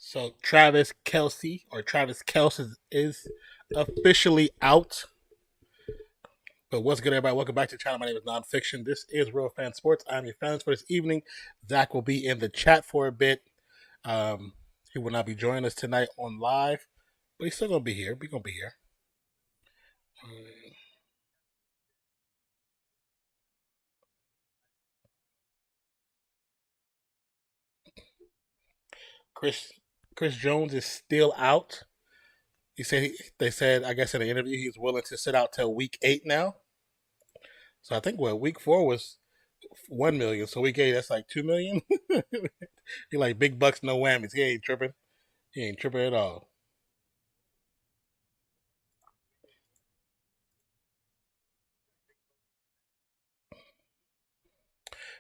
So Travis Kelsey or Travis Kelce is officially out. But what's good, everybody? Welcome back to the channel. My name is Nonpfixion. This is Real Fan Sports. I'm your fans for this evening. Zach will be in the chat for a bit. He will not be joining us tonight on live, but he's still gonna be here. We're gonna be here. Chris Chris Jones is still out. They said I guess in an interview he's willing to sit out till week 8 now. So I think week 4 was 1 million. So week 8 that's like 2 million. He like big bucks, no whammies. He ain't tripping. He ain't tripping at all.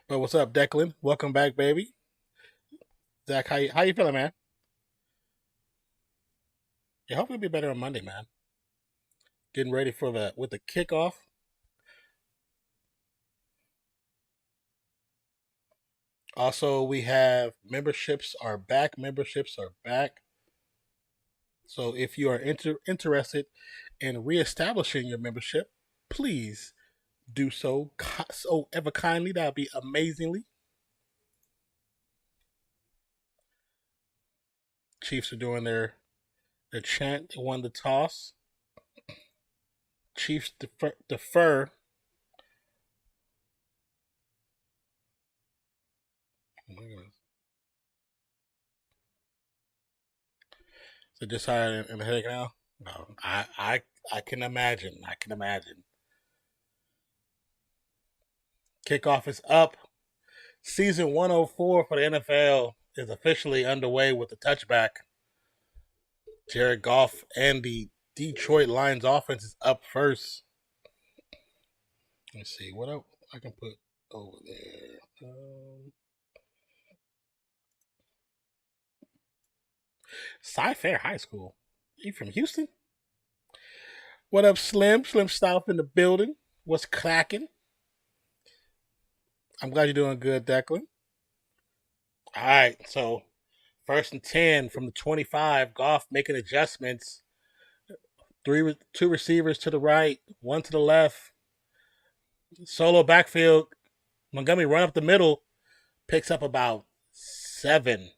But what's up, Declan? Welcome back, baby. Zach, how you feeling, man? Yeah, hopefully it'll be better on Monday, man. Getting ready for the kickoff. Also, we have memberships are back. Memberships are back. So if you are interested in reestablishing your membership, please do so ever kindly. That would be amazingly. Chiefs are doing their chant. They won the toss. Chiefs defer. Oh my goodness. So just hired in the headache now. No, I can imagine. I can imagine. Kickoff is up. Season 104 for the NFL is officially underway with the touchback. Jared Goff and the Detroit Lions offense is up first. Let's see what else I can put over there. Cy-Fair High School. You from Houston? What up, Slim? Slim South in the building. What's cracking? I'm glad you're doing good, Declan. All right, so 1st and 10 from the 25. Goff making adjustments. Two receivers to the right, one to the left. Solo backfield. Montgomery run up the middle, picks up about 7.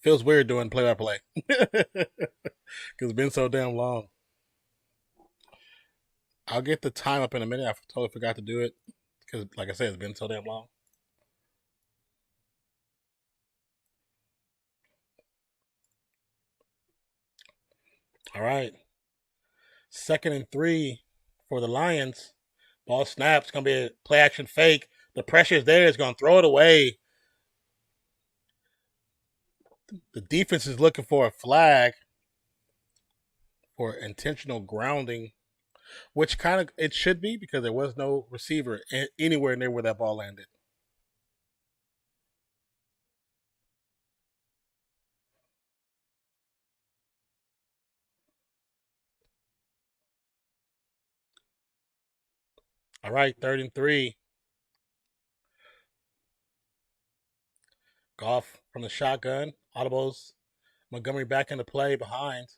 Feels weird doing play-by-play because it's been so damn long. I'll get the time up in a minute. I totally forgot to do it because, like I said, it's been so damn long. All right. 2nd and 3 for the Lions. Ball snaps. It's going to be a play action fake. The pressure's there. It's going to throw it away. The defense is looking for a flag for intentional grounding, which kind of it should be because there was no receiver anywhere near where that ball landed. All right, 3rd and 3. Goff from the shotgun. Audibles. Montgomery back into play behind.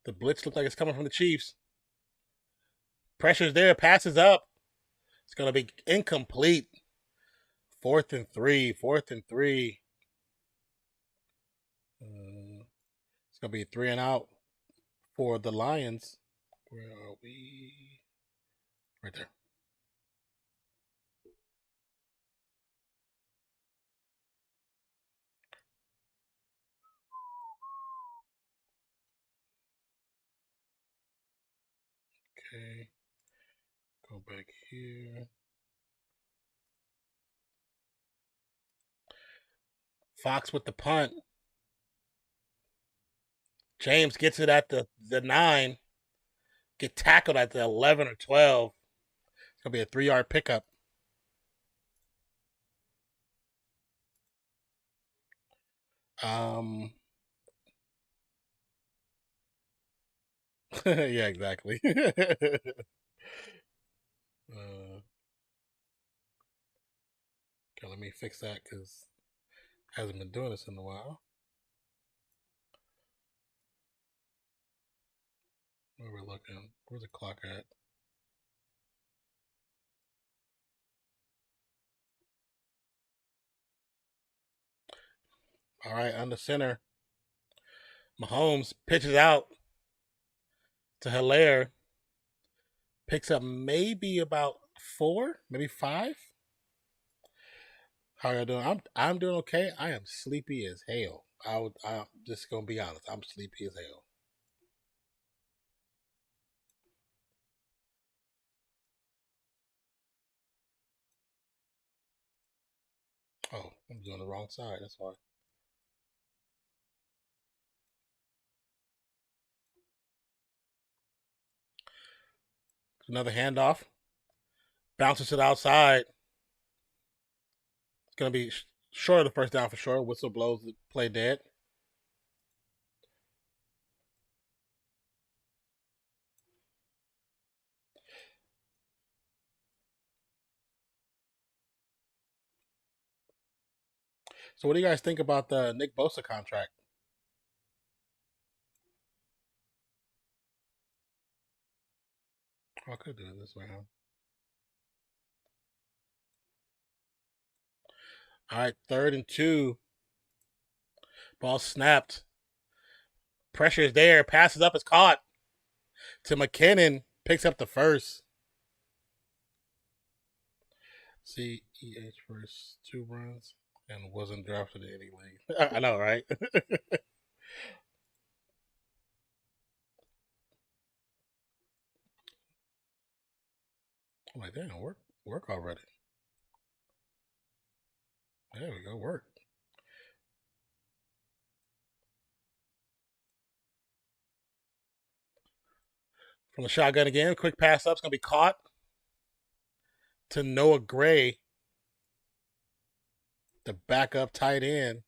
The blitz looks like it's coming from the Chiefs. Pressure's there. Passes up. It's going to be incomplete. 4th and 3. 4th and 3. It's going to be 3-and-out for the Lions. Where are we? Right there. Okay. Go back here. Fox with the punt. James gets it at the 9. Get tackled at the 11 or 12. It's going to be a 3-yard pickup. Yeah, exactly. Okay, let me fix that because hasn't been doing this in a while. Where we're looking, where's the clock at? All right, under center. Mahomes pitches out to Helaire. Picks up maybe about 4, maybe 5. How y'all doing? I'm doing okay. I am sleepy as hell. I'm just gonna be honest. I'm sleepy as hell. Oh, I'm doing the wrong side. That's why. Another handoff. Bounces to the outside. It's gonna be short of the first down for sure. Whistle blows the play dead. So, what do you guys think about the Nick Bosa contract? Oh, I could do it this way, huh? All right, 3rd and 2. Ball snapped. Pressure is there. Passes up. Is caught. To McKinnon. Picks up the first. CEH first 2 runs and wasn't drafted in any league. I know, right? I'm like, damn, work already. There we go, work. From the shotgun again, quick pass up. It's gonna be caught to Noah Gray, the backup tight end.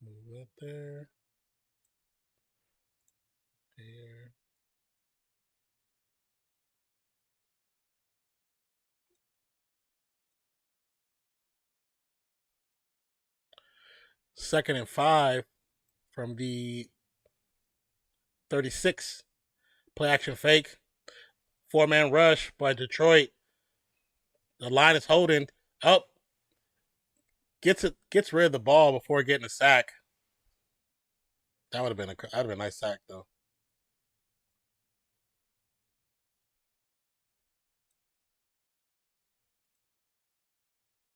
Move that there. There. Second and 5 from the 36. Play action fake. 4-man rush by Detroit. The line is holding. Up. Gets rid of the ball before getting a sack. That would have been a nice sack though.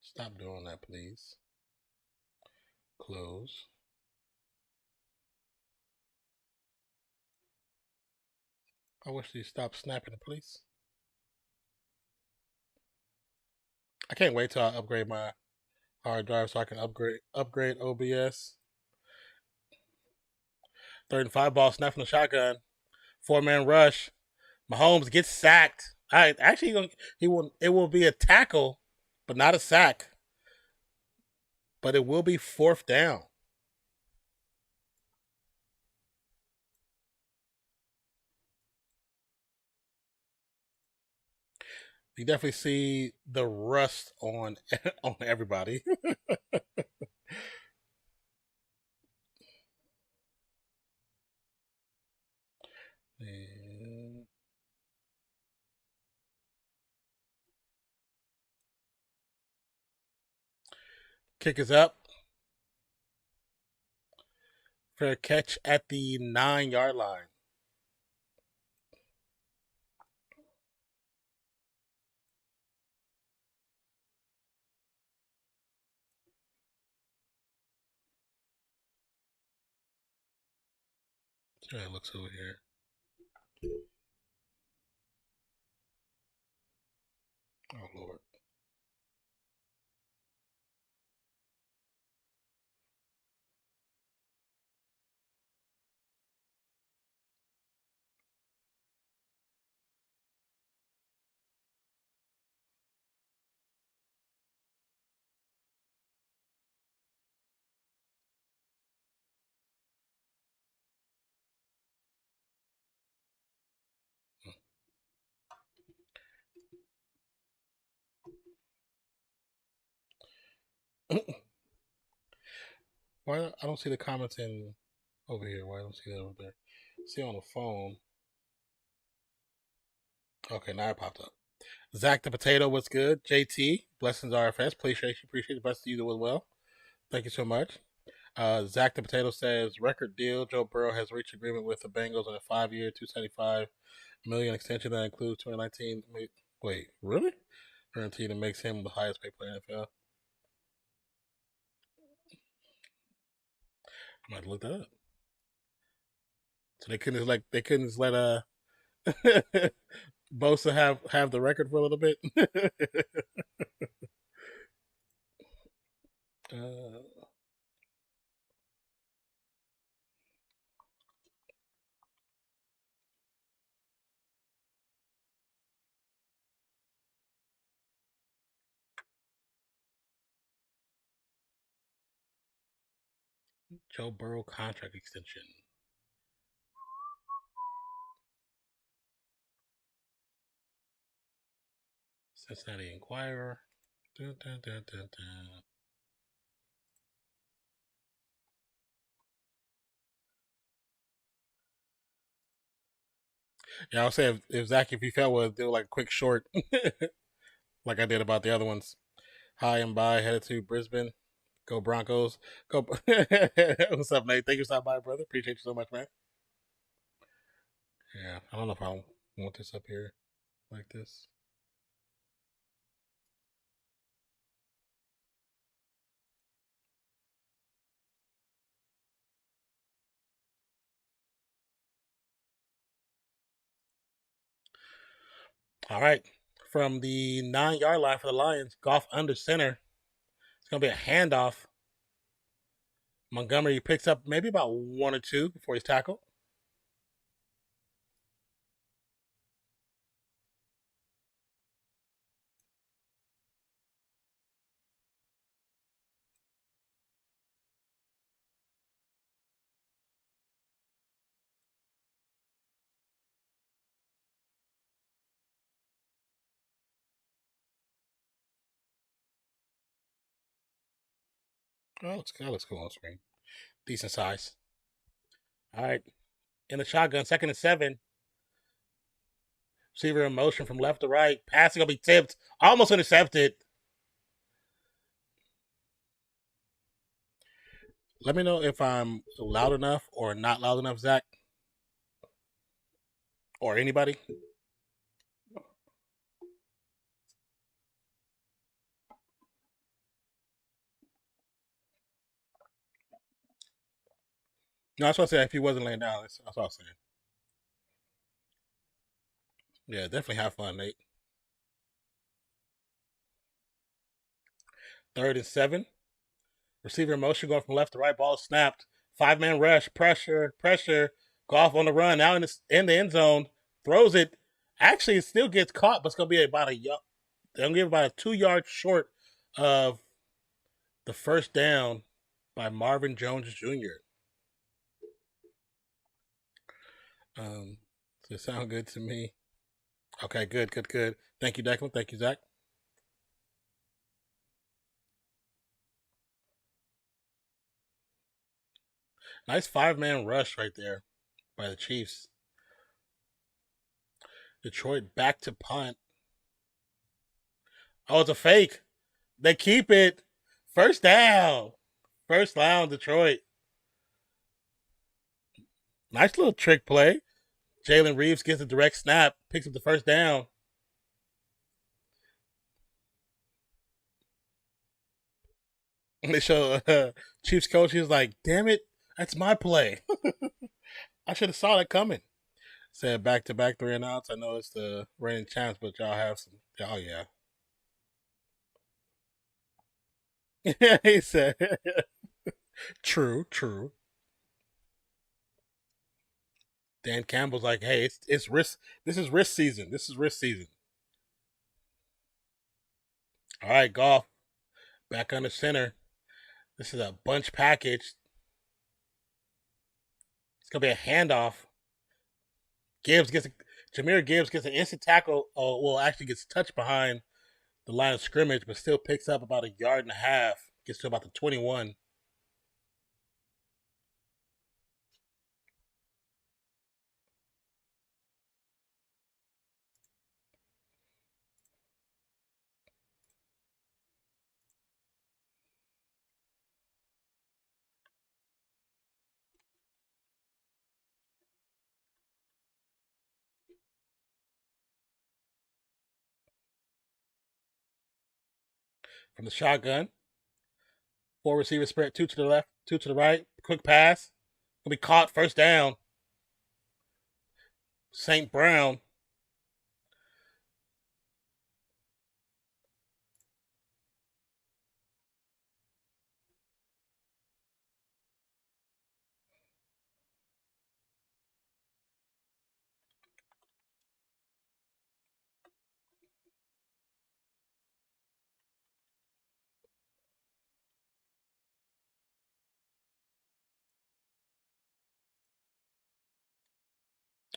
Stop doing that, please. Close. I wish you stop snapping, please. I can't wait till I upgrade my hard drive so I can upgrade OBS. 3rd and 5 ball, snap from the shotgun. 4-man rush. Mahomes gets sacked. I actually it will be a tackle, but not a sack. But it will be 4th down. You definitely see the rust on on everybody. And kick is up. Fair catch at the 9-yard line. See how it looks over here. Oh Lord. Why I don't see the comments in over here? Why I don't see that over there? See on the phone. Okay, now it popped up. Zach the Potato, what's good? JT, blessings RFS. Appreciate the best of you as well. Thank you so much. Zach the Potato says record deal. Joe Burrow has reached agreement with the Bengals on a 5-year, $275 million extension that includes 2019. Wait, really? Guaranteed and makes him the highest paid player in the NFL. I might look that up. So they couldn't just let Bosa have the record for a little bit. Joe Burrow contract extension. Cincinnati Enquirer. Dun, dun, dun, dun, dun. Yeah, I'll say if Zach, if you felt would do like a quick short, like I did about the other ones. Hi and bye, headed to Brisbane. Go Broncos. Go. What's up, Nate? Thank you for stopping by, brother. Appreciate you so much, man. Yeah, I don't know if I want this up here like this. All right. From the 9-yard line for the Lions, Goff under center. It's going to be a handoff. Montgomery picks up maybe about 1 or 2 before he's tackled. Oh, that looks cool on screen. Decent size. All right. In the shotgun, 2nd and 7. Receiver in motion from left to right. Passing will be tipped. Almost intercepted. Let me know if I'm loud enough or not loud enough, Zach. Or anybody. No, that's what I said. If he wasn't laying down, that's what I was saying. Yeah, definitely have fun, Nate. 3rd and 7. Receiver in motion going from left to right. Ball snapped. 5-man rush. Pressure. Goff on the run. Now in the end zone. Throws it. Actually, it still gets caught, but it's going to be about they're going to give about a 2-yard short of the first down by Marvin Jones Jr. Does it sound good to me? Okay, good. Thank you, Declan. Thank you, Zach. Nice 5-man rush right there by the Chiefs. Detroit back to punt. Oh, it's a fake. They keep it. First down. First down, Detroit. Nice little trick play. Jalen Reeves gets a direct snap, picks up the first down. And they show Chiefs coach. He was like, "Damn it, that's my play. I should have saw that coming." Said back to back 3 and outs. I know it's the reigning champs, but y'all have some. Oh yeah. He said, "True." Dan Campbell's like, "Hey, it's risk. This is risk season. All right, Goff back under center. This is a bunch package. It's gonna be a handoff. Jahmyr Gibbs gets an instant tackle. Well, actually gets touched behind the line of scrimmage, but still picks up about 1.5 yards. Gets to about the 21. From the shotgun. Four receiver spread, two to the left, two to the right. Quick pass. Gonna be caught. First down. St. Brown.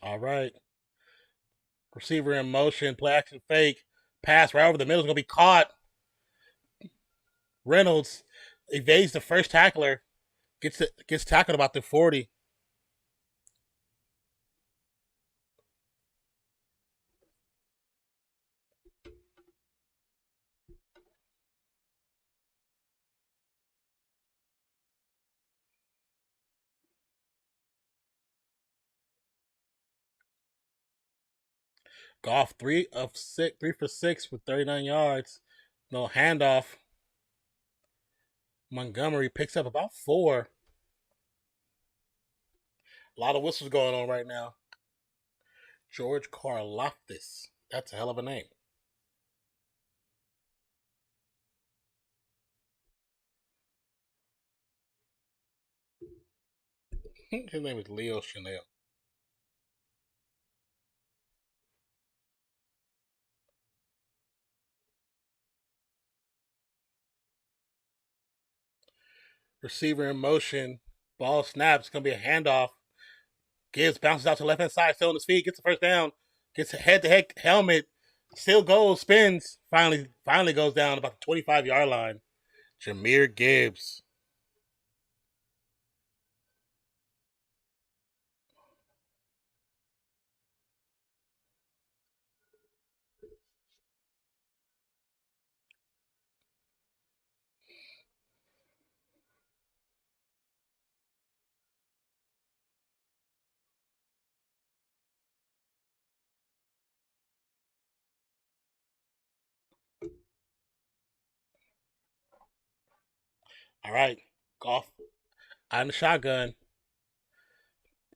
All right. Receiver in motion. Play action fake. Pass right over the middle is gonna be caught. Reynolds evades the first tackler. Gets tackled about the 40. Goff 3 for 6 with 39 yards. No handoff. Montgomery picks up about 4. A lot of whistles going on right now. George Karlaftis. That's a hell of a name. His name is Leo Chanel. Receiver in motion. Ball snaps. It's going to be a handoff. Gibbs bounces out to the left hand side, still on his feet, gets the first down, gets a head to head helmet, still goes, spins, finally goes down about the 25-yard line. Jahmyr Gibbs. All right, Goff on the shotgun.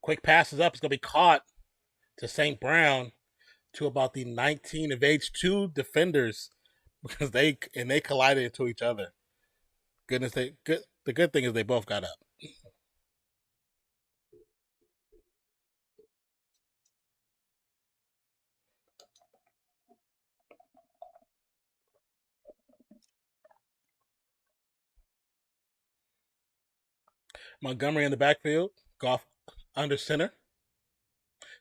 Quick pass is up. It's going to be caught to St. Brown to about the 19 of age 2 defenders because they collided into each other. The good thing is they both got up. Montgomery in the backfield. Goff under center.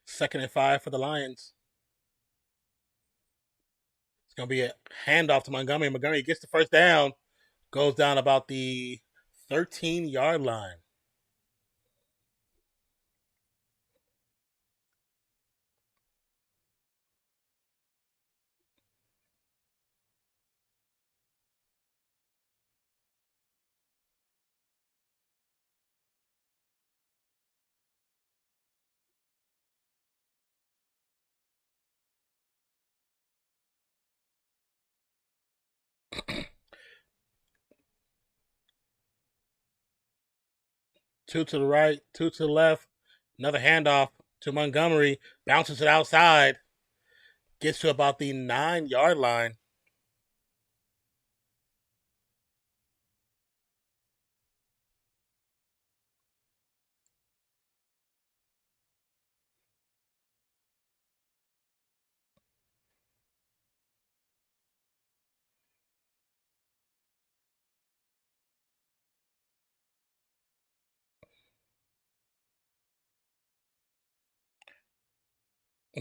2nd and 5 for the Lions. It's going to be a handoff to Montgomery. Montgomery gets the first down, goes down about the 13-yard line. Two to the right, two to the left. Another handoff to Montgomery. Bounces it outside. Gets to about the 9-yard line.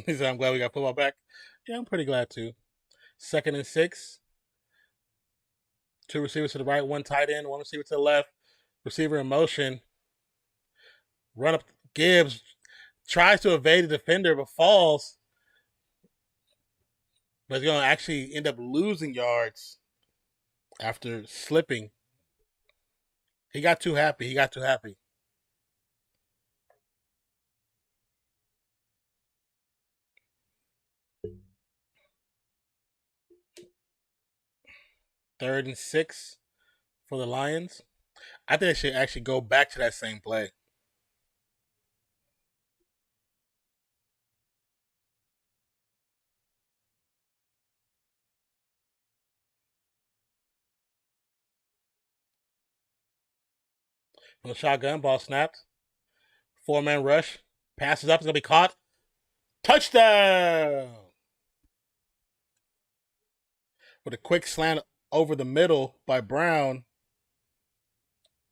He said, I'm glad we got football back. Yeah, I'm pretty glad too. 2nd and 6. Two receivers to the right, one tight end, one receiver to the left. Receiver in motion. Run up. Gibbs tries to evade the defender but falls. But he's going to actually end up losing yards after slipping. He got too happy. 3rd and 6 for the Lions. I think they should actually go back to that same play. Well, shotgun ball snapped. 4-man rush. Passes up. It's gonna be caught. Touchdown! With a quick slant over the middle by Brown.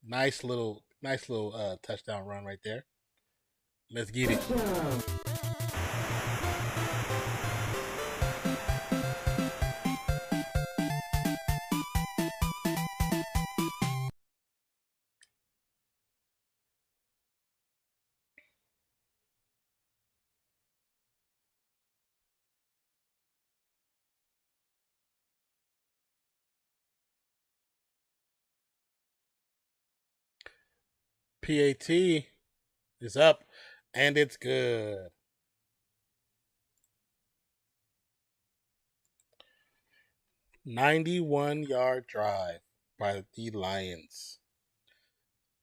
Nice little touchdown run right there. Let's get it. PAT is up, and it's good. 91-yard drive by the Lions.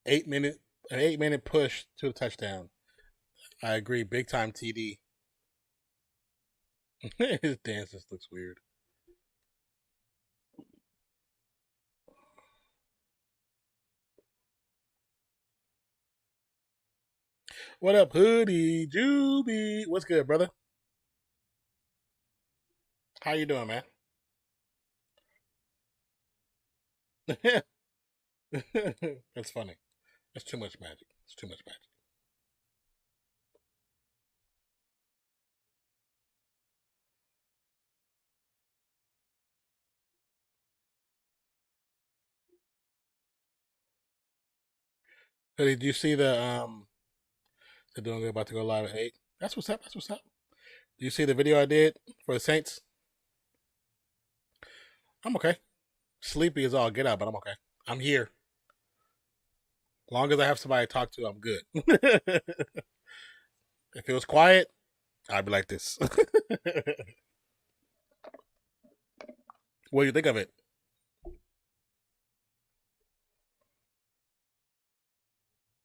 8-minute push to the touchdown. I agree. Big time TD. His dance just looks weird. What up, Hoodie Juby? What's good, brother? How you doing, man? That's funny. That's too much magic. It's too much magic. Hoodie, do you see they're doing good, about to go live at 8? That's what's up. That's what's up. Do you see the video I did for the Saints? I'm okay. Sleepy as all get out, but I'm okay. I'm here. As long as I have somebody to talk to, I'm good. If it was quiet, I'd be like this. What do you think of it?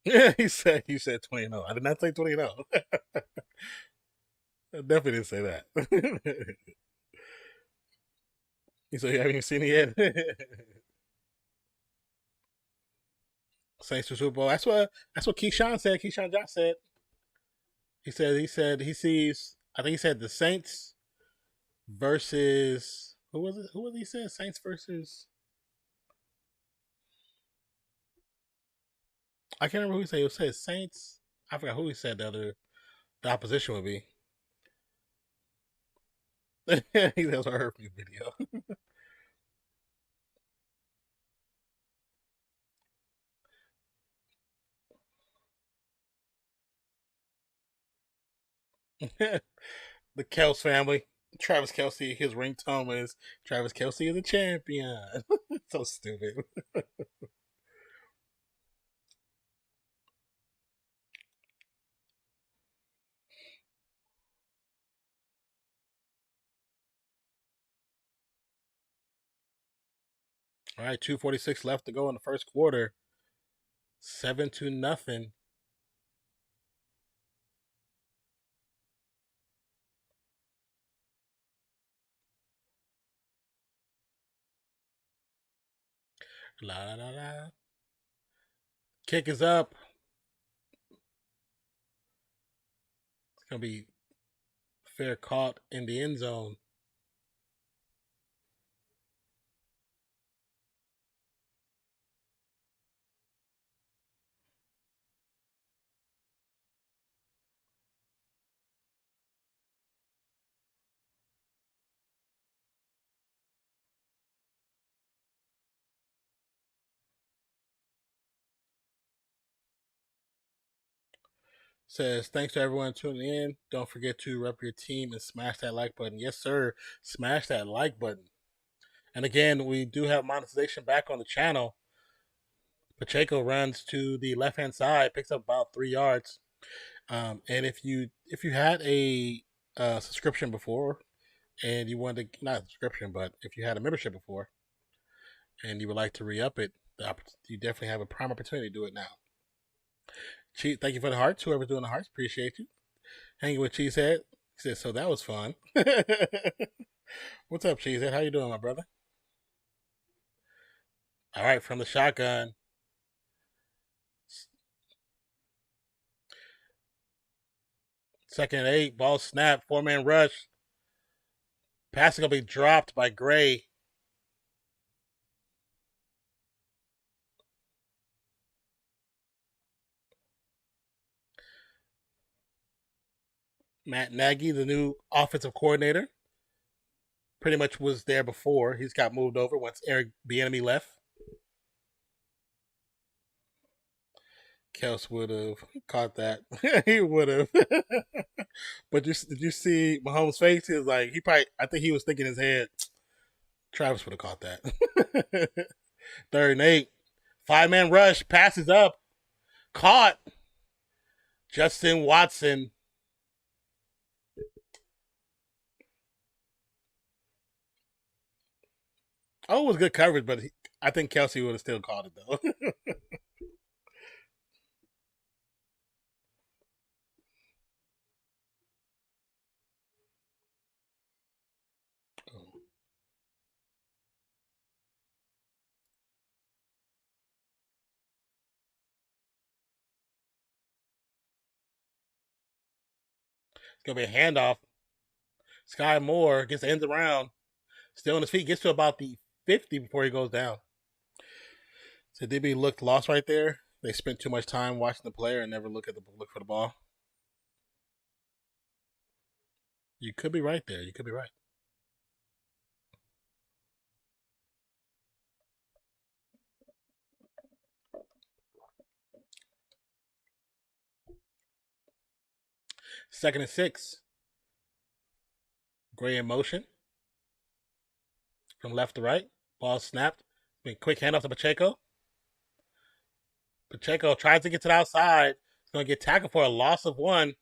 Yeah, he said 20-0. I did not say 20-0. I definitely didn't say that. He said you haven't even seen it yet. Saints to Super Bowl. That's what Keyshawn said. Keyshawn Johnson said. He sees. I think he said the Saints versus who was it? Who was he said? Saints versus. I can't remember who he said. He said Saints. I forgot who he said the opposition would be. That's what I heard from your video. The Kels family. Travis Kelce, his ringtone is Travis Kelce is a champion. So stupid. All right, 2:46 left to go in the first quarter. 7-0. La la la la. Kick is up. It's gonna be fair caught in the end zone. Says thanks to everyone tuning in. Don't forget to rep your team and smash that like button. Yes, sir. Smash that like button. And again, we do have monetization back on the channel. Pacheco runs to the left hand side, picks up about 3 yards. And if you had a subscription before, and you wanted to, not a subscription, but if you had a membership before, and you would like to re-up it, you definitely have a prime opportunity to do it now. Cheese, thank you for the hearts. Whoever's doing the hearts, appreciate you. Hanging with Cheesehead. He said, so that was fun. What's up, Cheesehead? How you doing, my brother? All right, from the shotgun. Second and 8, ball snap, 4-man rush. Passing will be dropped by Gray. Matt Nagy, the new offensive coordinator, pretty much was there before. He's got moved over once Eric Bieniemy left. Kels would have caught that. He would have. But did you see Mahomes' face? He was like, I think he was thinking in his head, Travis would have caught that. Third and 8. 5-man rush, passes up, caught. Justin Watson. Oh, it was good coverage, but I think Kelsey would have still caught it, though. It's going to be a handoff. Sky Moore gets the end around. Still on his feet. Gets to about the 50 before he goes down. So DB looked lost right there. They spent too much time watching the player and never look for the ball. You could be right there. You could be right. Second and 6. Gray in motion. From left to right. Ball snapped. Quick handoff to Pacheco. Pacheco tries to get to the outside. He's going to get tackled for a loss of 1.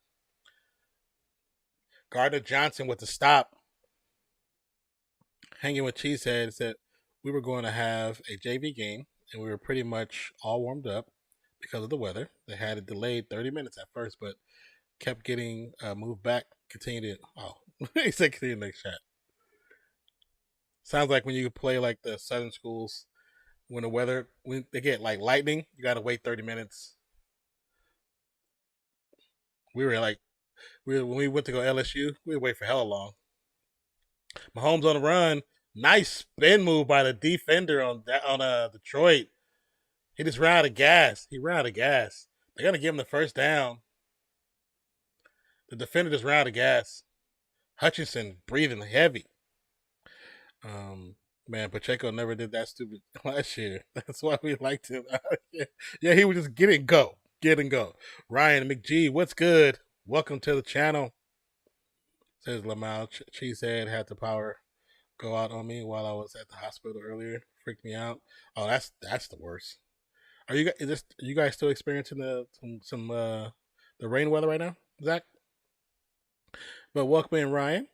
Gardner Johnson with the stop. Hanging with Cheesehead said we were going to have a JV game, and we were pretty much all warmed up because of the weather. They had it delayed 30 minutes at first, but kept getting moved back. Continued. He said continue the next shot. Sounds like when you play like the southern schools, when they get like lightning, you got to wait 30 minutes. When we went to go LSU, we would wait for hella long. Mahomes on the run. Nice spin move by the defender on Detroit. He just ran out of gas. They're going to give him the first down. The defender just ran out of gas. Hutchinson breathing heavy. Man, Pacheco never did that stupid last year. That's why we liked him. Yeah, he was just get and go. Ryan McGee, what's good? Welcome to the channel. Says Lamau. Cheesehead had the power go out on me while I was at the hospital earlier. Freaked me out. Oh, that's the worst. Are you guys still experiencing the rain weather right now, Zach? But welcome in, Ryan.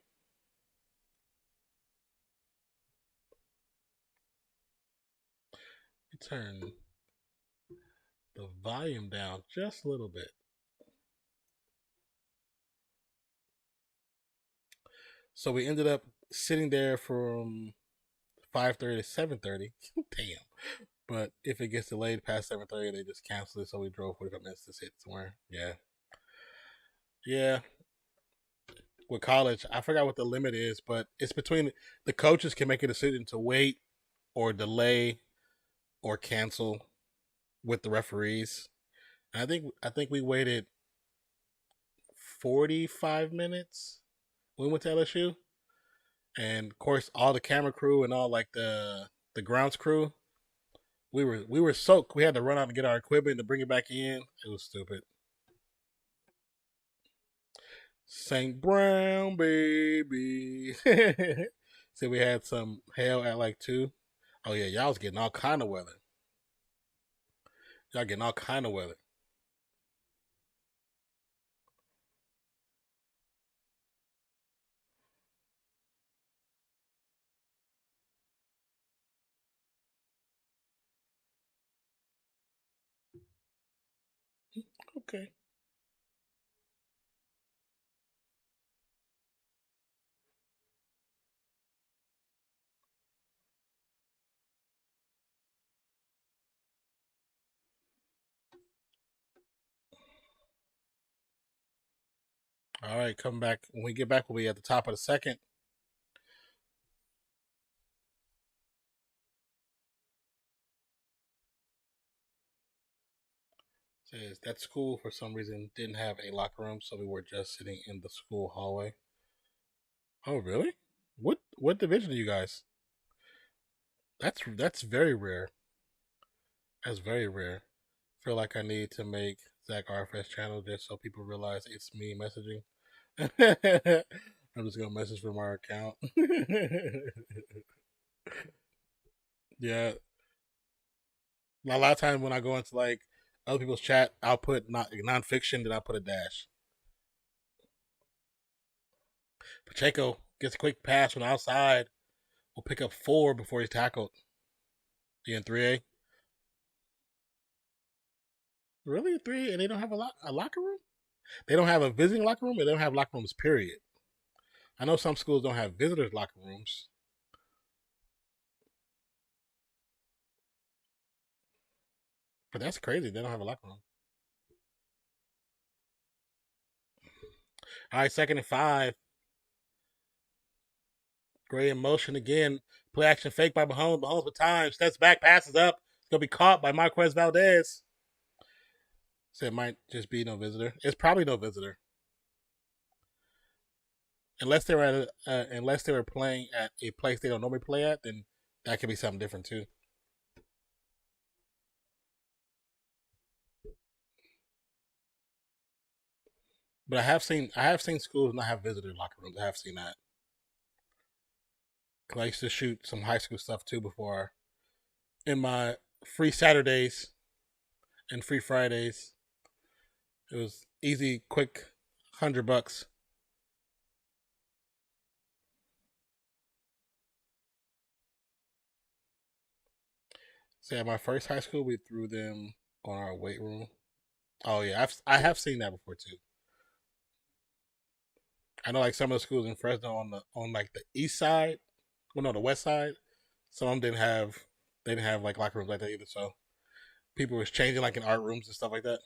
Turn the volume down just a little bit. So we ended up sitting there from 5:30 to 7:30. Damn. But if it gets delayed past 7:30, they just cancel it. So we drove 45 minutes to sit somewhere. Yeah. With college, I forgot what the limit is, but it's between the coaches can make a decision to wait or delay or cancel with the referees. And I think we waited 45 minutes when we went to LSU. And of course all the camera crew and all like the grounds crew, we were soaked. We had to run out and get our equipment to bring it back in. It was stupid. St. Brown, baby. So we had some hail at like 2. Oh yeah, y'all was getting all kind of weather. Okay. All right, come back. When we get back, we'll be at the top of the second. Says that school for some reason didn't have a locker room, so we were just sitting in the school hallway. Oh, really? What division are you guys? That's very rare. That's very rare. Feel like I need to make Zach RFS channel just so people realize it's me messaging. I'm just gonna message from our account. Yeah, a lot of times when I go into like other people's chat, I'll put not nonfiction, then I'll put a dash. Pacheco gets a quick pass from the outside. Will pick up 4 before he's tackled. He in 3A. Really, 3A, and they don't have a locker room. They don't have a visiting locker room, or they don't have locker rooms. Period. I know some schools don't have visitors locker rooms. But that's crazy. They don't have a locker room. All right, 2nd and 5. Gray in motion again. Play action fake by Mahomes. Mahomes with time. Steps back, passes up. It's going to be caught by Marquez Valdez. So it might just be no visitor. It's probably no visitor. Unless they were unless they were playing at a place they don't normally play at, then that could be something different too. But I have seen schools not have visitor locker rooms. I have seen that. Cause I used to shoot some high school stuff too before in my free Saturdays and free Fridays. It was easy, quick, $100. So at my first high school, we threw them on our weight room. Oh yeah, I have seen that before too. I know like some of the schools in Fresno on like the east side, well no the west side, some of them didn't have like locker rooms like that either. So people was changing like in art rooms and stuff like that.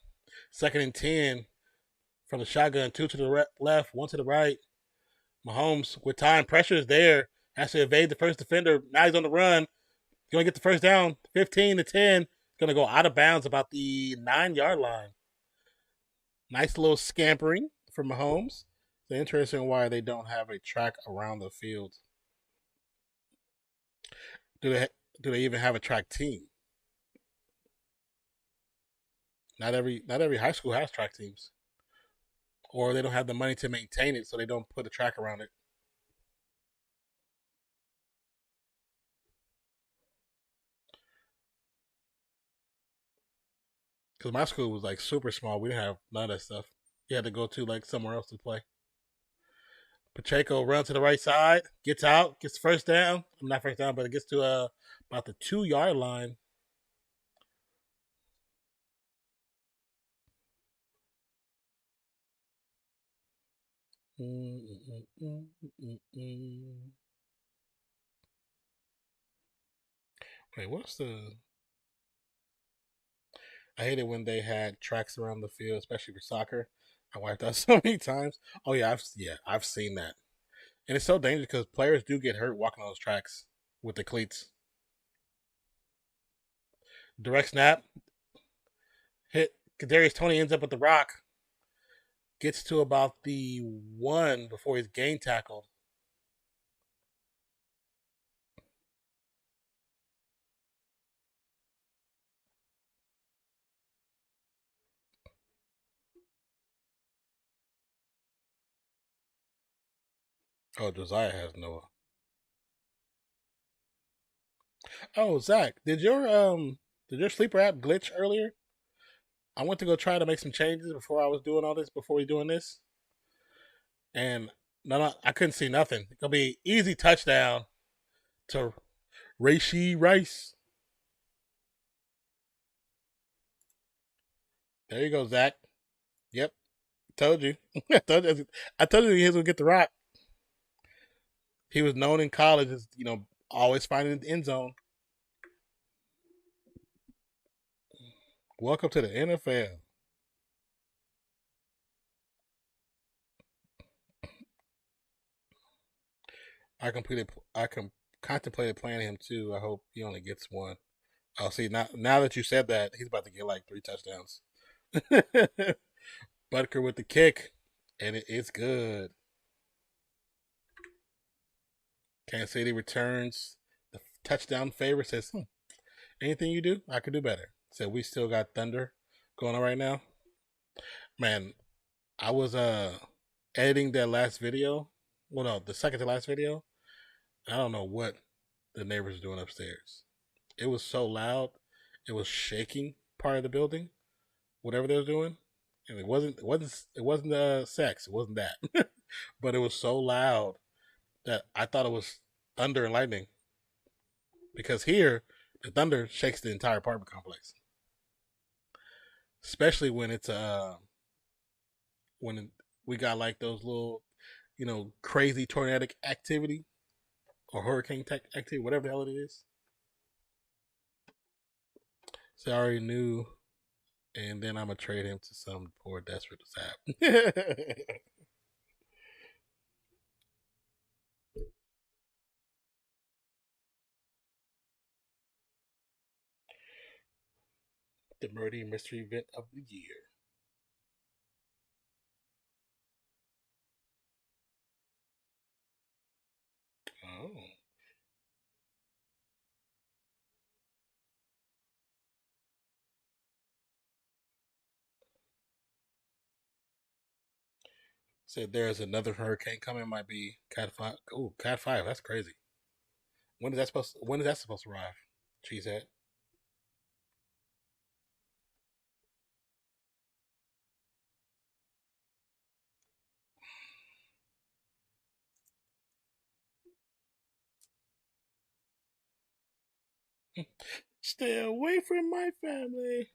2nd and 10 from the shotgun, 2 to the left, 1 to the right. Mahomes with time, pressure is there. Has to evade the first defender. Now he's on the run. He's gonna get the first down. 15 to 10. He's gonna go out of bounds about the 9-yard line. Nice little scampering from Mahomes. It's interesting why they don't have a track around the field. Do they even have a track team? Not every high school has track teams, or they don't have the money to maintain it, so they don't put a track around it. Because my school was like super small, we didn't have none of that stuff. You had to go to like somewhere else to play. Pacheco runs to the right side, gets out, gets first down. Not first down, but it gets to about the 2-yard line. Wait, what's the? I hate it when they had tracks around the field, especially for soccer. I wiped out so many times. Oh yeah, I've seen that, and it's so dangerous because players do get hurt walking on those tracks with the cleats. Direct snap, hit. Kadarius Toney ends up with the rock. Gets to about the 1 before he's gain tackled. Oh, Josiah has Noah. Oh, Zach, did your sleeper app glitch earlier? I went to go try to make some changes before I was doing all this, before we doing this, and no, I couldn't see nothing. It's gonna be easy touchdown to Rashee Rice. There you go, Zach. Yep. Told you. I told you he was gonna get the rock. He was known in college as, always finding the end zone. Welcome to the NFL. I contemplated playing him too. I hope he only gets one. Oh, see, now that you said that, he's about to get like 3 touchdowns. Butker with the kick, and it's good. Kansas City returns the touchdown favor. Says, anything you do, I could do better. So we still got Thunder going on right now. Man, I was editing that last video. Well, no, the second to last video. I don't know what the neighbors were doing upstairs. It was so loud, it was shaking part of the building. Whatever they were doing, and it wasn't sex. It wasn't that, but it was so loud that I thought it was thunder and lightning. Because here, the thunder shakes the entire apartment complex, especially when it's when we got like those little, crazy tornadic activity or hurricane activity, whatever the hell it is. So I already knew, and then I'm gonna trade him to some poor desperate sap. The murder mystery event of the year. Oh. Said there's another hurricane coming. Might be Cat 5. Oh, Cat 5. That's crazy. When is that supposed to arrive? Cheesehead. Stay away from my family.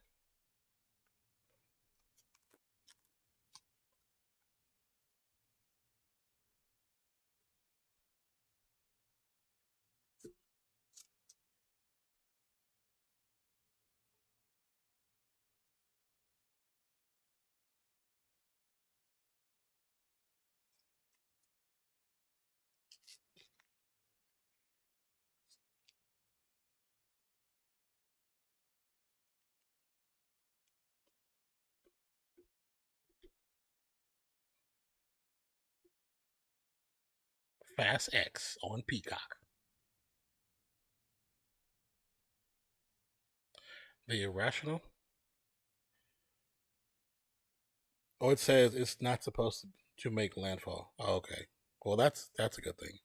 Fast X on Peacock. The Irrational. Oh, it says it's not supposed to make landfall. Oh, okay. Well, that's a good thing.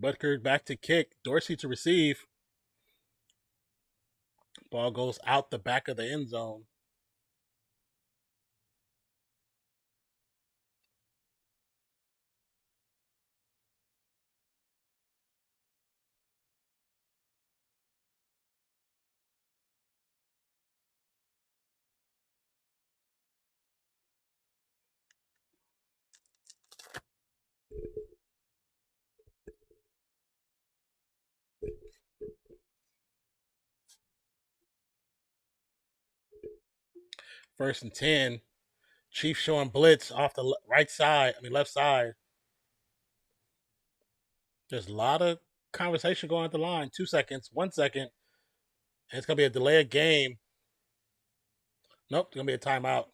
Butker back to kick. Dorsey to receive. Ball goes out the back of the end zone. First and 10. Chief showing blitz off the right side. Left side. There's a lot of conversation going at the line. 2 seconds, 1 second. And it's going to be a delay of game. Nope, it's going to be a timeout.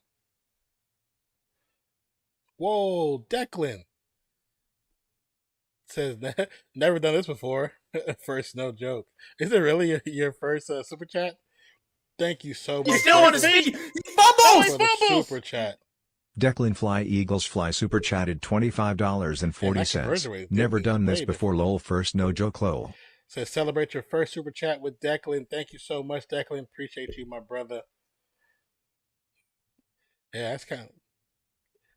Whoa, Declan. Says, never done this before. First, no joke. Is it really your first super chat? Thank you so much. You still want to speak? He fumbles! For the super chat. Declan Fly Eagles Fly super chatted $25.40. Never done this before, lol. First, no joke, lol. Says, celebrate your first super chat with Declan. Thank you so much, Declan. Appreciate you, my brother. Yeah, that's kind of.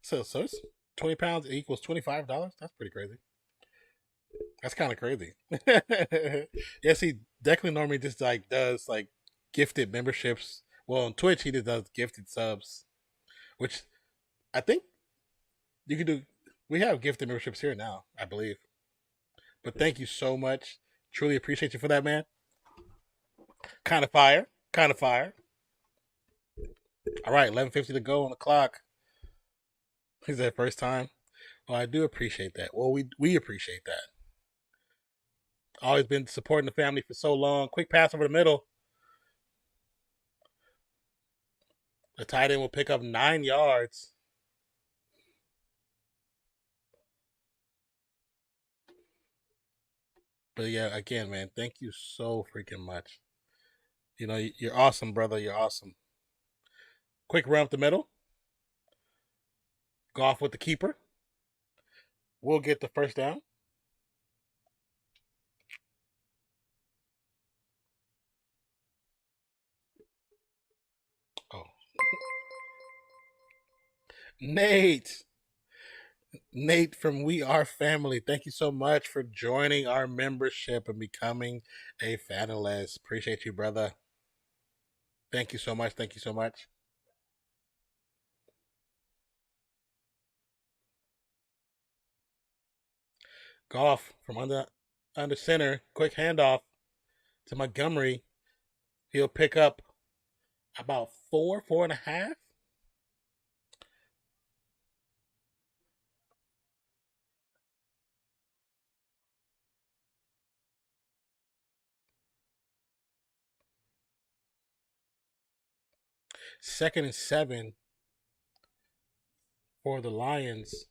So it's 20 pounds equals $25. That's pretty crazy. That's kind of crazy. Yes, he definitely normally just like does like gifted memberships. Well, on Twitch he just does gifted subs, which I think you can do. We have gifted memberships here now, I believe. But thank you so much. Truly appreciate you for that, man. Kind of fire. Kind of fire. All right, 11:50 to go on the clock. Is that first time? Well, I do appreciate that. Well, we appreciate that. Always been supporting the family for so long. Quick pass over the middle. The tight end will pick up 9 yards. But yeah, again, man, thank you so freaking much. You know, you're awesome, brother. You're awesome. Quick run up the middle. Goff with the keeper. We'll get the first down. Oh. Nate from We Are Family. Thank you so much for joining our membership and becoming a fanalist. Appreciate you, brother. Thank you so much. Thank you so much. Goff from under center. Quick handoff to Montgomery. He'll pick up about 4.5. Second and 7 for the Lions.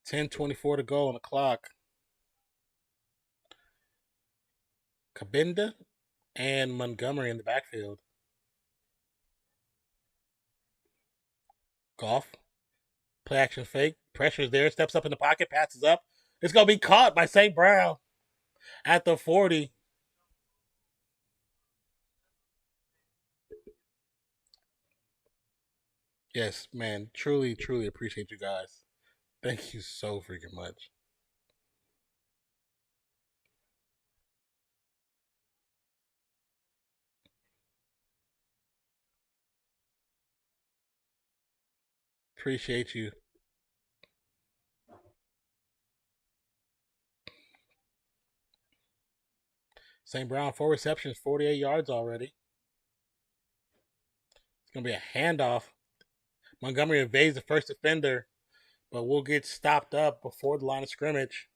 10:24 to go on the clock. Kabinda and Montgomery in the backfield. Goff. Play action fake. Pressure's there. Steps up in the pocket. Passes up. It's going to be caught by St. Brown at the 40. Yes, man. Truly, truly appreciate you guys. Thank you so freaking much. Appreciate you. St. Brown, 4 receptions, 48 yards already. It's going to be a handoff. Montgomery evades the first defender, but will get stopped up before the line of scrimmage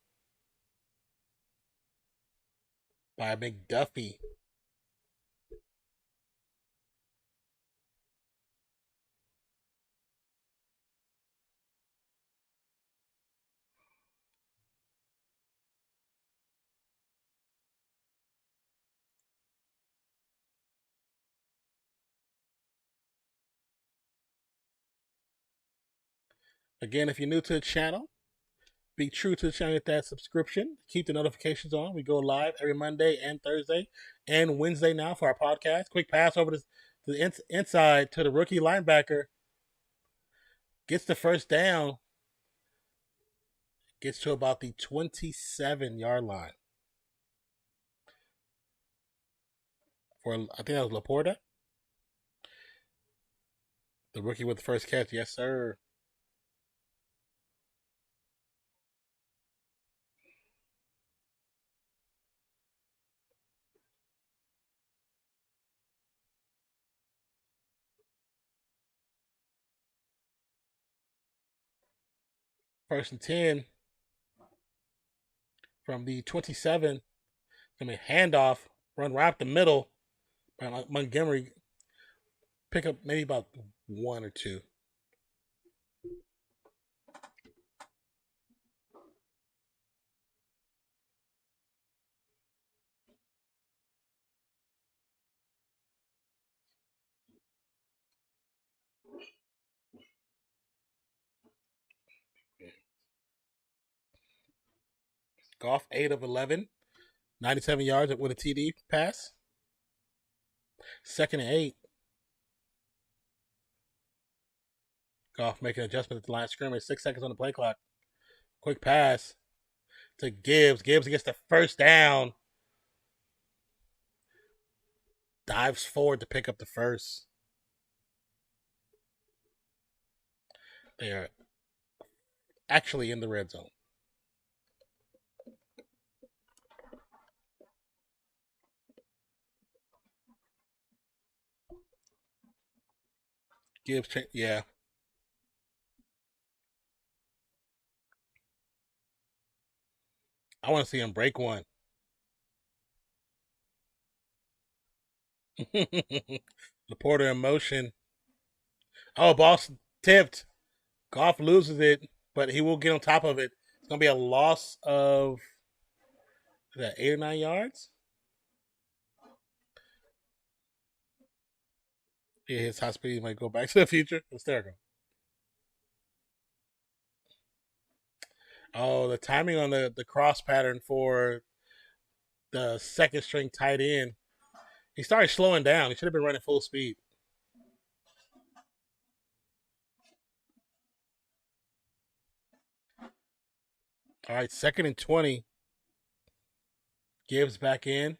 by McDuffie. Again, if you're new to the channel, be true to the channel with that subscription. Keep the notifications on. We go live every Monday and Thursday and Wednesday now for our podcast. Quick pass over to the inside to the rookie linebacker. Gets the first down. Gets to about the 27-yard line. For I think that was Laporta. The rookie with the first catch. Yes, sir. First and 10 from the 27. Handoff, run right up the middle by Montgomery. Pick up maybe about 1 or 2. Goff, 8 of 11. 97 yards with a TD pass. Second and 8. Goff making an adjustment at the line of scrimmage. 6 seconds on the play clock. Quick pass to Gibbs. Gibbs gets the first down. Dives forward to pick up the first. They are actually in the red zone. Gibbs, yeah. I want to see him break one. Laporta in motion. Oh, ball tipped. Goff loses it, but he will get on top of it. It's going to be a loss of, is that 8 or 9 yards? Yeah, his high speed might go back to the future. Hysterical. Oh, the timing on the cross pattern for the second string tight end. He started slowing down. He should have been running full speed. All right, 2nd and 20. Gibbs back in.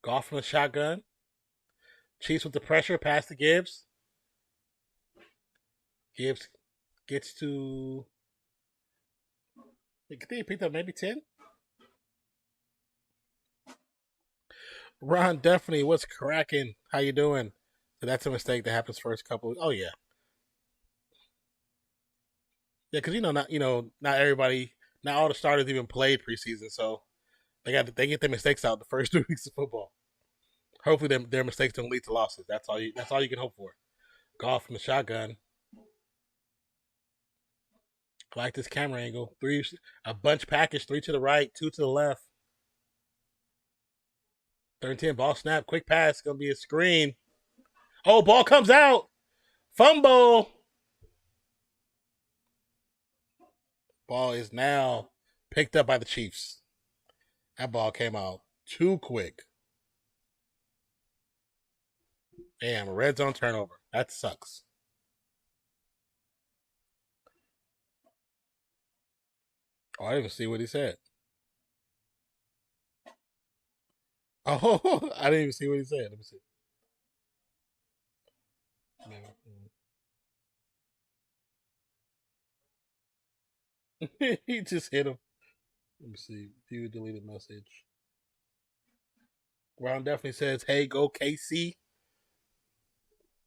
Goff from the shotgun. Chiefs with the pressure. Pass to Gibbs. Gibbs gets to, I think he picked up maybe 10. Ron, definitely, what's cracking? How you doing? So that's a mistake that happens first couple. Oh yeah, yeah, because not everybody, not all the starters even played preseason, so they get their mistakes out the first 2 weeks of football. Hopefully, their mistakes don't lead to losses. That's all you can hope for. Goff from the shotgun. I like this camera angle. A bunch package, 3 to the right, 2 to the left. 3rd and 10, ball snap, quick pass, gonna be a screen. Oh, ball comes out. Fumble. Ball is now picked up by the Chiefs. That ball came out too quick. Damn, a red zone turnover. That sucks. Oh, I didn't even see what he said. Oh, I didn't even see what he said. Let me see. He just hit him. Let me see. View deleted message. Ron definitely says, "Hey, go KC.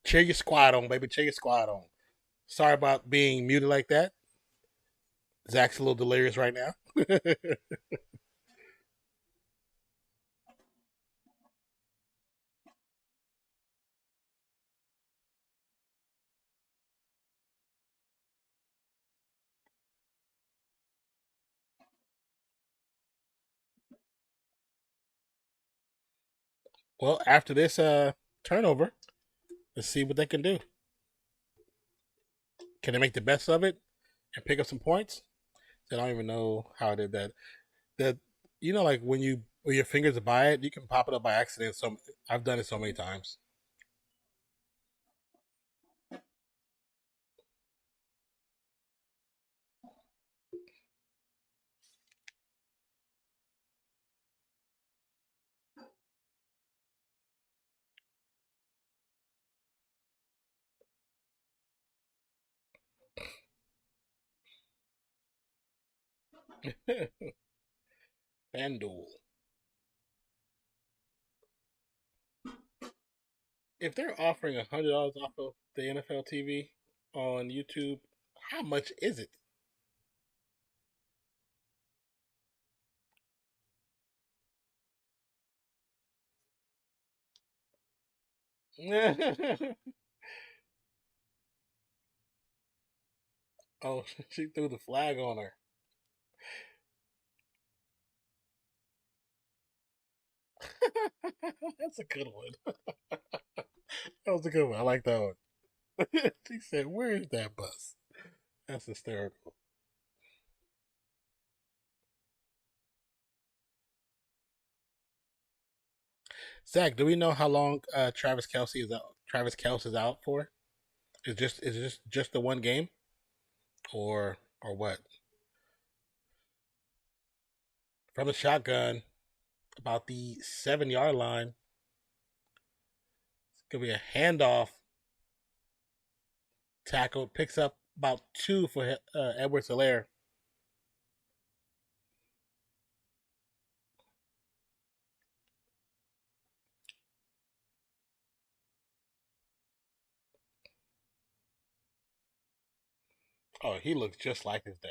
Cheer your squad on, baby. Cheer your squad on." Sorry about being muted like that. Zach's a little delirious right now. Well, after this turnover, let's see what they can do. Can they make the best of it and pick up some points? I don't even know how I did that. Like when your fingers are by it, you can pop it up by accident. So I've done it so many times. FanDuel. If they're offering $100 off of the NFL TV on YouTube, how much is it? Oh, she threw the flag on her. That's a good one. That was a good one. I like that one. She said, "Where is that bus?" That's hysterical. Zach, do we know how long Travis Kelce is out? Travis Kelce is out for? Just the one game, or what? From the shotgun, about the 7-yard line. It's gonna be a handoff. Tackle picks up about 2 for Edwards-Helaire. Oh, he looks just like his dad.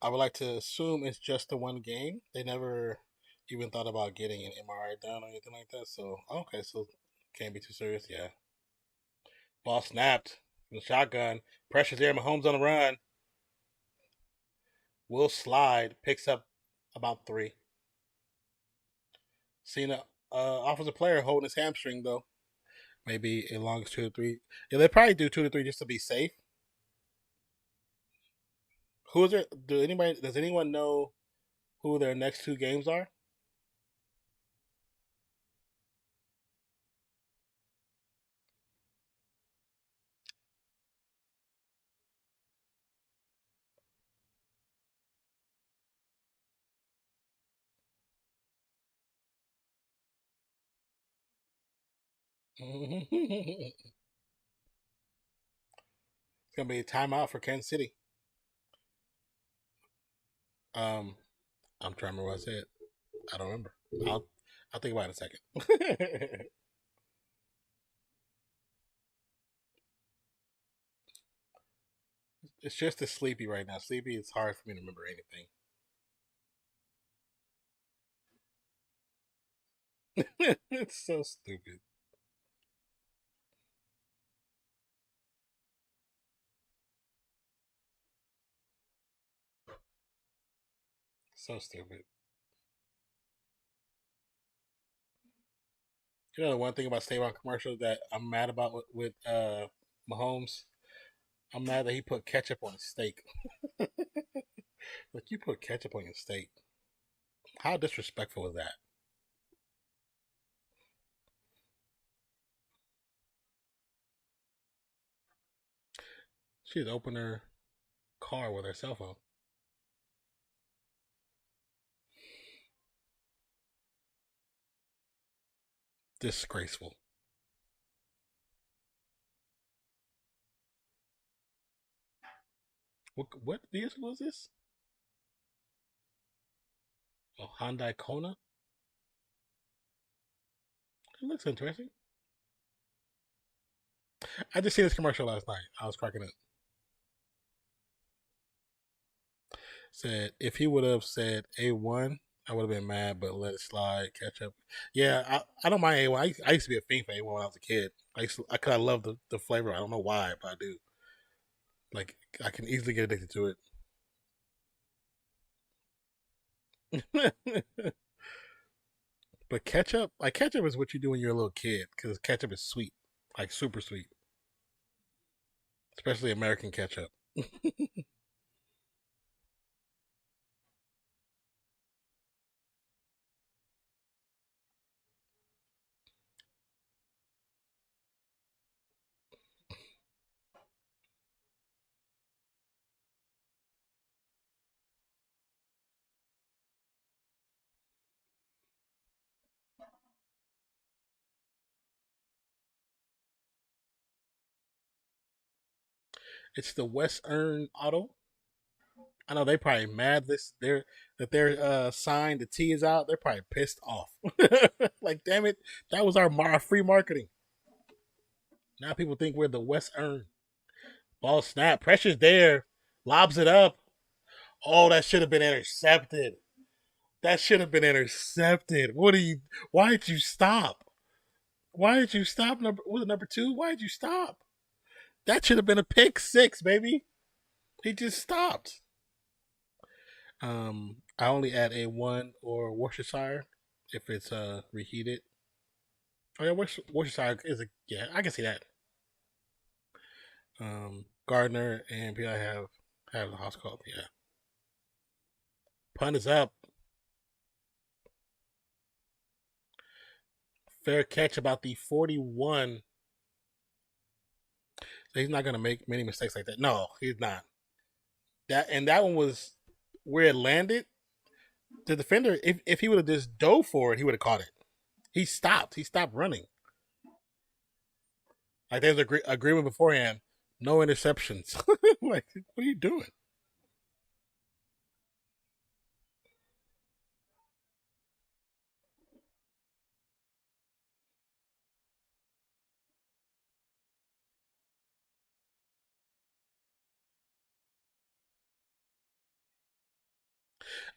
I would like to assume it's just the one game. They never even thought about getting an MRI done or anything like that. So, okay, so can't be too serious. Yeah. Ball snapped. The shotgun. Pressure's there. Mahomes on the run. Will slide. Picks up about 3. Seen a offensive player holding his hamstring, though. Maybe as long as 2 to 3. Yeah, they probably do 2 to 3 just to be safe. Who is it? Does anyone know who their next 2 games are? It's gonna be a timeout for Kansas City. I'm trying to remember what I said. I don't remember. I'll think about it in a second. It's just as sleepy right now. Sleepy, it's hard for me to remember anything. It's so stupid. So stupid. You know the one thing about Stay-On commercials that I'm mad about with Mahomes? I'm mad that he put ketchup on his steak. Like, you put ketchup on your steak. How disrespectful is that? She's opened her car with her cell phone. Disgraceful. What vehicle was this? A Hyundai Kona? It looks interesting. I just seen this commercial last night. I was cracking up. Said if he would have said A1, I would have been mad, but let it slide, catch up. Yeah, I don't mind A1. I used to be a fiend for A1 when I was a kid. I love the flavor. I don't know why, but I do. Like, I can easily get addicted to it. But ketchup is what you do when you're a little kid because ketchup is sweet, like super sweet, especially American ketchup. It's the Western Auto. I know they probably mad they're signed. The T is out. They're probably pissed off. Like, damn it, that was our free marketing. Now people think we're the Western. Ball snap, pressure's there, lobs it up. Oh, that should have been intercepted. That should have been intercepted. What are you? Why did you stop? Why did you stop? Was it number 2? Why did you stop? That should have been a pick 6, baby. He just stopped. I only add A1 or Worcestershire if it's reheated. Oh yeah, Worcestershire is I can see that. Gardner and PI have the house call. Yeah. Punt is up. Fair catch about the 41. So he's not going to make many mistakes like that. No, he's not. That one was where it landed. The defender, if he would have just dove for it, he would have caught it. He stopped. He stopped running. Like there's an agreement beforehand. No interceptions. Like, what are you doing?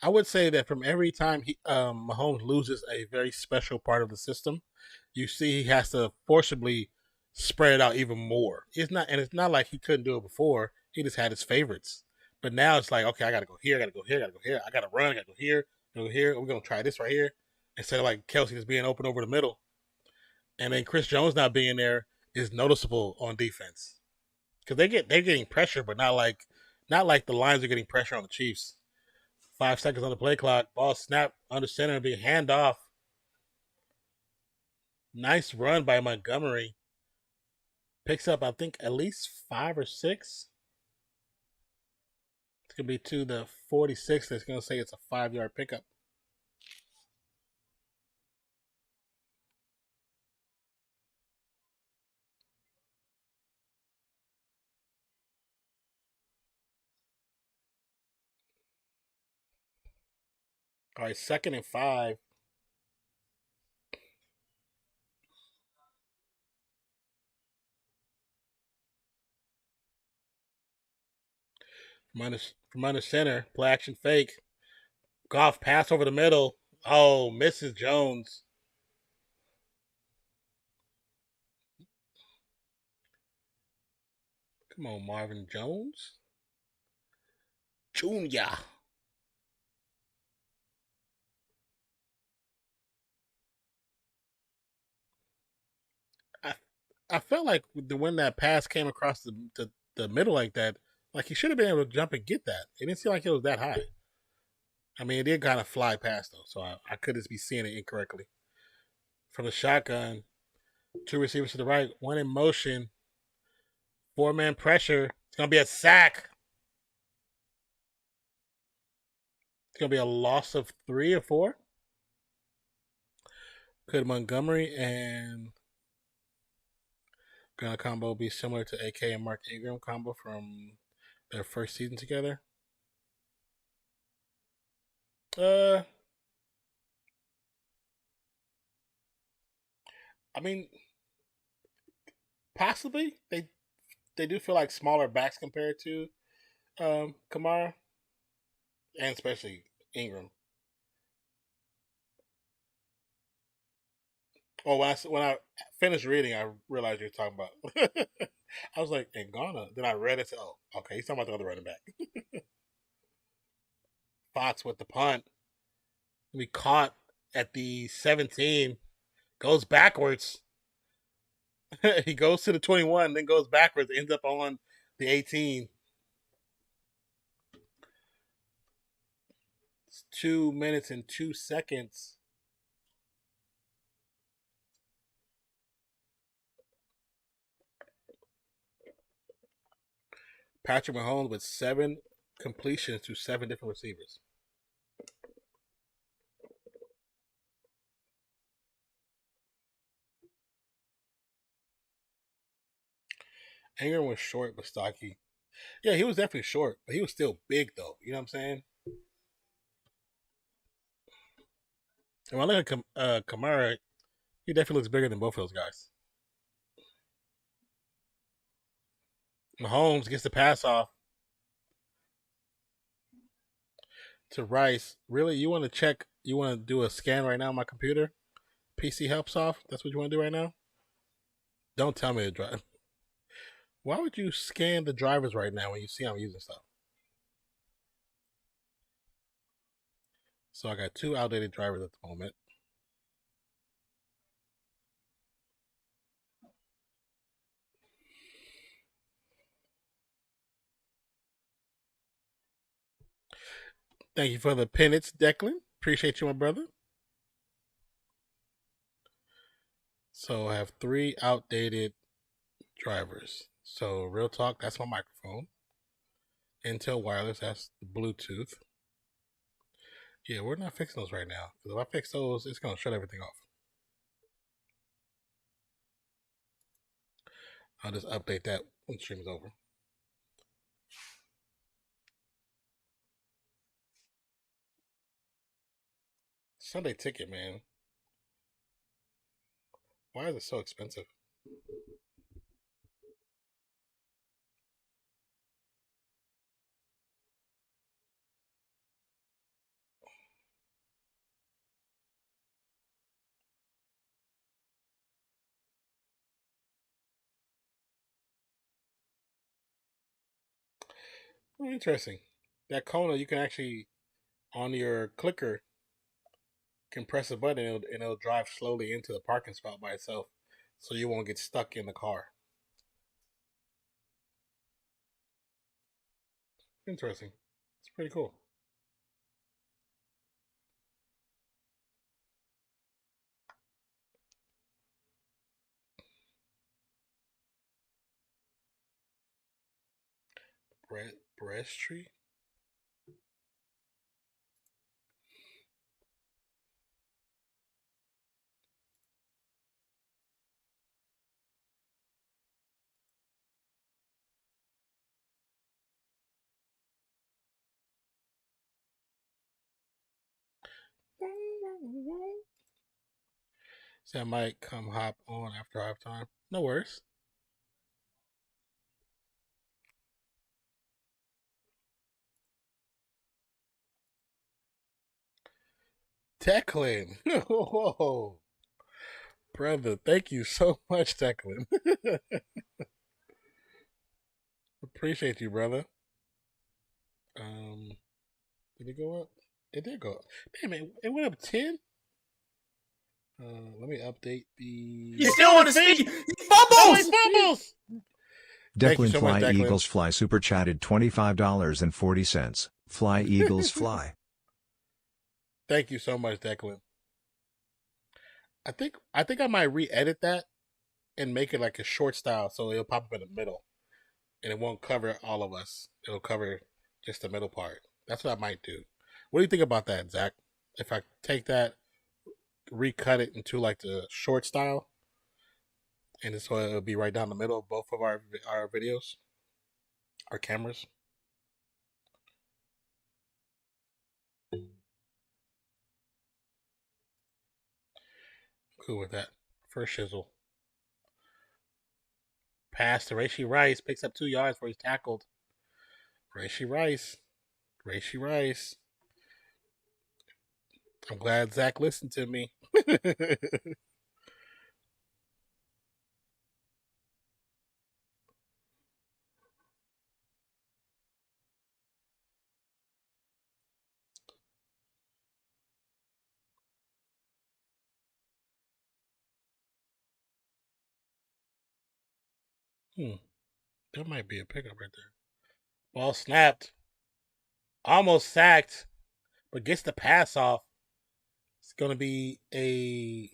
I would say that from every time Mahomes loses a very special part of the system, you see he has to forcibly spread it out even more. It's not like he couldn't do it before. He just had his favorites. But now it's like, okay, I gotta go here, I gotta go here, I gotta go here, I gotta run, I gotta go here, go here. We're gonna try this right here. Instead of like Kelsey just being open over the middle. And then Chris Jones not being there is noticeable on defense. Because they're getting pressure, but not like the Lions are getting pressure on the Chiefs. 5 seconds on the play clock. Ball snap under center and be handoff. Nice run by Montgomery. Picks up, I think, at least 5 or 6. It's going to be to the 46. That's going to say it's a 5-yard pickup. All right, 2nd and 5. From under center, play action fake. Goff pass over the middle. Oh, misses Jones. Come on, Marvin Jones. Junior. I felt like when that pass came across the middle like that, like he should have been able to jump and get that. It didn't seem like it was that high. I mean, it did kind of fly past though, so I could just be seeing it incorrectly. From the shotgun, 2 receivers to the right, 1 in motion, 4-man pressure. It's gonna be a sack. It's gonna be a loss of 3 or 4. Could Montgomery and gonna combo be similar to AK and Mark Ingram combo from their first season together? I mean, possibly they do feel like smaller backs compared to Kamara and especially Ingram. Oh, when I finished reading, I realized you were talking about. I was like, in Ghana. Then I read it. Said, oh, okay. He's talking about the other running back. Fox with the punt. We caught at the 17. Goes backwards. He goes to the 21, then goes backwards. Ends up on the 18. It's 2 minutes and 2 seconds. Patrick Mahomes with 7 completions to 7 different receivers. Ingram was short but stocky. Yeah, he was definitely short, but he was still big though. You know what I'm saying? And when I look at Kamara, he definitely looks bigger than both of those guys. Mahomes gets the pass off to Rice. Really, you want to check? You want to do a scan right now on my computer? PC helps off. That's what you want to do right now? Don't tell me to drive. Why would you scan the drivers right now when you see I'm using stuff? So I got 2 outdated drivers at the moment. Thank you for the pennants, Declan. Appreciate you, my brother. So I have 3 outdated drivers. So real talk, that's my microphone. Intel wireless, that's the Bluetooth. Yeah, we're not fixing those right now. Because if I fix those, it's going to shut everything off. I'll just update that when the stream is over. Sunday ticket, man. Why is it so expensive? Oh, interesting. That Kona, you can actually, on your clicker, can press a button and it'll drive slowly into the parking spot by itself. So you won't get stuck in the car. Interesting. It's pretty cool. Breast tree? So I might come hop on after halftime. No worries. Declan. Whoa. Brother, thank you so much, Declan. Appreciate you, brother. Did it go up? It did go up. Damn it went up 10? Let me update the. You still want to see? He fumbles! He fumbles! Declan so Fly much, Declan. Eagles Fly super chatted $25.40. Fly Eagles Fly. Thank you so much, Declan. I think I might re-edit that and make it like a short style so it'll pop up in the middle. And it won't cover all of us. It'll cover just the middle part. That's what I might do. What do you think about that, Zach? If I take that, recut it into like the short style, and so it'll be right down the middle of both of our videos, our cameras. Cool with that. First shizzle. Pass to Rashee Rice. Picks up 2 yards before he's tackled. Rashee Rice. I'm glad Zach listened to me. That might be a pickup right there. Ball snapped. Almost sacked, but gets the pass off. It's going to be a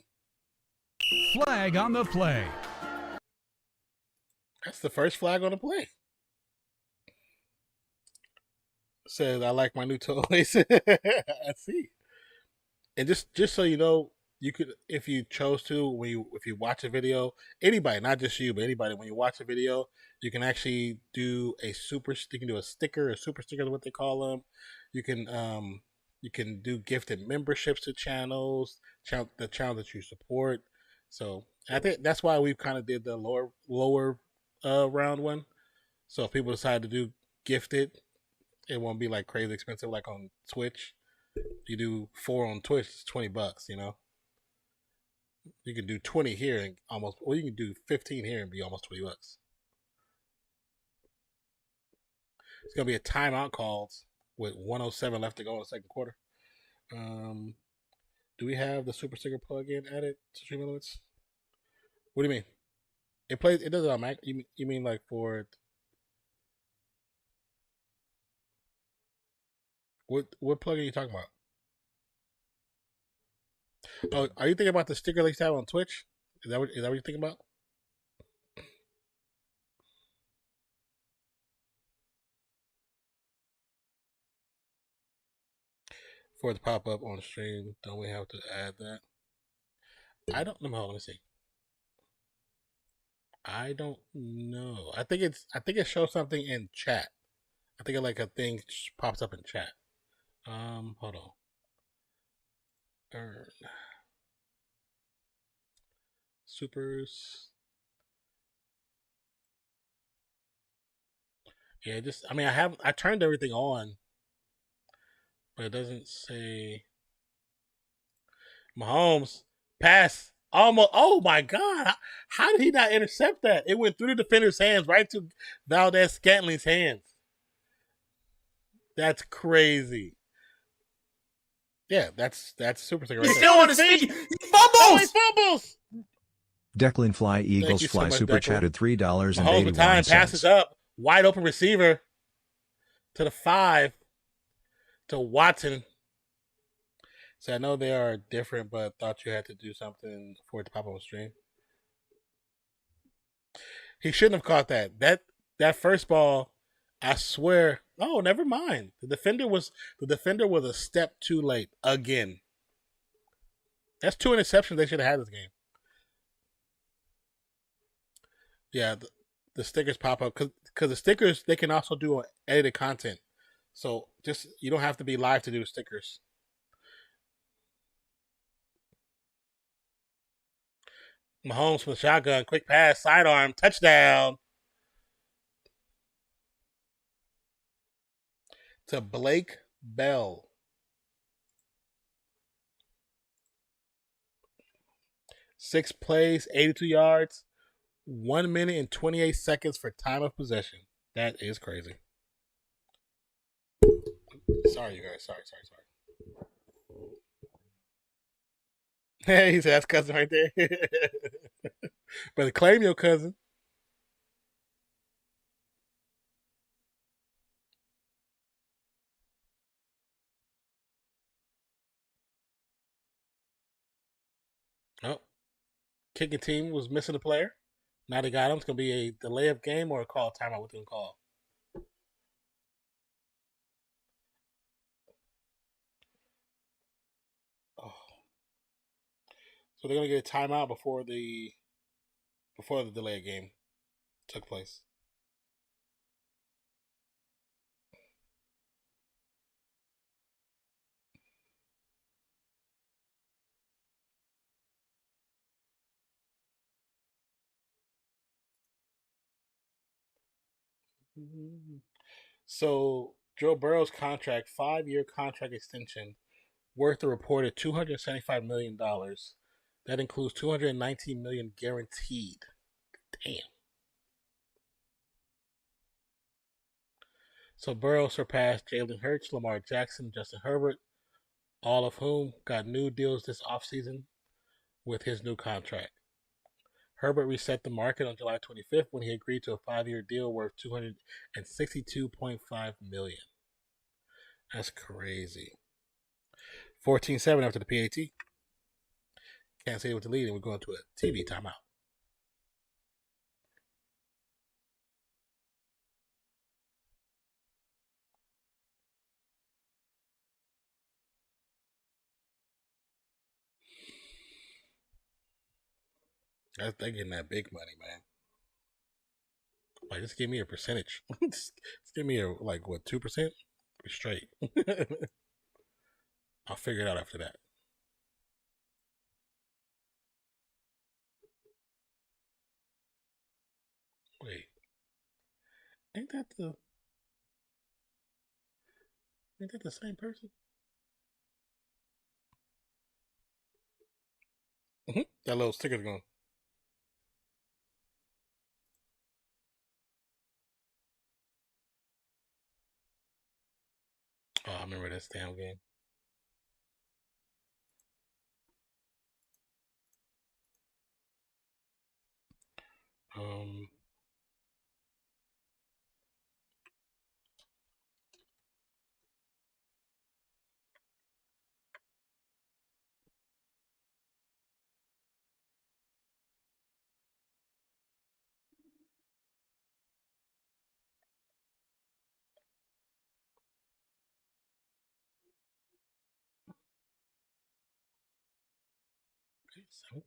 flag on the play. That's the first flag on the play. Says I like my new toys. I see. And just so you know, you could, if you chose to, if you watch a video, anybody, not just you, but anybody, when you watch a video, you can actually do a super sticker is what they call them. You can do gifted memberships to channels, the channel that you support. So I think that's why we've kind of did the lower round one. So if people decide to do gifted, it won't be like crazy expensive like on Twitch. You do 4 on Twitch, it's $20, you know. You can do 20 here and you can do 15 here and be almost $20. It's gonna be a timeout called with 1:07 left to go in the second quarter. Do we have the Super Sticker plug-in added to Stream Elements? What do you mean? It plays. It does it on Mac. You mean like for what plug are you talking about? Oh, are you thinking about the sticker they have on Twitch? Is that what you're thinking about? For the pop up on stream, don't we have to add that? I don't know. Let me see. I don't know. I think it shows something in chat. I think like a thing pops up in chat. Hold on. Earn. Supers. Yeah, I turned everything on, but it doesn't say Mahomes pass almost. Oh my God! How did he not intercept that? It went through the defender's hands right to Valdez-Scantling's hands. That's crazy. Yeah, that's super sick. You still want to see? He fumbles. He fumbles. Declan Fly Eagles Fly so super Declan. chatted $3.81. Mahomes with time passes up, wide open receiver to the 5 to Watson. So I know they are different, but thought you had to do something for it to pop up on stream. He shouldn't have caught that. That first ball, I swear. Oh, never mind. The defender was a step too late again. That's 2 interceptions they should have had this game. Yeah, the stickers pop up because the stickers they can also do edited content. So just you don't have to be live to do the stickers. Mahomes from the shotgun, quick pass, sidearm, touchdown to Blake Bell. 6 plays, 82 yards, 1 minute and 28 seconds for time of possession. That is crazy. Sorry, you guys. Sorry. Hey, he said that's cousin right there. But claim your cousin. Oh, kicking team was missing a player. Now they got him. It's going to be a delay of game or a call timeout. What they going to call? Oh. So they're going to get a timeout before the delay of game took place. So Joe Burrow's contract, 5-year contract extension, worth a reported $275 million. That includes $219 million guaranteed. Damn. So Burrow surpassed Jalen Hurts, Lamar Jackson, Justin Herbert, all of whom got new deals this offseason with his new contract. Herbert reset the market on July 25th when he agreed to a 5-year deal worth $262.5 million. That's crazy. 14-7 after the PAT. Can't say it with the lead, and we're going to a TV timeout. They're getting that big money, man. Like, just give me a percentage. just give me 2%? Be straight. I'll figure it out after that. Wait. Ain't that the same person? That little sticker's going. Oh, I remember that damn game. Um, So.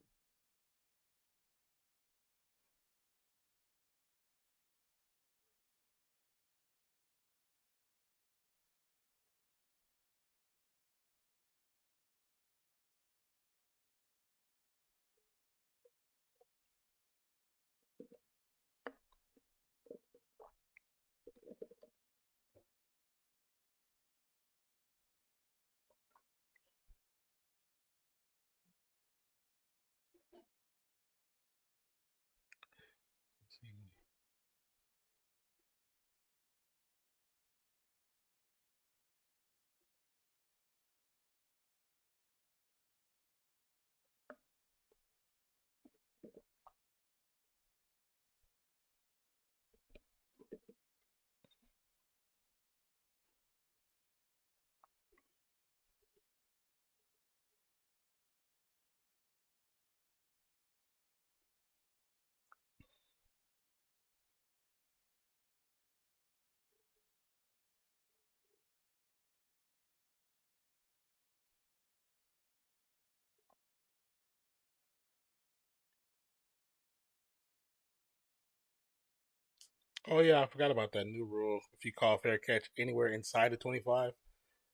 Oh yeah, I forgot about that new rule. If you call fair catch anywhere inside the 25,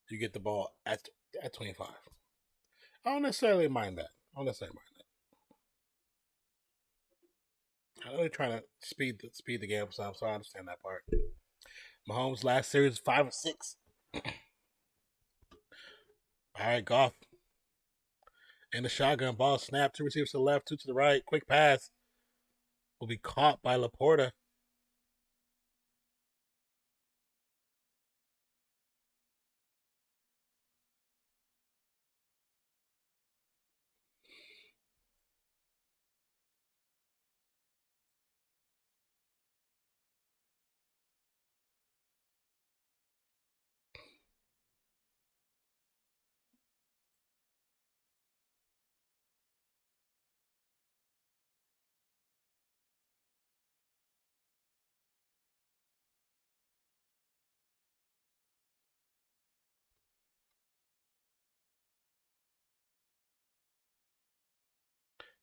you get the ball at 25. I don't necessarily mind that. I don't necessarily mind that. I'm really trying to speed the game, so I understand that part. Mahomes' last series 5 of 6. All right, Goff in the shotgun, ball snap. 2 receivers to the left, 2 to the right. Quick pass will be caught by Laporta.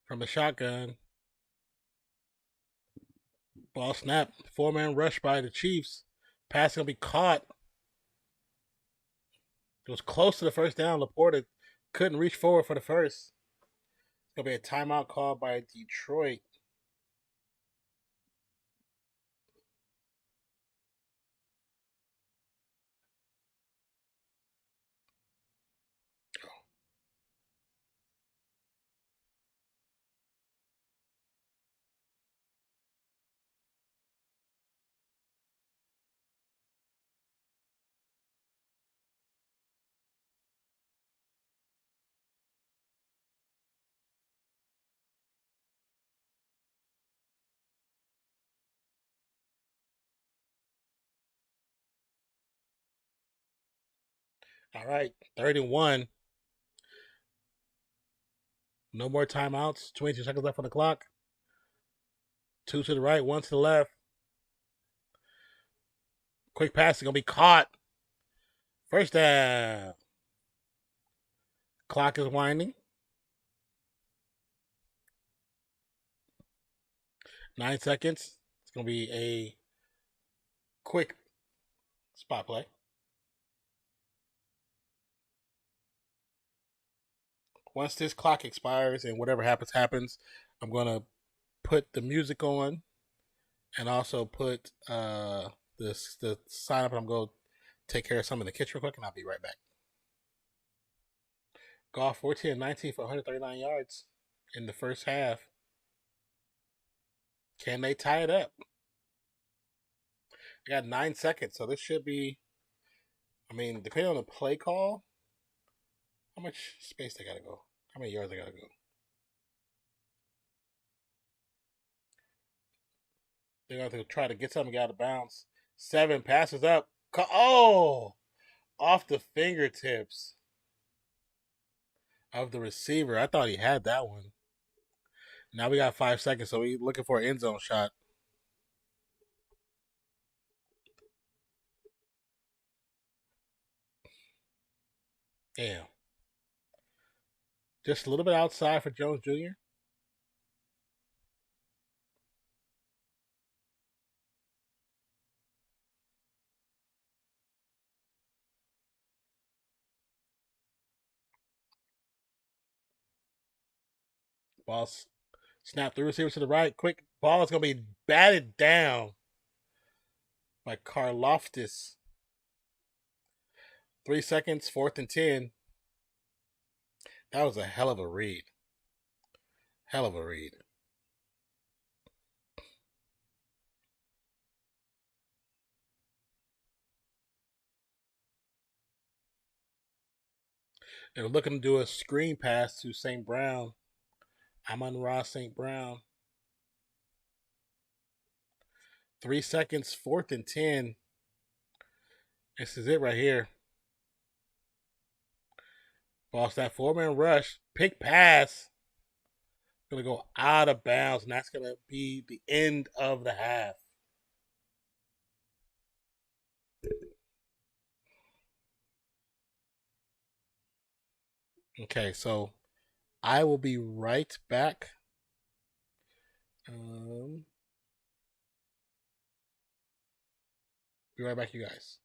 From the shotgun, ball snap. 4-man rush by the Chiefs. Pass gonna be caught. It was close to the first down. Laporta couldn't reach forward for the first. It's gonna be a timeout called by Detroit. All right, 31. No more timeouts. 22 seconds left on the clock. 2 to the right, 1 to the left. Quick pass is gonna be caught. First down. Clock is winding. 9 seconds. It's gonna be a quick spot play. Once this clock expires and whatever happens, I'm gonna put the music on and also put the sign up. And I'm gonna take care of some in the kitchen real quick, and I'll be right back. Goff 14 and 19 for 139 yards in the first half. Can they tie it up? They got 9 seconds, so this should be. I mean, depending on the play call, how much space they gotta go? How many yards they gotta go? They're going to try to get something out of bounds. 7 passes up. Oh! Off the fingertips of the receiver. I thought he had that one. Now we got 5 seconds, so we're looking for an end zone shot. Damn. Just a little bit outside for Jones Jr. Ball snap through receiver to the right. Quick ball is going to be batted down by Karloftis. 3 seconds, 4th and 10. That was a hell of a read. Hell of a read. They were looking to do a screen pass to St. Brown. Amon-Ra St. Brown. 3 seconds, 4th and 10. This is it right here. Ball snap, 4-man rush, pick pass. Going to go out of bounds, and that's going to be the end of the half. Okay, so I will be right back. Be right back, you guys.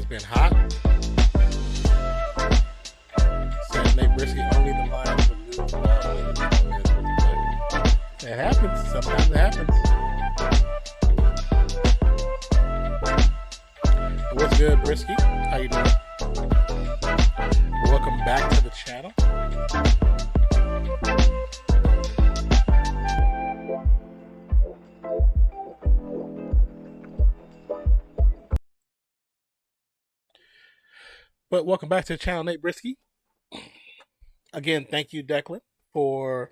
has been hot. Said Nate Brisky, only the Lions would lose the ball. It happens. Sometimes it happens. What's good, Brisky? How you doing? Welcome back to the channel. But welcome back to the channel, Nate Brisky. Again, thank you, Declan, for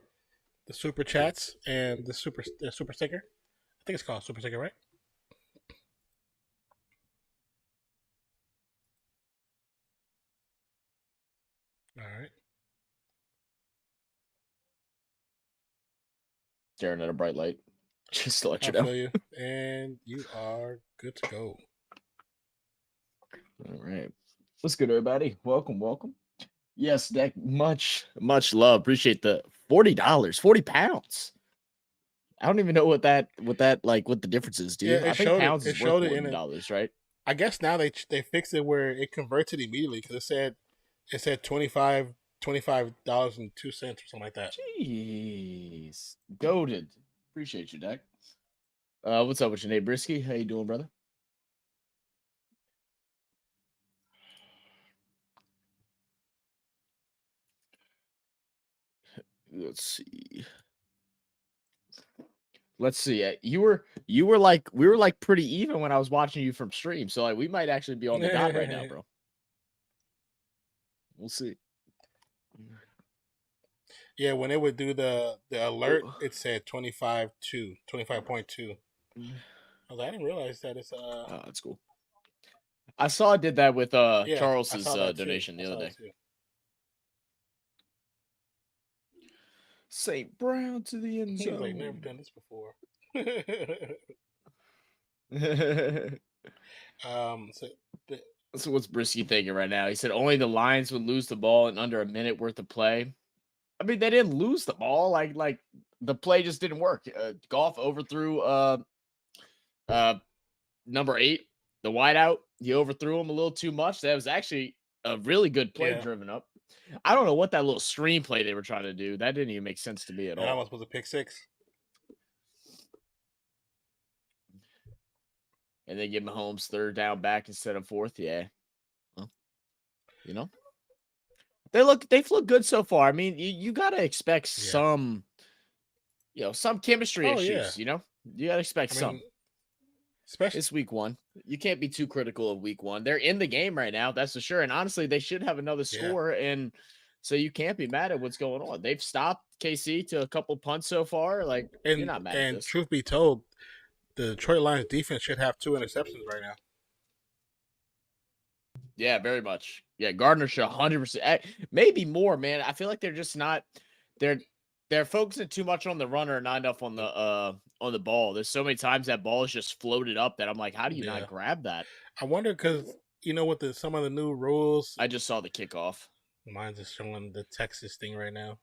the super chats and the super sticker. I think it's called super sticker, right? All right. Staring at a bright light. Just to let you I know. feel you. And you are good to go. All right. What's good, everybody? Welcome, welcome. Yes, Deck, much love. Appreciate the $40, 40 pounds. I don't even know what the difference is, dude. Yeah, I think pounds is worth more than dollars, right? I guess now they fixed it where it converts it immediately because it said $25.02 or something like that. Jeez, goated. Appreciate you, Deck. What's up with your name, Brisky? How you doing, brother? Let's see. We were like pretty even when I was watching you from stream, so like we might actually be on the dot right now, bro. We'll see. Yeah, when it would do the alert, it said 25.2. I was like, I didn't realize that it's Oh, that's cool. I saw it did that with Charles's donation the other day. St. Brown to the end zone. He's like, never done this before. So what's Brisky thinking right now? He said only the Lions would lose the ball in under a minute worth of play. I mean, they didn't lose the ball. Like the play just didn't work. Goff overthrew number 8, the wideout. He overthrew him a little too much. That was actually a really good play driven up. I don't know what that little screenplay they were trying to do. That didn't even make sense to me at all. That almost was a pick 6. And then give Mahomes 3rd down back instead of 4th. Yeah. Well, you know. They've looked good so far. I mean, you gotta expect some, some chemistry issues, You gotta expect some. Especially it's week 1. You can't be too critical of week 1. They're in the game right now, that's for sure. And honestly, they should have another score. And so you can't be mad at what's going on. They've stopped KC to a couple punts so far. Like, you're not mad at this. Truth be told, the Detroit Lions defense should have 2 interceptions right now. Yeah, very much. Yeah, Gardner should 100%. Maybe more, man. I feel like they're just not. They're focusing too much on the runner and not enough on the ball. There's so many times that ball is just floated up that I'm like, how do you not grab that? I wonder because with some of the new rules. I just saw the kickoff. Mine's just showing the Texas thing right now.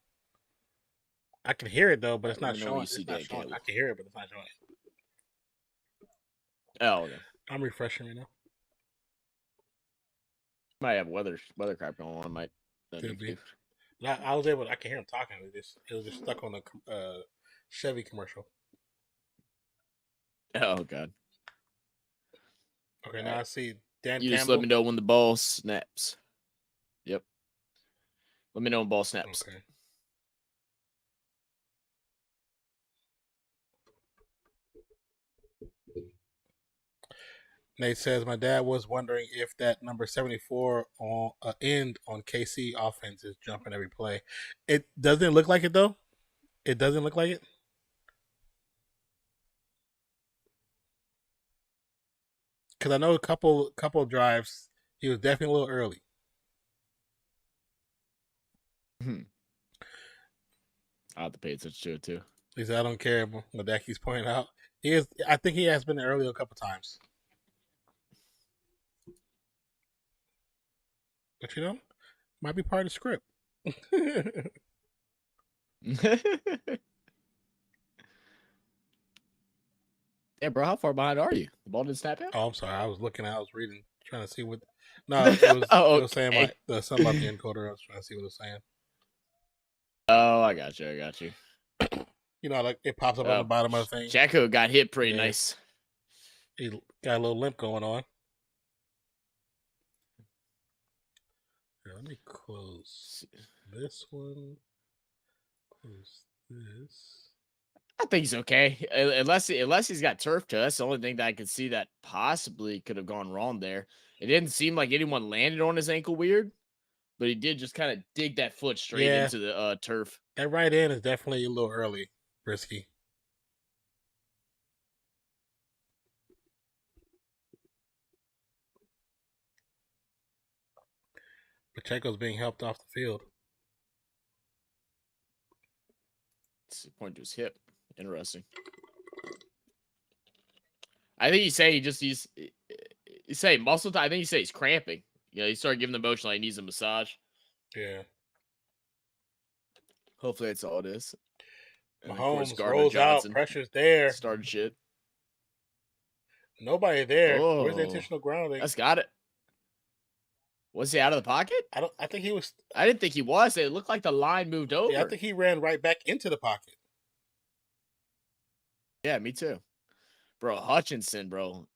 I can hear it though, but it's not showing. It's not showing. I can hear it, but it's not showing. Oh, okay. I'm refreshing right now. Might have weather crap going on. Might be. I was able. I can hear him talking. It was just stuck on the Chevy commercial. Oh God. Okay, now I see Dan. You just let me know when the ball snaps. Yep. Let me know when ball snaps. Okay. Nate says, my dad was wondering if that number 74 on end on KC offense is jumping every play. It doesn't look like it, though. It doesn't look like it. Because I know a couple drives, he was definitely a little early. I have to pay attention to it, too. He said, I don't care what Daki's pointing out. I think he has been early a couple times. But might be part of the script. Yeah, bro, how far behind are you? The ball didn't snap out? Oh, I'm sorry. I was reading, trying to see what. No, it was saying something about the encoder. I was trying to see what it was saying. Oh, I got you. You know, like it pops up on the bottom of the thing. Jacko got hit pretty nice. He got a little limp going on. Here, let me close this one. Close this. I think he's okay, unless he's got turf toe. That's the only thing that I could see that possibly could have gone wrong there. It didn't seem like anyone landed on his ankle weird, but he did just kind of dig that foot straight into the turf. That right in is definitely a little early, risky. Pacheco's being helped off the field. Point to his hip. Interesting. I think he's muscle time. I think he say he's cramping. You know, he started giving the motion like he needs a massage. Yeah. Hopefully that's all it is. Mahomes rolls out. Pressure's there. Started shit. Nobody there. Oh, where's the intentional grounding? That's got it. Was he out of the pocket? I think he was. I didn't think he was. It looked like the line moved over. Yeah, I think he ran right back into the pocket. Yeah, me too. Bro, Hutchinson, bro,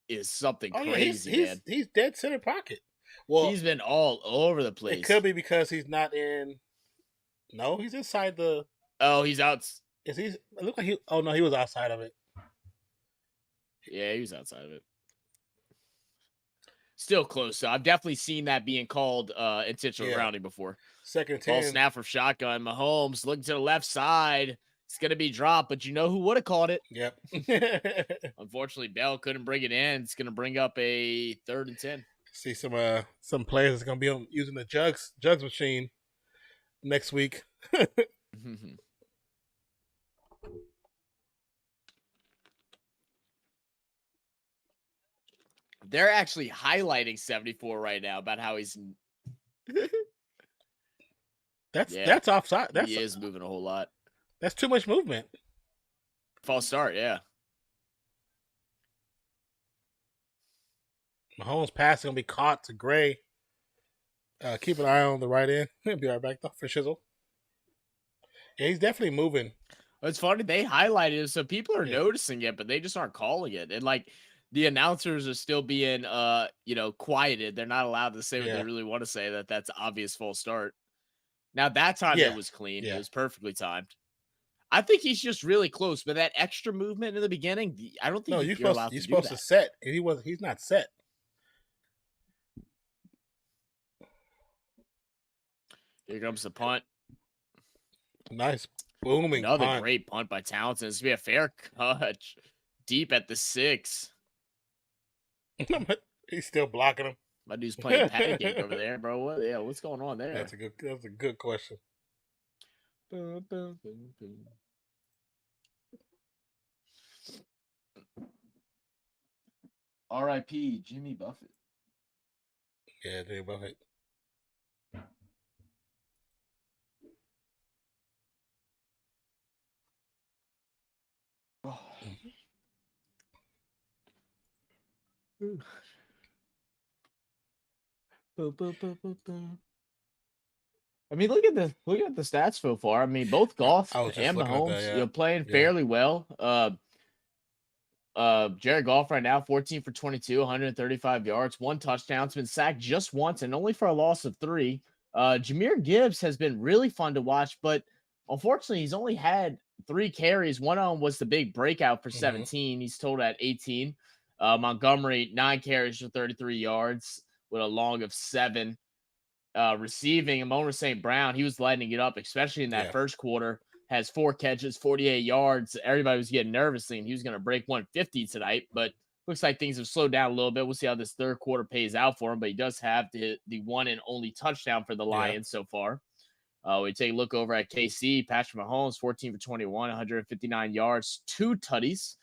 is something crazy, man. He's dead center pocket. Well, he's been all over the place. It could be because he's not in. No, he's inside the. Oh, he's out. Is he? It looked like he. Oh no, he was outside of it. Yeah, he was outside of it. Still close. So I've definitely seen that being called intentional grounding before. Second 10. Ball snap from shotgun. Mahomes looking to the left side. It's going to be dropped, but you know who would have called it? Yep. Unfortunately, Bell couldn't bring it in. It's going to bring up a 3rd and 10. See some players that's going to be using the jugs machine next week. They're actually highlighting 74 right now about how he's. That's offside. He is moving a whole lot. That's too much movement. False start, yeah. Mahomes' pass is going to be caught to Gray. Keep an eye on the right end. He'll be right back though for Shizzle. Yeah, he's definitely moving. It's funny. They highlighted it, so people are noticing it, but they just aren't calling it. And like the announcers are still being, quieted. They're not allowed to say what they really want to say. That's obvious false start. Now that time it was clean. It was perfectly timed. I think he's just really close, but that extra movement in the beginning, I don't think you're allowed to do that. You're supposed to set. He's not set. Here comes the punt. Nice booming Another punt. great punt by Townsend. This would be a fair catch. Deep at the 6. He's still blocking him. My dude's playing pancake over there, bro. What's going on there? That's a good question. Boom, boom, boom, boom. R.I.P. Jimmy Buffett. Yeah, Jimmy Buffett. Oh. I mean, look at the stats so far. I mean, both Goff and Mahomes, playing fairly well. Jared Goff right now, 14 for 22, 135 yards, 1 touchdown. It's been sacked just once and only for a loss of 3. Jahmyr Gibbs has been really fun to watch, but unfortunately, he's only had 3 carries. One of them was the big breakout for 17. He's totaled at 18. Montgomery, 9 carries for 33 yards with a long of 7. Receiving, Amon-Ra St. Brown, he was lighting it up, especially in that first quarter. Has 4 catches, 48 yards. Everybody was getting nervous thinking he was going to break 150 tonight, but looks like things have slowed down a little bit. We'll see how this third quarter pays out for him, but he does have the one and only touchdown for the Lions so far. We take a look over at KC. Patrick Mahomes, 14 for 21, 159 yards, 2 tutties.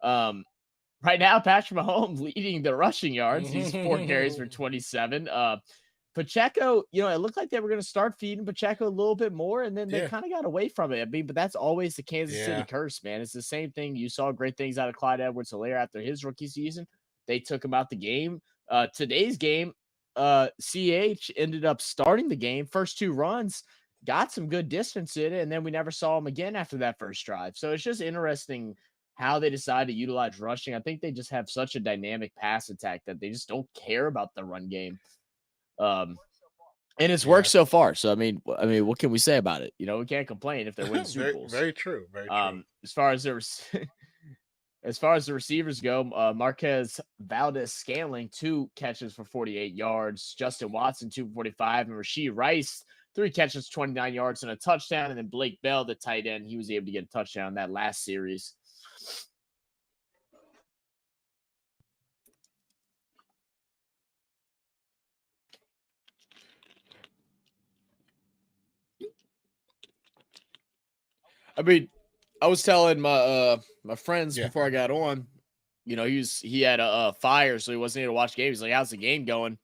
Right now, Patrick Mahomes leading the rushing yards. He's 4 carries for 27. Pacheco, you know, it looked like they were going to start feeding Pacheco a little bit more, and then they kind of got away from it. I mean, but that's always the Kansas City curse, man. It's the same thing. You saw great things out of Clyde Edwards-Helaire after his rookie season. They took him out the game. Today's game, CH ended up starting the game. First 2 runs, got some good distance in it, and then we never saw him again after that first drive. So it's just interesting how they decide to utilize rushing. I think they just have such a dynamic pass attack that they just don't care about the run game. And it's worked so far. So I mean, what can we say about it? You know, we can't complain if they're winning Super Bowls. Very true. Very true. As far as the receivers go, Marquez Valdez-Scantling 2 catches for 48 yards, Justin Watson 245, and Rashee Rice 3 catches, 29 yards and a touchdown. And then Blake Bell, the tight end, he was able to get a touchdown in that last series. I mean, I was telling my my friends before I got on, you know, he had a fire, so he wasn't able to watch games. He's like, how's the game going?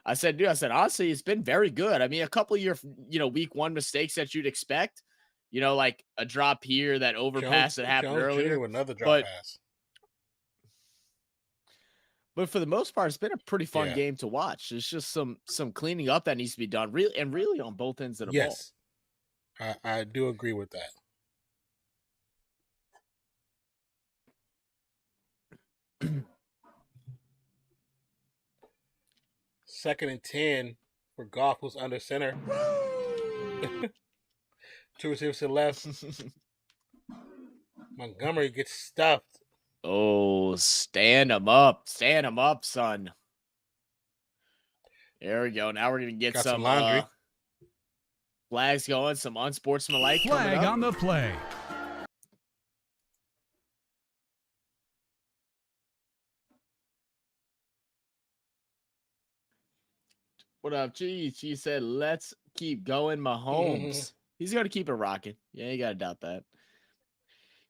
I said, dude, honestly, it's been very good. I mean, a couple of your, you know, week 1 mistakes that you'd expect, you know, like a drop here, that overpass that happened earlier. Another drop pass. But for the most part, it's been a pretty fun game to watch. There's just some cleaning up that needs to be done, really on both ends of the ball. Yes, I do agree with that. Second and 10 for Goff, who's under center. 2 receivers to the left. Montgomery gets stuffed. Oh, stand him up. Stand him up, son. There we go. Now we're going to get some laundry. Flags going, some unsportsmanlike. Flag on the play. What up, G? She said, let's keep going, Mahomes. He's going to keep it rocking. Yeah, you got to doubt that.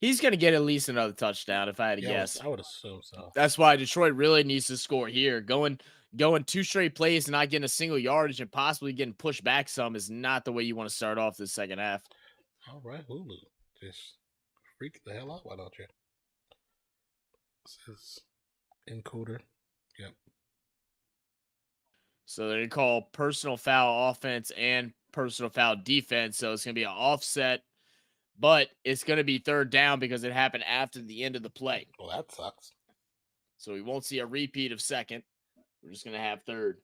He's going to get at least another touchdown, if I had to guess. I would assume so. That's why Detroit really needs to score here. Going 2 straight plays and not getting a single yardage and possibly getting pushed back some is not the way you want to start off this second half. All right, Hulu. Just freak the hell out, why don't you? This is encoder. Yep. So they call personal foul offense and personal foul defense. So it's going to be an offset, but it's going to be 3rd down because it happened after the end of the play. Well, that sucks. So we won't see a repeat of 2nd. We're just going to have 3rd.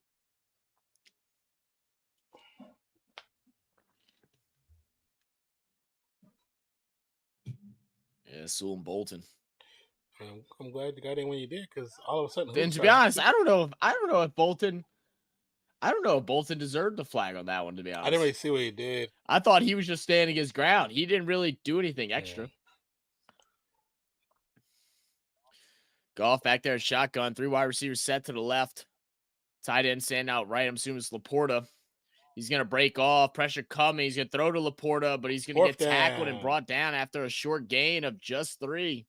Yeah, Sewell and Bolton. I'm glad you got in when you did, because all of a sudden. Then to be honest, I don't know if Bolton deserved the flag on that one, to be honest. I didn't really see what he did. I thought he was just standing his ground. He didn't really do anything extra. Goff back there, shotgun. 3 wide receivers set to the left. Tight end stand out right. I'm assuming it's Laporta. He's going to break off. Pressure coming. He's going to throw to Laporta, but he's going to get tackled and brought down after a short gain of just 3.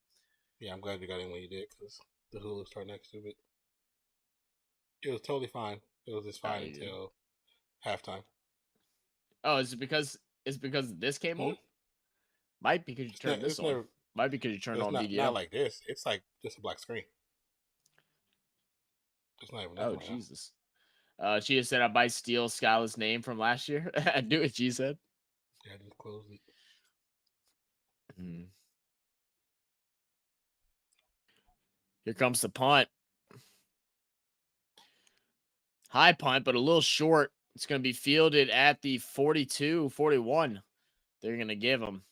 Yeah, I'm glad you got in when you did, because the Hulu's right next to it. It was totally fine. It was just fine until halftime. Oh, is it because this came on? Might be because you turned this on. Might be because you turned on video. Not like this. It's like just a black screen. It's not even. Oh, Jesus. She has said I might steal Skylar's name from last year. I do it, she said. Yeah, I just closed it. Here comes the punt. High punt, but a little short. It's going to be fielded at the 42-41. They're going to give them.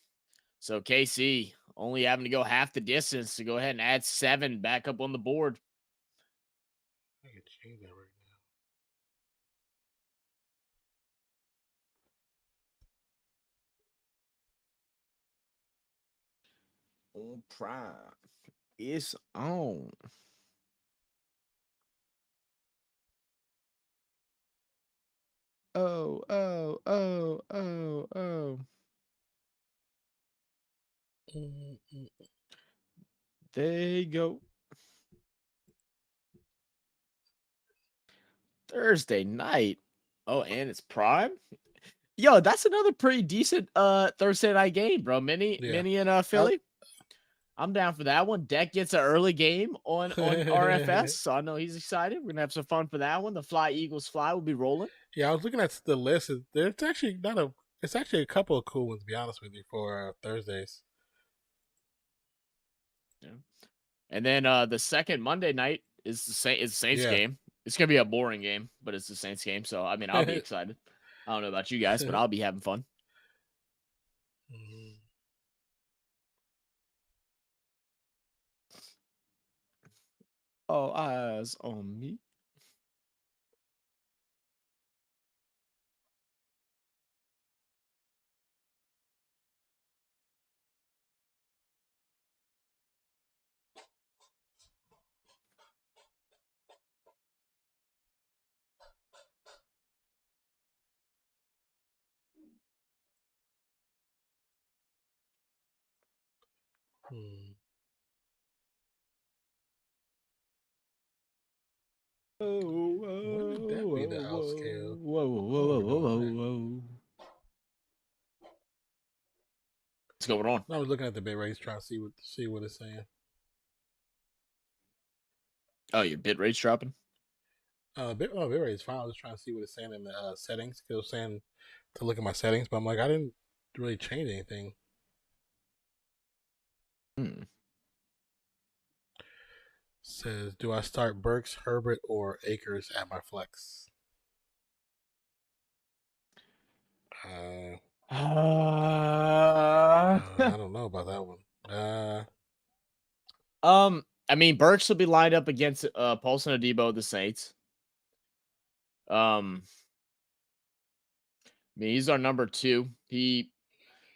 So KC only having to go half the distance to go ahead and add 7 back up on the board. I can change that right now. On Prime. It's on. Oh. There you go. Thursday night. Oh, and it's prime. Yo, that's another pretty decent Thursday night game, bro. Mini and Philly. I'm down for that one. Deck gets an early game on RFS, so I know he's excited. We're gonna have some fun for that one. The Fly Eagles Fly will be rolling. Yeah, I was looking at the list. There's actually not a. It's actually a couple of cool ones, to be honest with you, for Thursdays. Yeah. And then the second Monday night is the Saints game. It's gonna be a boring game, but it's the Saints game. So I mean, I'll be excited. I don't know about you guys, but I'll be having fun. All eyes on me. When did that be the outscale? Whoa. What's going on? I was looking at the bit rates, trying to see what it's saying. Oh, your bit rate's dropping? Bit rate is fine. I was just trying to see what it's saying in the settings. Cause it was saying to look at my settings, but I'm like, I didn't really change anything. Says, do I start Burks, Herbert, or Akers at my flex? I don't know about that one. I mean, Burks will be lined up against Paulson Adebo of the Saints. I mean, he's our number 2. He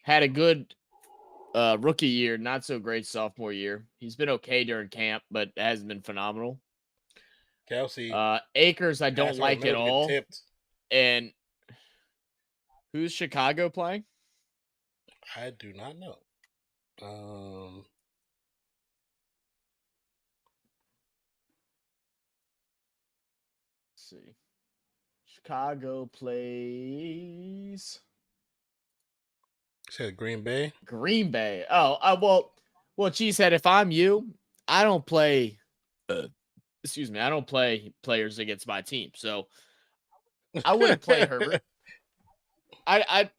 had a good rookie year, not so great sophomore year. He's been okay during camp, but hasn't been phenomenal. Kelsey. Akers, I don't like at all. Tipped. And who's Chicago playing? I do not know. Let's see. Chicago plays. Said Green Bay. Green Bay. Oh, well, Cheesehead, if I'm you, I don't play. Excuse me, I don't play players against my team, so I wouldn't play Herbert. I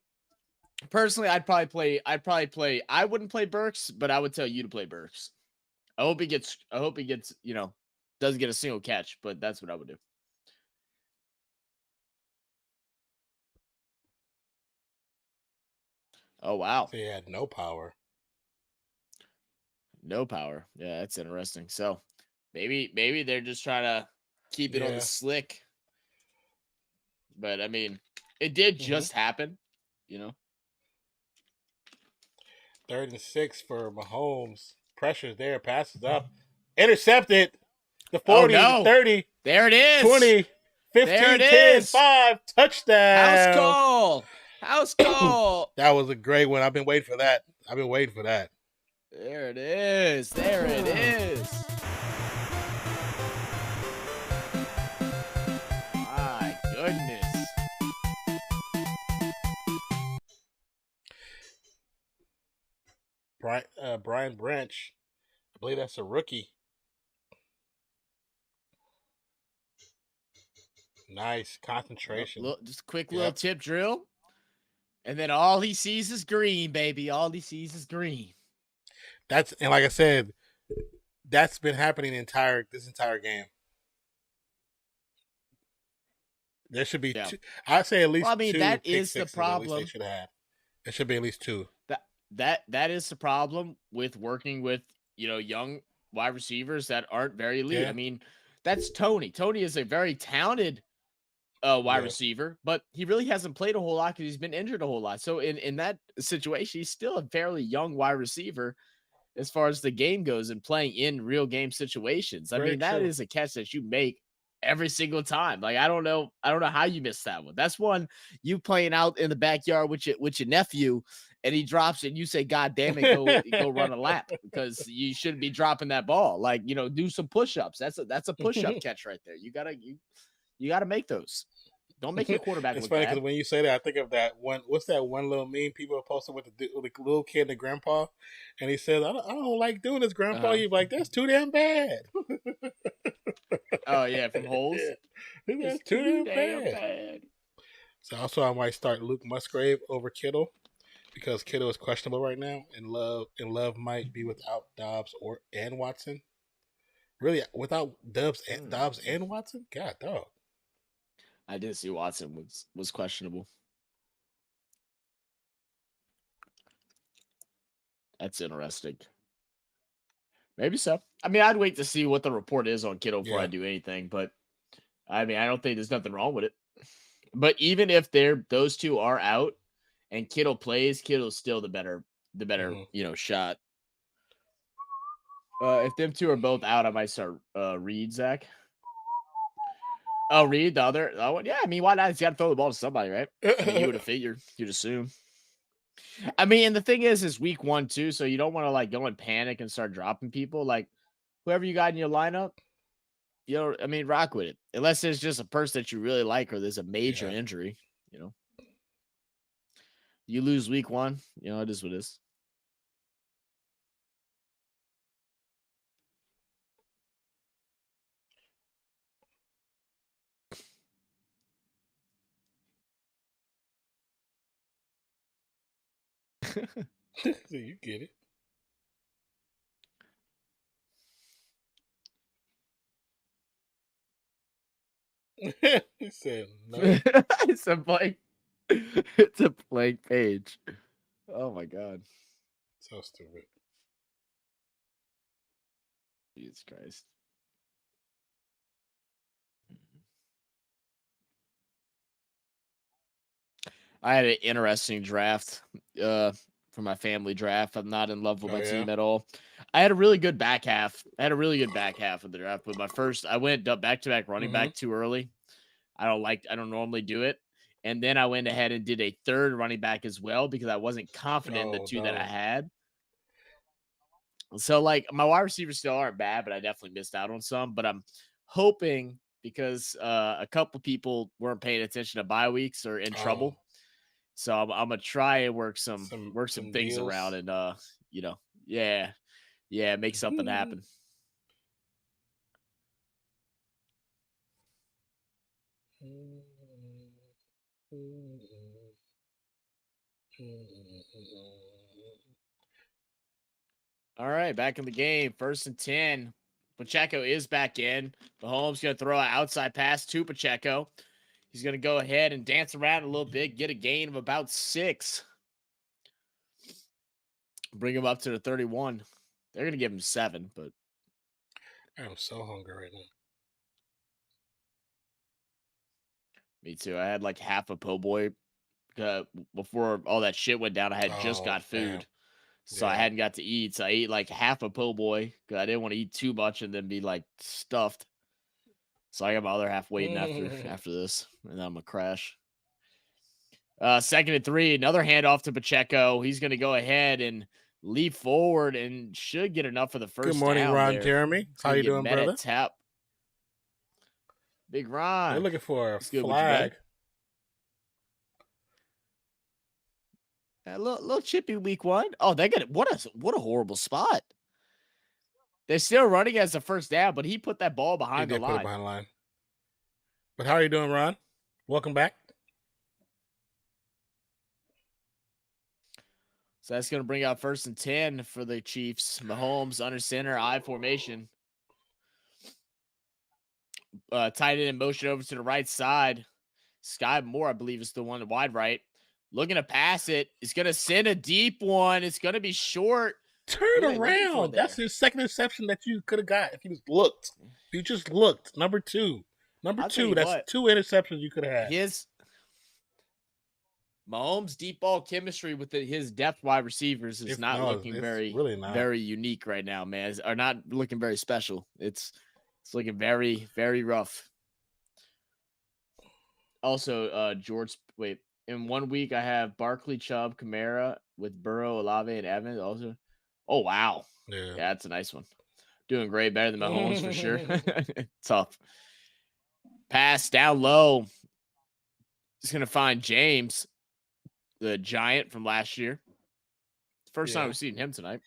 personally, I'd probably play. I wouldn't play Burks, but I would tell you to play Burks. I hope he gets. Doesn't get a single catch, but that's what I would do. Oh wow! So he had no power. No power. Yeah, that's interesting. So maybe they're just trying to keep it on the slick. But I mean, it did just happen, you know. 3rd and 6 for Mahomes. Pressure's there, passes up, intercepted. The 40, 30. There it is. 20, 15, 10, 5, touchdown. House call. That was a great one. I've been waiting for that. There it is. My goodness. Brian Branch. I believe that's a rookie. Nice concentration. Just a quick little tip drill. And then all he sees is green, baby. All he sees is green. And like I said, that's been happening this entire game. There should be two. I'd say at least two. I mean, that is the problem. They should have had. There should be at least 2. That is the problem with working with, young wide receivers that aren't very elite. I mean, that's Tony. Tony is a very talented wide receiver, but he really hasn't played a whole lot because he's been injured a whole lot. So in that situation, he's still a fairly young wide receiver as far as the game goes and playing in real game situations. I mean, that is a catch that you make every single time. Like, I don't know how you missed that one. That's one you playing out in the backyard with your nephew, and he drops it, and you say, God damn it, go run a lap, because you shouldn't be dropping that ball. Like, do some push-ups. That's a push-up catch right there. You gotta make those. Don't make your quarterback It's look funny bad. because when you say that, I think of that one. What's that one little meme people posted with the little kid and the grandpa, and he says, "I don't like doing this, grandpa." You're like, "That's too damn bad." Oh yeah, from holes. Yeah. That's too damn bad. So also, I might start Luke Musgrave over Kittle because Kittle is questionable right now, and Love might be without Dobbs and Watson. Really, without Dobbs and Watson? God, dog. I did see Watson was questionable. That's interesting. Maybe so. I mean, I'd wait to see what the report is on Kittle before I do anything. But I mean, I don't think there's nothing wrong with it. But even if those two are out and Kittle plays, Kittle's still the better shot. If them two are both out, I might start Reed, Zach. Oh, Reed, the other one. Yeah, I mean, why not? He's got to throw the ball to somebody, right? I mean, you would have figured. You'd assume. I mean, and the thing is, it's week 1 too, so you don't want to like go in panic and start dropping people. Like whoever you got in your lineup, I mean, rock with it. Unless there's just a person that you really like or there's a major injury, You lose week 1, it is what it is. You get it. He said no. It's a blank. It's a blank page. Oh my god. So stupid. Jesus Christ. I had an interesting draft for my family draft. I'm not in love with my team at all. I had a really good back half. of the draft, but I went back-to-back running back too early. I don't normally do it. And then I went ahead and did a third running back as well because I wasn't confident in the two that I had. So, like, my wide receivers still aren't bad, but I definitely missed out on some. But I'm hoping because a couple people weren't paying attention to bye weeks or in trouble. So I'm gonna try and work some things deals around and make something happen. All right, back in the game. 1st and 10. Pacheco is back in. Mahomes going to throw an outside pass to Pacheco. He's going to go ahead and dance around a little bit, get a gain of about 6. Bring him up to the 31. They're going to give him 7, but I'm so hungry right now. Me too. I had like half a po' boy before all that shit went down. I had just got food. So I hadn't got to eat. So I ate like half a po' boy because I didn't want to eat too much and then be like stuffed. So I got my other half waiting after this, and then I'm gonna crash. 2nd and 3, another handoff to Pacheco. He's gonna go ahead and leap forward and should get enough for the first. Good morning, down Ron there. Jeremy. How you doing, brother? Tap. Big Ron. They're looking for a flag. A little chippy week 1. Oh, they got it. What a horrible spot. They're still running as a first down, but he put that ball behind the line. Put it behind the line. But how are you doing, Ron? Welcome back. So that's going to bring out 1st and 10 for the Chiefs. Mahomes under center, I formation. Tight end in motion over to the right side. Sky Moore, I believe, is the one wide right. Looking to pass it. It's going to send a deep one. It's going to be short. Turn around. That's his second interception that you could have got if you just looked. If you just looked. Number 2. That's 2 interceptions you could have had. Mahomes' deep ball chemistry with his depth wide receivers is looking very unique right now, man. Are not looking very special. It's looking very, very rough. Also, in 1 week I have Barkley, Chubb, Kamara with Burrow, Olave, and Evans. Also, oh wow, yeah, that's a nice one. Doing great, better than Mahomes for sure. Tough. Pass down low. He's going to find James, the Giant from last year. First time we've seen him tonight.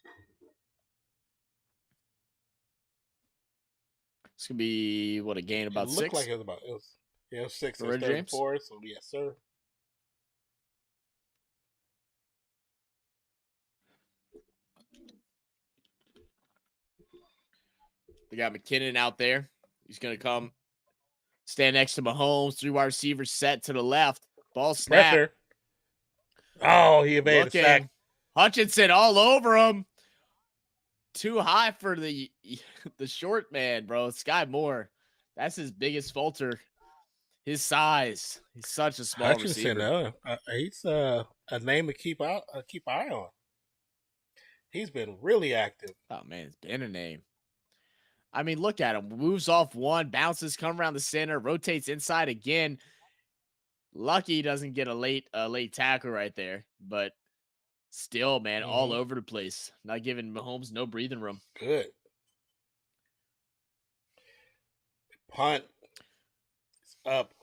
It's going to be, what, a gain about 6? It looked like it was 6. It was third and 4, so yes, sir. They got McKinnon out there. He's going to come stand next to Mahomes. 3 wide receivers set to the left. Ball snap. Pressure. Oh, he evaded the sack. Hutchinson all over him. Too high for the short man, bro. Sky Moore. That's his biggest falter. His size. He's such a small receiver. He's a name to keep eye on. He's been really active. Oh, man, it's been a name. I mean, look at him. Moves off one, bounces, come around the center, rotates inside again. Lucky he doesn't get a late tackle right there, but still, man, all over the place. Not giving Mahomes no breathing room. Good. Punt. It's up.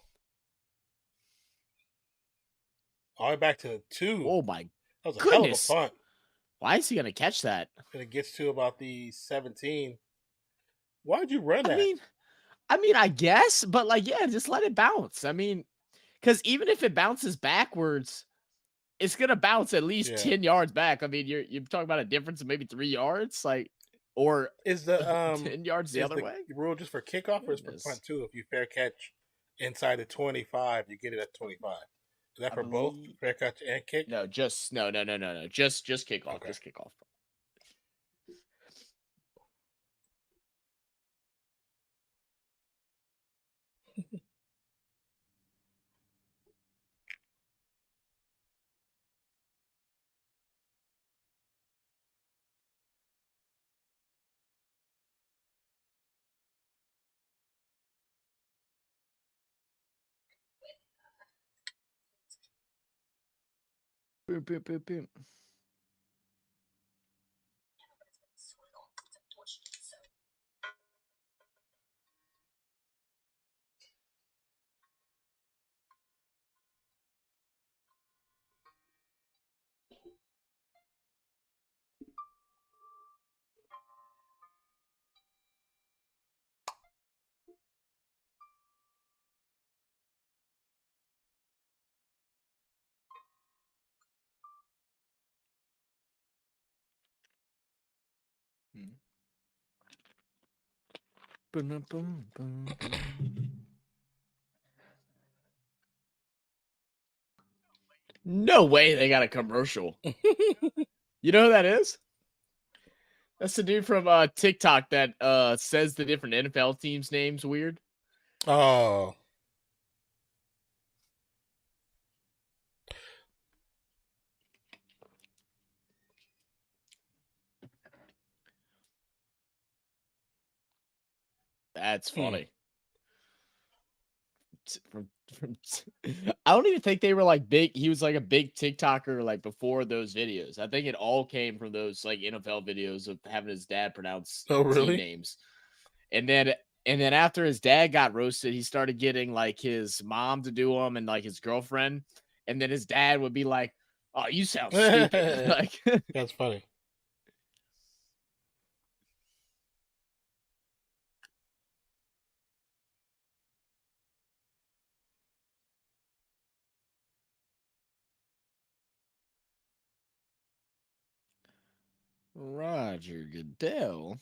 All the way back to the 2. Oh, my That was a goodness. hell of a punt. Why is he going to catch that? And it gets to about the 17. Why'd you run that? I mean, I guess, but like, yeah, just let it bounce. I mean, because even if it bounces backwards, it's gonna bounce at least 10 yards back. I mean, you're talking about a difference of maybe 3 yards, like, or is the 10 yards the other way? Rule just for kickoff or is for punt too? If you fair catch inside the 25, you get it at 25. Is that for both fair catch and kick? No, just no. Just kickoff. Okay. Just kickoff. Boom, boom, boom, boom. Boom, boom, boom, boom. No way they got a commercial. You know who that is? That's the dude from TikTok that says the different NFL teams' names weird. Oh. That's funny. I don't even think they were like big. He was like a big TikToker like before those videos. I think it all came from those like NFL videos of having his dad pronounce team names. And then after his dad got roasted, he started getting like his mom to do them and like his girlfriend. And then his dad would be like, "Oh, you sound stupid." Like, that's funny. Roger Goodell.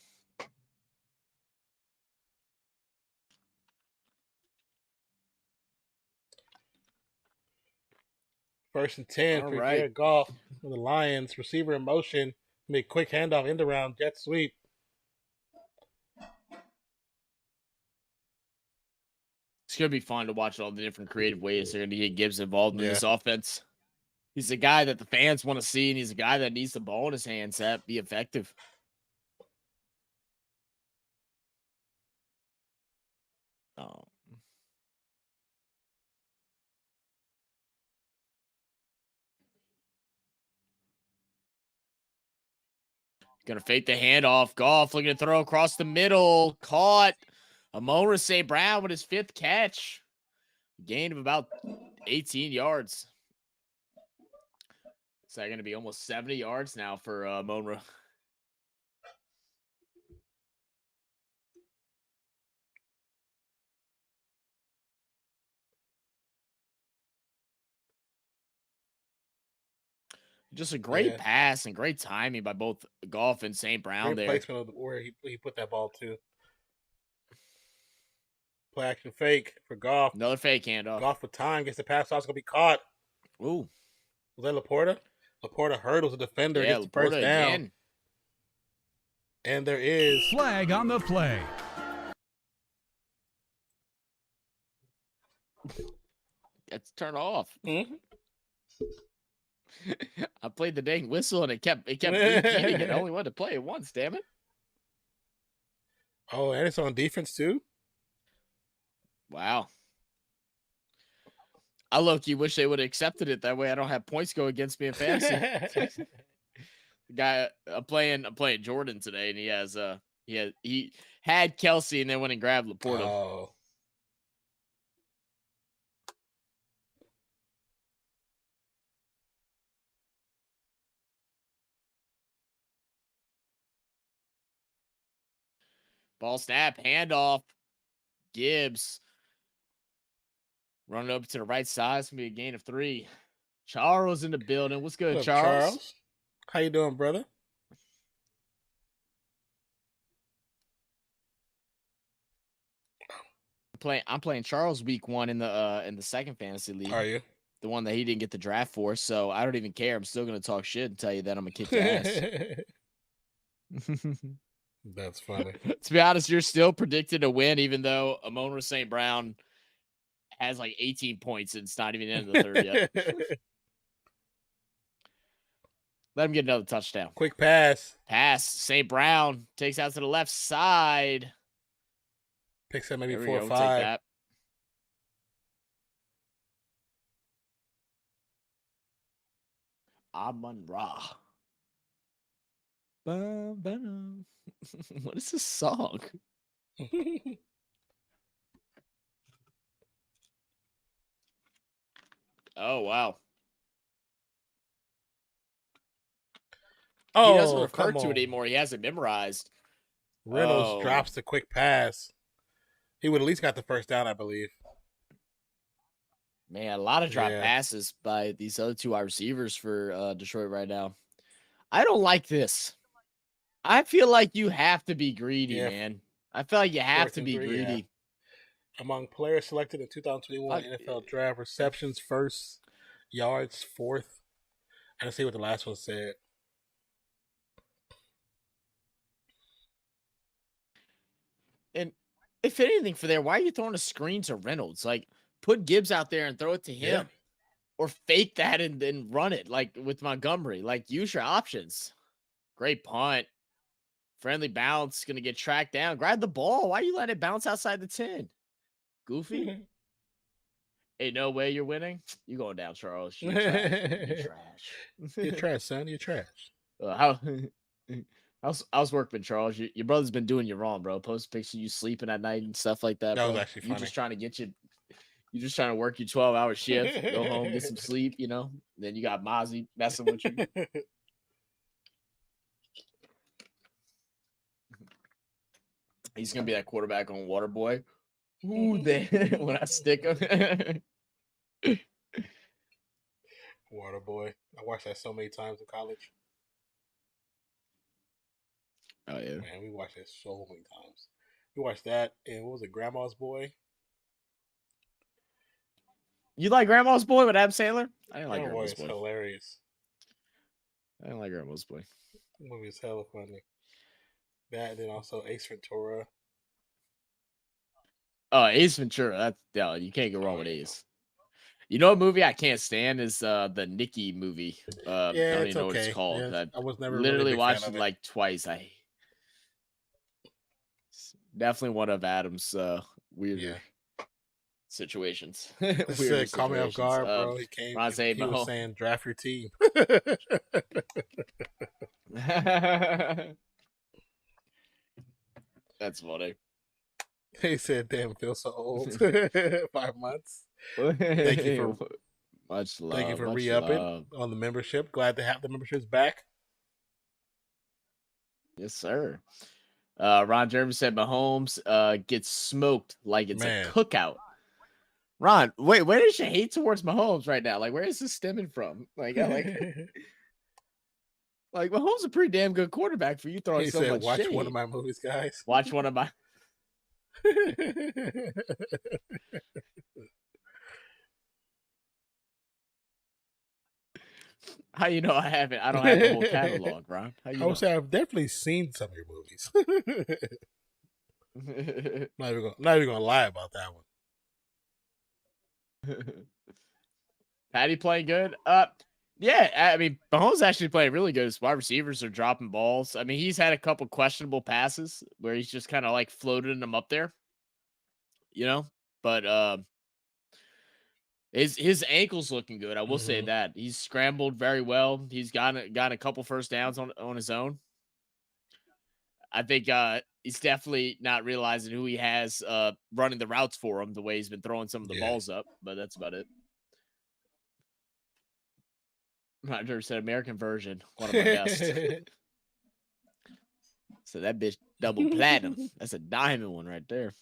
First and 10 for Jared Goff for the Lions. Receiver in motion. Make quick handoff, end around, jet sweep. It's going to be fun to watch all the different creative ways they're going to get Gibbs involved in this offense. He's a guy that the fans want to see, and he's a guy that needs the ball in his hands to be effective. Oh. Gonna fake the handoff. Goff looking to throw across the middle. Caught. Amon-Ra St. Brown with his 5th catch. Gain of about 18 yards. Is that going to be almost 70 yards now for Amon-Ra? Just a great pass and great timing by both Goff and St. Brown great there. Placement of where he put that ball to. Play action fake for Goff. Another fake handoff. Goff with time gets the pass off. It's going to be caught. Ooh. Was that Laporta? Laporta hurdles the defender. Yeah, gets the first down. Again. And there is flag on the play. It's turned off. Mm-hmm. I played the dang whistle and it kept repeating it. I only wanted to play it once, damn it. Oh, and it's on defense too? Wow. I low-key wish they would have accepted it. That way I don't have points go against me in fantasy. Guy, I'm playing Jordan today, and he had Kelsey and then went and grabbed Laporta. Oh. Ball snap, handoff. Gibbs running over to the right side. It's gonna be a gain of 3. Charles in the building. What's good, Charles? How you doing, brother? I'm playing Charles week 1 in the second fantasy league. Are you? The one that he didn't get the draft for, so I don't even care. I'm still gonna talk shit and tell you that I'm gonna kick your ass. That's funny. To be honest, you're still predicted to win, even though Amon-Ra St. Brown has like 18 points and it's not even into the third yet. Let him get another touchdown. Quick pass. St. Brown takes out to the left side. Picks up maybe There 4 or go. 5. Take that. Amon-Ra. What is this song? Oh, wow. Oh, he doesn't refer to it anymore. He has it memorized. Reynolds drops the quick pass. He would at least got the first down, I believe. Man, a lot of drop passes by these other 2 wide receivers for Detroit right now. I don't like this. I feel like you have to be greedy, man. I feel like you have to be greedy. Yeah. Among players selected in 2021 NFL Draft, receptions first, yards fourth. I didn't see what the last one said. And if anything for there, why are you throwing a screen to Reynolds? Like, put Gibbs out there and throw it to him. Yeah. Or fake that and then run it, like with Montgomery. Like, use your options. Great punt. Friendly bounce. Going to get tracked down. Grab the ball. Why are you letting it bounce outside the 10? Goofy. Ain't no way you're winning. You going down, Charles. You're trash. You're trash. You're trash, son. You're trash. How's work been, Charles? Your brother's been doing you wrong, bro. Post pictures of you sleeping at night and stuff like that. That was actually funny. You're just trying to get you. You're just trying to work your 12-hour shift, go home, get some sleep, you know. Then you got Mozzie messing with you. He's gonna be that quarterback on Waterboy. Ooh, when I stick him. Waterboy. I watched that so many times in college. Oh yeah, man, we watched that so many times. We watched that, and what was it, Grandma's Boy? You like Grandma's Boy with Adam Sandler? I didn't like Grandma's Boy. It's hilarious. I didn't like Grandma's Boy. The movie is hella funny. That, and then also Ace Ventura. Oh, Ace Ventura. You can't go wrong with Ace. You know, a movie I can't stand is the Nikki movie. I don't even know what it's called. Yeah, I was never literally really watched it like twice. Definitely one of Adam's weirder situations. Weird caught me off guard, bro. He came. He was saying, "Draft your team." That's funny. He said, "Damn, feel so old." 5 months. Thank you for much love. Thank you for much re-upping love. on the membership. Glad to have the memberships back. Yes, sir. Ron Jeremy said Mahomes gets smoked like it's a cookout. Ron, wait, where is your hate towards Mahomes right now? Like, where is this stemming from? Like, like Mahomes a pretty damn good quarterback for you throwing he so said, much watch shade. one of my movies, guys. Watch one of my. How you know I haven't? I don't have the whole catalog, Ron. How you I would say I've definitely seen some of your movies. not even gonna lie about that one. Patty playing good. Yeah, I mean, Mahomes actually playing really good. His wide receivers are dropping balls. I mean, he's had a couple questionable passes where he's just kind of like floating them up there, you know. But his ankle's looking good. I will say that he's scrambled very well. He's gotten a couple first downs on his own. I think he's definitely not realizing who he has running the routes for him the way he's been throwing some of the balls up. But that's about it. Roger said American version. One of my best. So that bitch double platinum. That's a diamond one right there.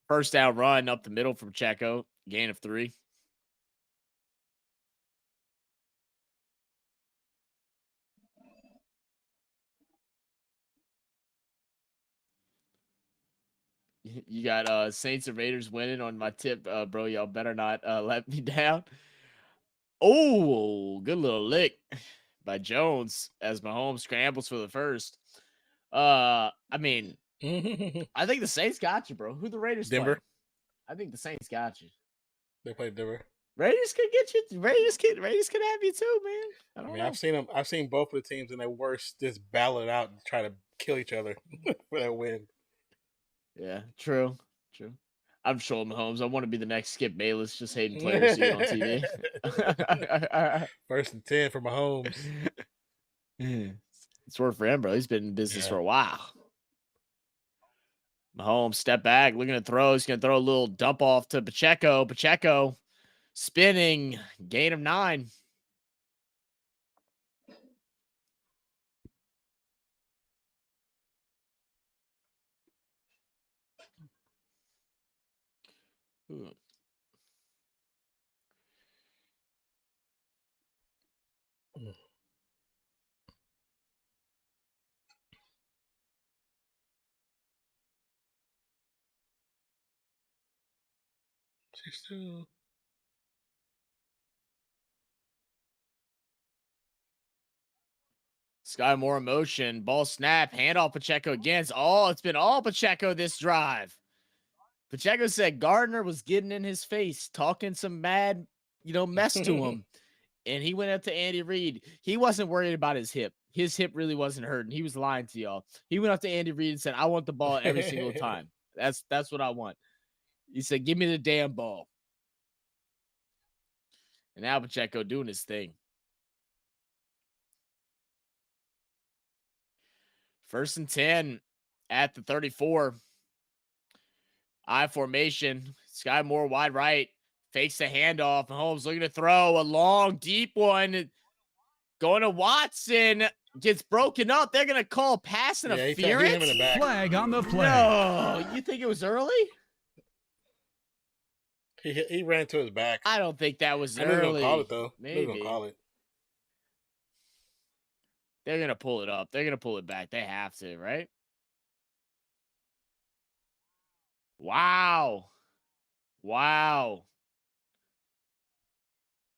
First down run up the middle from Checo. Gain of 3. You got Saints and Raiders winning on my tip, bro. Y'all better not let me down. Oh, good little lick by Jones as Mahomes scrambles for the first. I mean, I think the Saints got you, bro. Who the Raiders Denver? play? I think the Saints got you. They played Denver. Raiders could get you. Raiders could have you too, man. I mean, I've seen them. I've seen both of the teams in their worst just battle it out and try to kill each other for that win. Yeah, true. I'm trolling Mahomes. I want to be the next Skip Bayless, just hating players on TV. 1st and 10 for Mahomes. It's worth for him, bro. He's been in business for a while. Mahomes step back, looking to throw. He's going to throw a little dump off to Pacheco. Pacheco spinning, gain of 9. Sky more emotion. Ball snap. Handoff Pacheco again. It's been all Pacheco this drive. Pacheco said Gardner was getting in his face, talking some mad, mess to him. And he went up to Andy Reid. He wasn't worried about his hip. His hip really wasn't hurting. He was lying to y'all. He went up to Andy Reid and said, I want the ball every single time. That's what I want. He said, give me the damn ball. And now Pacheco doing his thing. 1st and 10 at the 34. I formation. Sky Moore wide right. Fakes the handoff. Mahomes looking to throw a long, deep one. Going to Watson. Gets broken up. They're going to call pass interference. Flag on the play. No, you think it was early? He ran to his back. I don't think that was early. They're going to call it, though. Maybe. They're going to call it. They're going to pull it up. They're going to pull it back. They have to, right? Wow.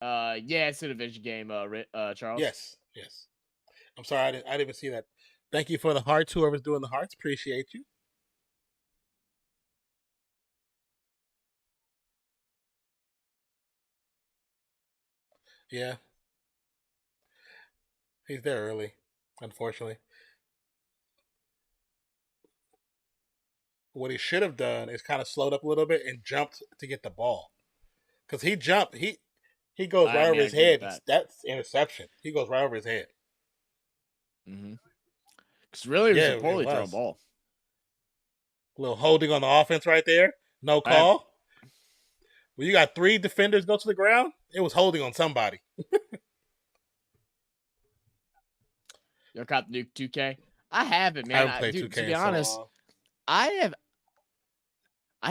Yeah, it's a division game, Charles. Yes. I'm sorry, I didn't even see that. Thank you for the hearts, whoever's doing the hearts. Appreciate you. Yeah. He's there early, unfortunately. What he should have done is kind of slowed up a little bit and jumped to get the ball. Because he jumped. He goes right over his head. That's interception. He goes right over his head. Because really, it was a poorly thrown ball. A little holding on the offense right there. No call. When you got 3 defenders go to the ground, it was holding on somebody. You caught the new 2K? I haven't, man. I haven't played Dude, 2K to be in honest, so long. I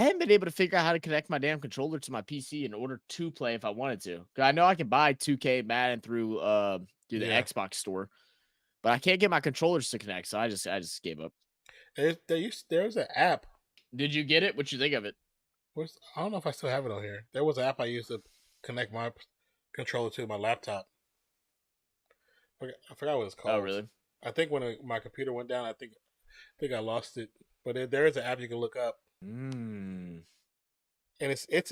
haven't been able to figure out how to connect my damn controller to my PC in order to play if I wanted to. Cause I know I can buy 2K Madden through the Xbox store, but I can't get my controllers to connect, so I just gave up. There's an app. Did you get it? What you think of it? I don't know if I still have it on here. There was an app I used to connect my controller to my laptop. I forgot what it's called. Oh, really? I think when my computer went down, I think I lost it. But there is an app you can look up. And it's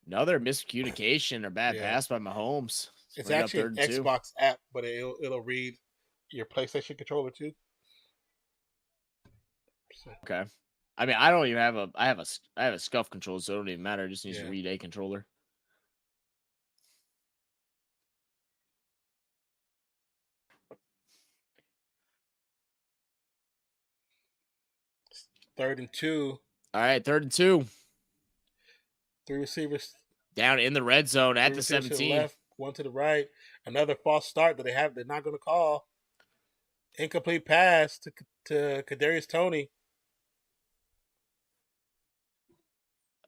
another miscommunication or bad pass by Mahomes. It's actually an Xbox app, but it'll read your PlayStation controller too. Okay. I mean, I don't even have I have a scuff controller, so it don't even matter. It just needs to read a controller. Third and 2. All right, 3rd and 2. 3 receivers down in the red zone at the 17. To the left, 1 to the right. Another false start that they're not going to call. Incomplete pass to Kadarius Toney.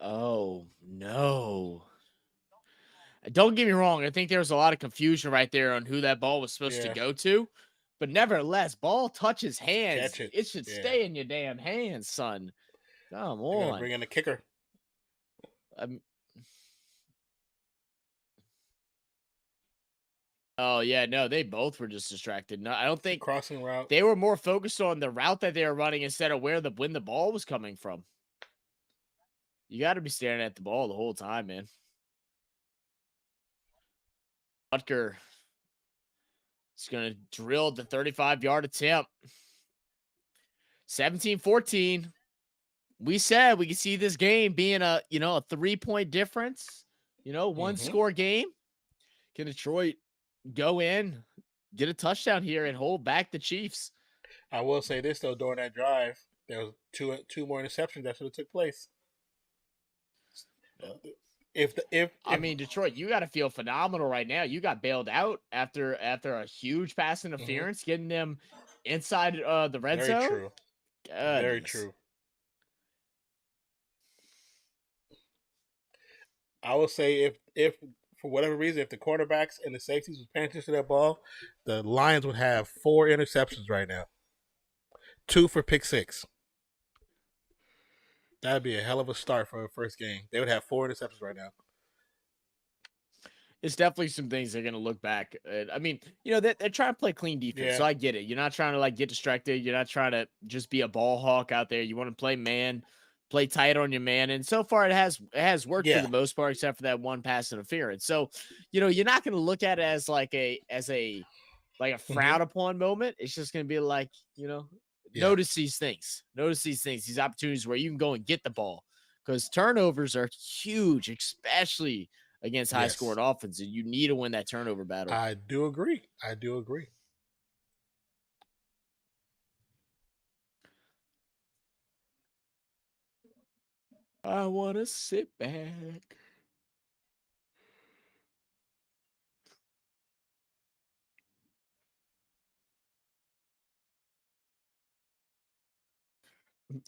Oh, no. Don't get me wrong. I think there was a lot of confusion right there on who that ball was supposed to go to. But nevertheless, ball touches hands. It should stay in your damn hands, son. Come on. Bring in the kicker. Oh, yeah. No, they both were just distracted. No, I don't think crossing route. They were more focused on the route that they were running instead of when the ball was coming from. You got to be staring at the ball the whole time, man. Butker is going to drill the 35-yard attempt. 17-14. We said we could see this game being a 3-point difference, one score game. Can Detroit go in, get a touchdown here, and hold back the Chiefs? I will say this though, during that drive, there was two more interceptions that should have took place. I mean, Detroit, you got to feel phenomenal right now. You got bailed out after a huge pass interference, getting them inside the red zone. Very true. Goodness. Very true. I will say if for whatever reason, if the quarterbacks and the safeties was paying attention to that ball, the Lions would have 4 interceptions right now. 2 for pick 6. That'd be a hell of a start for a first game. They would have 4 interceptions right now. It's definitely some things they're going to look back at. I mean, they're trying to play clean defense, so I get it. You're not trying to get distracted. You're not trying to just be a ball hawk out there. You want to play man, play tight on your man, and so far it has worked for the most part, except for that one pass interference. So, you're not going to look at it as a frown upon moment. It's just going to be like, notice these things. Notice these opportunities where you can go and get the ball, because turnovers are huge, especially against high-scoring offense, and you need to win that turnover battle. I do agree. I want to sit back.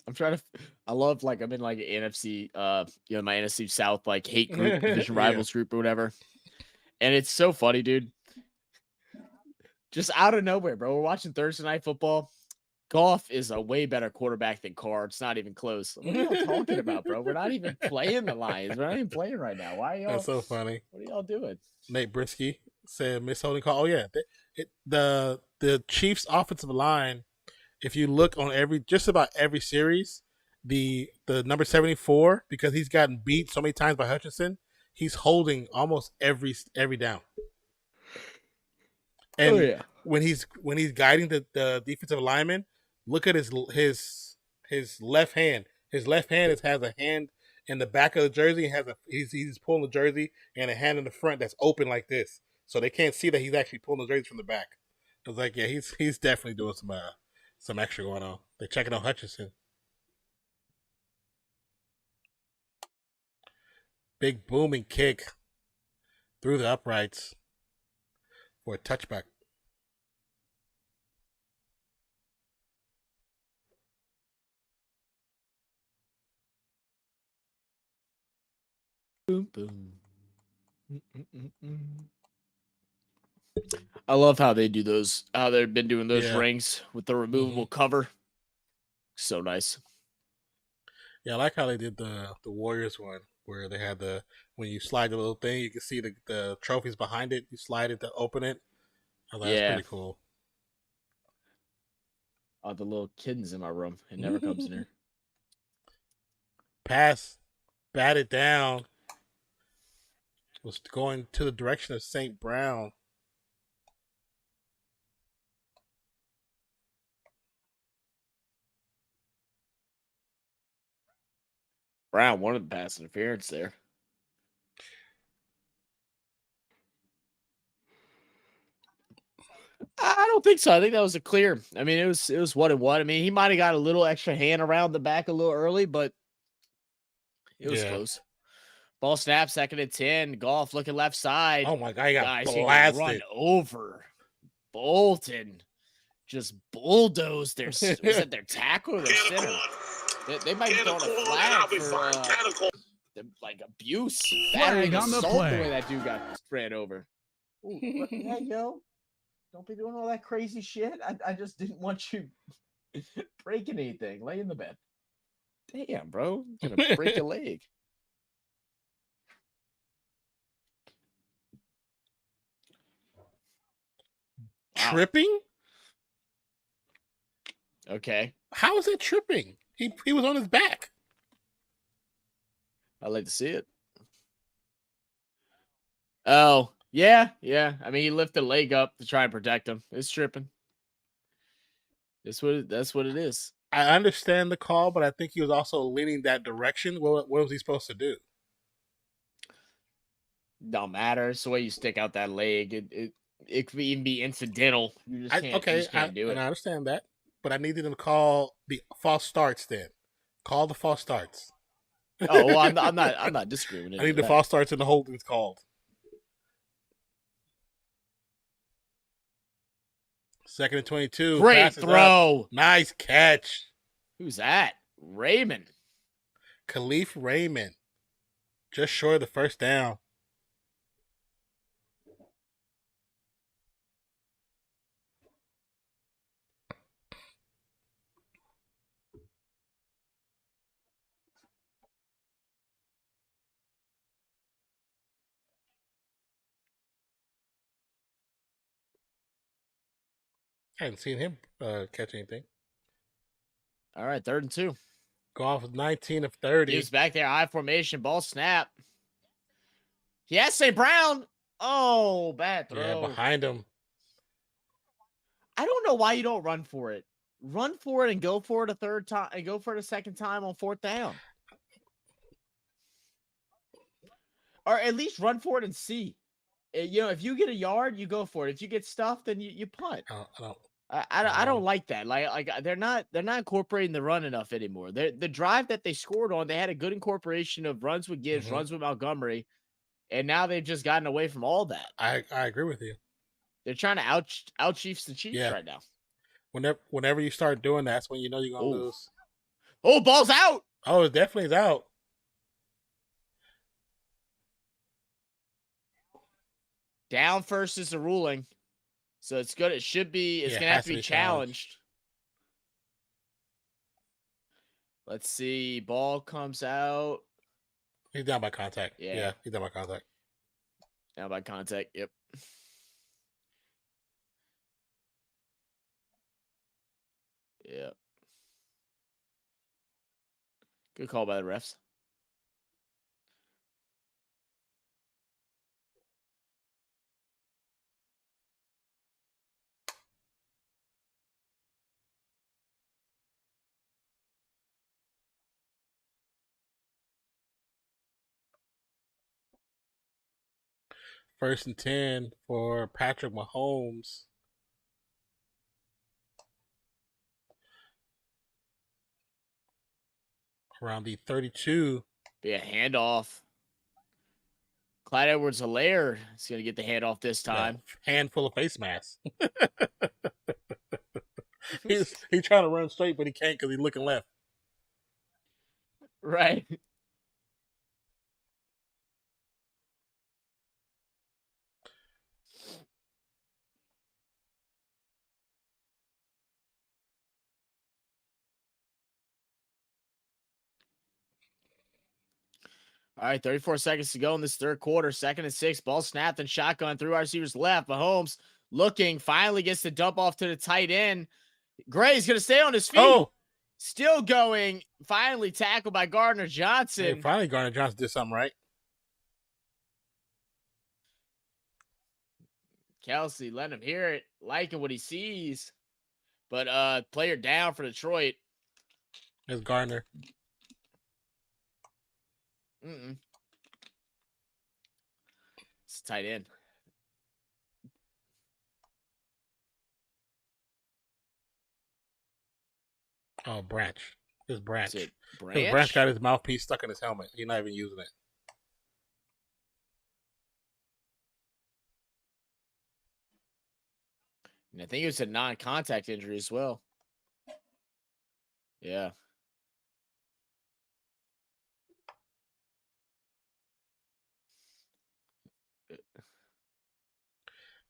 I'm trying to. I love I'm in an NFC, my NFC South hate group, division rivals group or whatever, and it's so funny, dude. Just out of nowhere, bro. We're watching Thursday Night Football. Goff is a way better quarterback than Carr. It's not even close. What are y'all talking about, bro? We're not even playing the Lions. We're not even playing right now. Why are y'all? That's so funny. What are y'all doing? Nate Brisky said misholding call. Oh yeah, the Chiefs' offensive line. If you look on just about every series, the number 74, because he's gotten beat so many times by Hutchinson, he's holding almost every down. And when he's guiding the defensive lineman, look at his left hand. His left hand has a hand in the back of the jersey. He's pulling the jersey, and a hand in the front that's open like this, so they can't see that he's actually pulling the jersey from the back. I was like, yeah, he's definitely doing some extra going on. They're checking on Hutchinson. Big booming kick through the uprights for a touchback. Boom, boom. I love how they do those, how they've been doing those rings with the removable cover. So nice. Yeah, I like how they did the Warriors one, where they had when you slide the little thing, you can see the trophies behind it. You slide it to open it. I thought that's pretty cool. Oh, the little kittens in my room. It never comes in here. Pass, batted down. Was going to the direction of St. Brown. Brown wanted the pass interference there. I don't think so. I think that was a clear. I mean, it was 1-1. I mean, he might have got a little extra hand around the back a little early, but it was close. Ball snap, 2nd and 10. Goff looking left side. Oh my God, he got blasted. Run over. Bolton just bulldozed their was it their tackle or their center? They might be throwing a flag for like abuse. Flag on the play. The way that dude got ran over. Ooh, hey, yo. Don't be doing all that crazy shit. I just didn't want you breaking anything. Lay in the bed. Damn, bro. I'm gonna break your leg. Tripping? Okay. How is it tripping? He was on his back. I'd like to see it. Oh, yeah. I mean, he lifted the leg up to try and protect him. It's tripping. That's what it is. I understand the call, but I think he was also leaning that direction. What was he supposed to do? Don't matter. It's the way you stick out that leg. It could even be incidental. You just can't do it. And I understand that, but I needed him to call the false starts. Then call the false starts. Oh, well, I'm not disagreeing. I need the false starts and the holdings called. 2nd and 22. Great throw. Up. Nice catch. Who's that? Raymond. Khalif Raymond. Just short of the first down. I hadn't seen him catch anything. All right, 3rd and 2. Goff was 19 of 30. He was back there, high formation, ball snap. Yes, St. Brown. Oh, bad throw. Yeah, behind him. I don't know why you don't run for it. Run for it and go for it a third time and go for it a second time on 4th down. Or at least run for it and see. You know, if you get a yard, you go for it. If you get stuffed, then you punt. I don't like that. Like they're not incorporating the run enough anymore. The drive that they scored on, they had a good incorporation of runs with Gibbs, runs with Montgomery, and now they've just gotten away from all that. I agree with you. They're trying to out Chiefs the Chiefs right now. Whenever you start doing that, that's when you know you're gonna lose. Oh, ball's out. Oh, it definitely is out. Down first is the ruling. So it's good. It should be. It's gonna have to be challenged. Let's see. Ball comes out. He's down by contact. Yeah, he's down by contact. Down by contact. Yep. Yeah. Good call by the refs. First and 10 for Patrick Mahomes. Around the 32. Be a handoff. Clyde Edwards-Helaire is going to get the hand off this time. Handful of face masks. he's trying to run straight, but he can't because he's looking left. Right. All right, 34 seconds to go in this third quarter. 2nd and 6. Ball snapped and shotgun through our receiver's left. Mahomes looking, finally gets the dump off to the tight end. Gray's going to stay on his feet. Oh! Still going. Finally tackled by Gardner Johnson. Hey, finally Gardner Johnson did something right. Kelsey, let him hear it. Liking what he sees. But player down for Detroit. It's Gardner. It's tight end. Oh, Branch. It's Branch. Is it Branch? Branch got his mouthpiece stuck in his helmet. He's not even using it. And I think it was a non-contact injury as well. Yeah.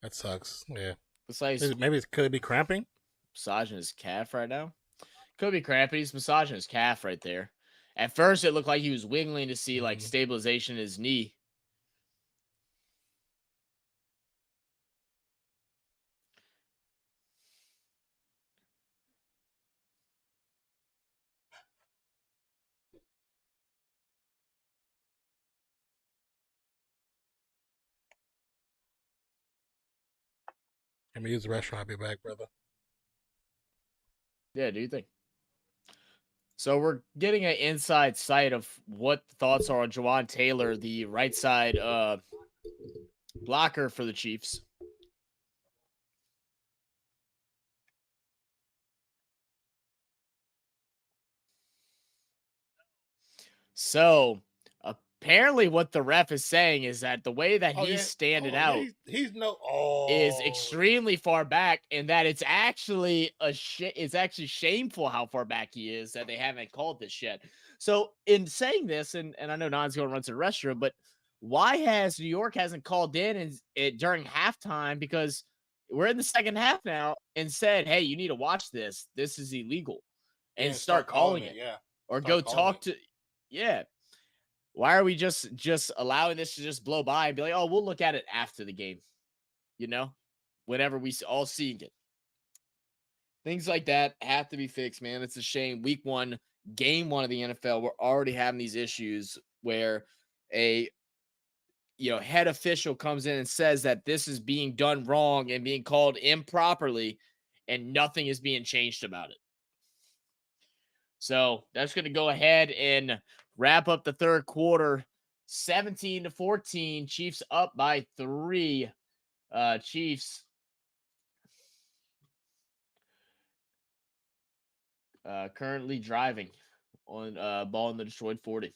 That sucks. Yeah. Looks like maybe it could be cramping. Massaging his calf right now. Could be cramping. He's massaging his calf right there. At first, it looked like he was wiggling to see like stabilization in his knee. Let me use the restaurant. I'll be back, brother. Yeah, do you think? So we're getting an inside sight of what thoughts are on Jawaan Taylor, the right side blocker for the Chiefs. So apparently what the ref is saying is that the way that he's standing out is extremely far back, and that it's actually it's actually shameful how far back he is that they haven't called this yet. So in saying this, and I know Non's going to run to the restroom, but why has New York hasn't called in during halftime, because we're in the second half now, and said, hey, you need to watch this. This is illegal. And start calling it. Yeah. Or go talk to why are we just allowing this to just blow by and be like, oh, we'll look at it after the game, whenever we all seeing it. Things like that have to be fixed, man. It's a shame. Week 1, game 1 of the NFL, we're already having these issues where a head official comes in and says that this is being done wrong and being called improperly, and nothing is being changed about it. So that's going to go ahead and wrap up the third quarter. 17-14. Chiefs up by 3. Chiefs currently driving on ball in the Detroit 40.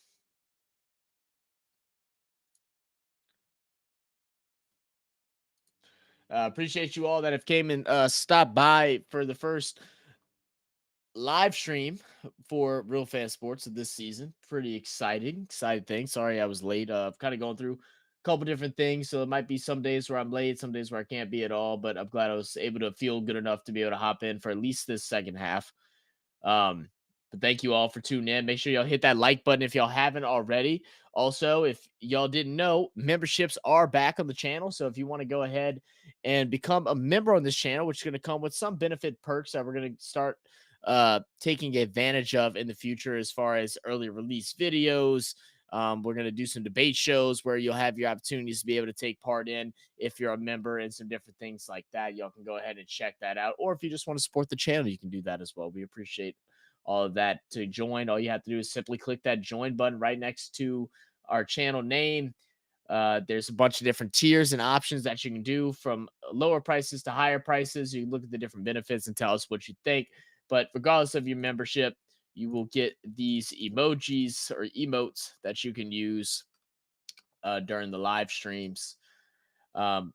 Appreciate you all that have came and stopped by for the first live stream for Real Fan Sports of this season. Pretty exciting thing. Sorry I was late. I've kind of going through a couple different things, so it might be some days where I'm late, some days where I can't be at all, but I'm glad I was able to feel good enough to be able to hop in for at least this second half. But thank you all for tuning in. Make sure y'all hit that like button if y'all haven't already. Also, if y'all didn't know, memberships are back on the channel. So if you want to go ahead and become a member on this channel, which is going to come with some benefit perks that we're going to start taking advantage of in the future, as far as early release videos. We're going to do some debate shows where you'll have your opportunities to be able to take part in if you're a member, and some different things like that. Y'all can go ahead and check that out. Or if you just want to support the channel, you can do that as well. We appreciate all of that. To join, all you have to do is simply click that join button right next to our channel name. There's a bunch of different tiers and options that you can do, from lower prices to higher prices. You can look at the different benefits and tell us what you think. But regardless of your membership, you will get these emojis or emotes that you can use during the live streams. Let's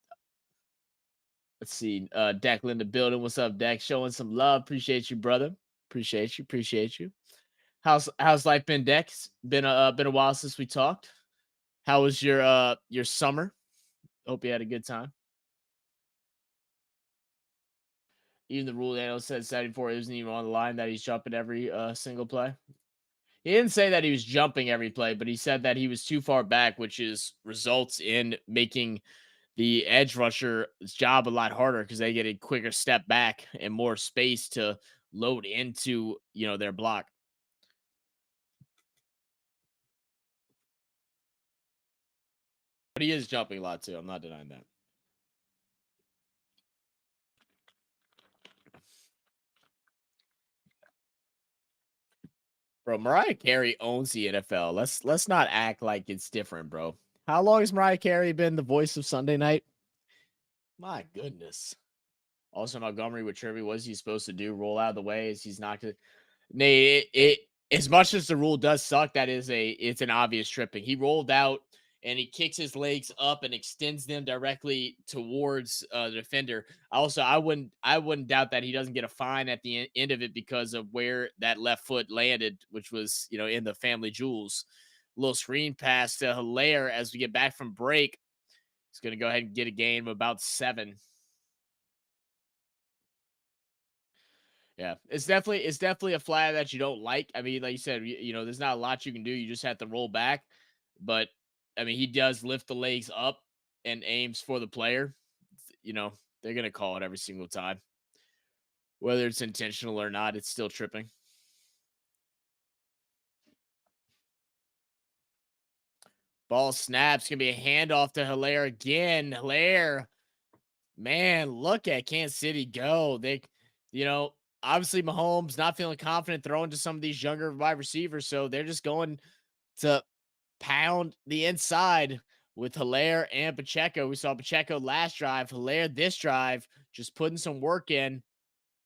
see. Declan in the building. What's up, Deck? Showing some love. Appreciate you, brother. Appreciate you. Appreciate you. How's life been, Deck? It's been a while since we talked. How was your summer? Hope you had a good time. Even the rule analyst said 74 isn't even on the line that he's jumping every single play. He didn't say that he was jumping every play, but he said that he was too far back, which results in making the edge rusher's job a lot harder because they get a quicker step back and more space to load into, their block. But he is jumping a lot too. I'm not denying that. Bro, Mariah Carey owns the NFL. Let's not act like it's different, bro. How long has Mariah Carey been the voice of Sunday night? My goodness. Also, Montgomery with trivia, what is he supposed to do? Roll out of the way? Is he's not gonna Nate, it as much as the rule does suck, it's an obvious tripping. He rolled out and he kicks his legs up and extends them directly towards the defender. Also, I wouldn't doubt that he doesn't get a fine at the end of it because of where that left foot landed, which was, in the family jewels. Little screen pass to Helaire as we get back from break. He's going to go ahead and get a gain of about 7. Yeah, it's definitely a flag that you don't like. I mean, like you said, there's not a lot you can do. You just have to roll back. But I mean, he does lift the legs up and aims for the player. They're gonna call it every single time, whether it's intentional or not. It's still tripping. Ball snaps. Gonna be a handoff to Helaire again. Helaire, man, look at Kansas City go. They, obviously Mahomes not feeling confident throwing to some of these younger wide receivers, so they're just going to pound the inside with Helaire and Pacheco. We saw Pacheco last drive, Helaire this drive, just putting some work in